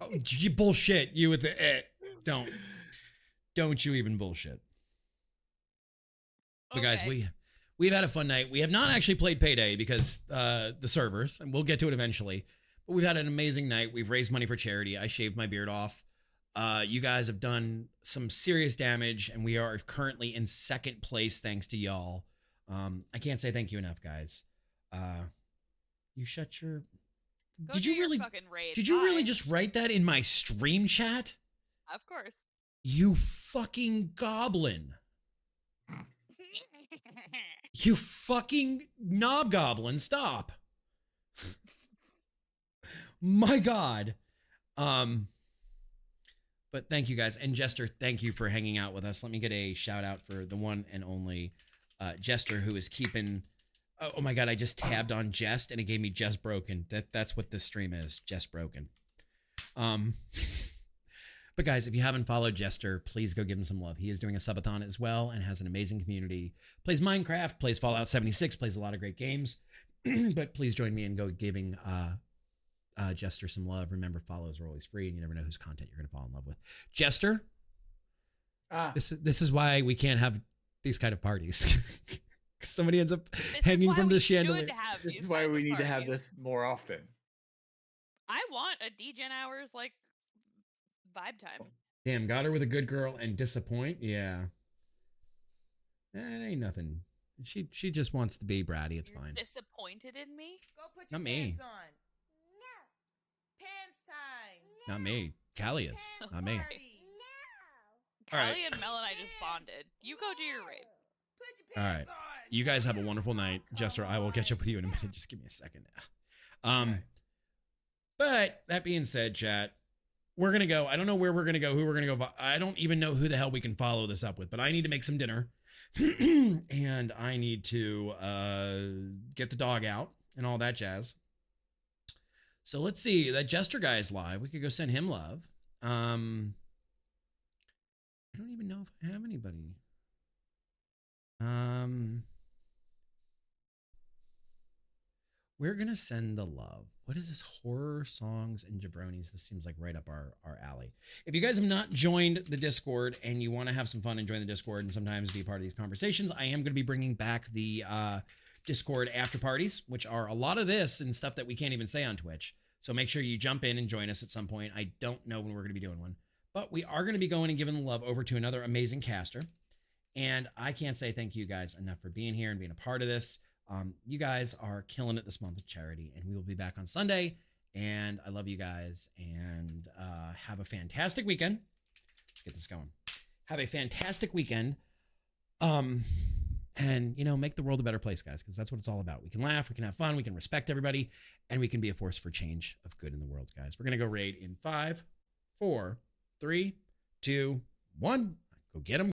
Oh, you bullshit. You with the Don't you even bullshit. But guys, we've had a fun night. We have not actually played Payday because the servers, and we'll get to it eventually. But we've had an amazing night. We've raised money for charity. I shaved my beard off. You guys have done some serious damage, and we are currently in 2nd place thanks to y'all. I can't say thank you enough, guys. You shut your... Go Did do you your really? fucking raid. Did you really Bye. just write that in my stream chat? Of course. You fucking goblin. You fucking knob goblin. Stop. My God. But thank you guys. And Jester, thank you for hanging out with us. Let me get a shout out for the one and only Jester, who is keeping... Oh my God, I just tabbed on Jest and it gave me Jest Broken. That's what this stream is, Jest Broken. But guys, if you haven't followed Jester, please go give him some love. He is doing a subathon as well and has an amazing community. Plays Minecraft, plays Fallout 76, plays a lot of great games. But please join me in go giving Jester some love. Remember, follows are always free and you never know whose content you're going to fall in love with. Jester, this is why we can't have these kind of parties. Somebody ends up hanging from the chandelier. This is why we need to have this more often. I want a DGen hours like vibe time. Damn, got her with a good girl and disappoint. Yeah. Ain't nothing. She just wants to be bratty. It's fine. Disappointed in me? Go put your Not me. pants on. No. Pants time. Not me. Callie is. Not me. Party. All right. Callie and Mel and I just bonded. You go do your raid. Put your All pants right. on. You guys have a wonderful night. Jester, I will catch up with you in a minute. Just give me a second. But that being said, chat, we're going to go. I don't know where we're going to go, who we're going to go. I don't even know who the hell we can follow this up with, but I need to make some dinner and I need to get the dog out and all that jazz. So let's see. That Jester guy is live. We could go send him love. I don't even know if I have anybody. We're gonna send the love. What is this? Horror songs and jabronis. This seems like right up our alley. If you guys have not joined the Discord and you want to have some fun and join the Discord and sometimes be a part of these conversations, I am going to be bringing back the Discord after parties, which are a lot of this and stuff that we can't even say on Twitch. So make sure you jump in and join us at some point. I don't know when we're going to be doing one, but we are going to be going and giving the love over to another amazing caster. And I can't say thank you guys enough for being here and being a part of this. You guys are killing it this month with charity, and we will be back on Sunday. And I love you guys, and have a fantastic weekend. Let's get this going. Have a fantastic weekend. And make the world a better place, guys, because that's what it's all about. We can laugh, we can have fun, we can respect everybody, and we can be a force for change of good in the world, guys. We're gonna go raid in 5, 4, 3, 2, 1. Go get them.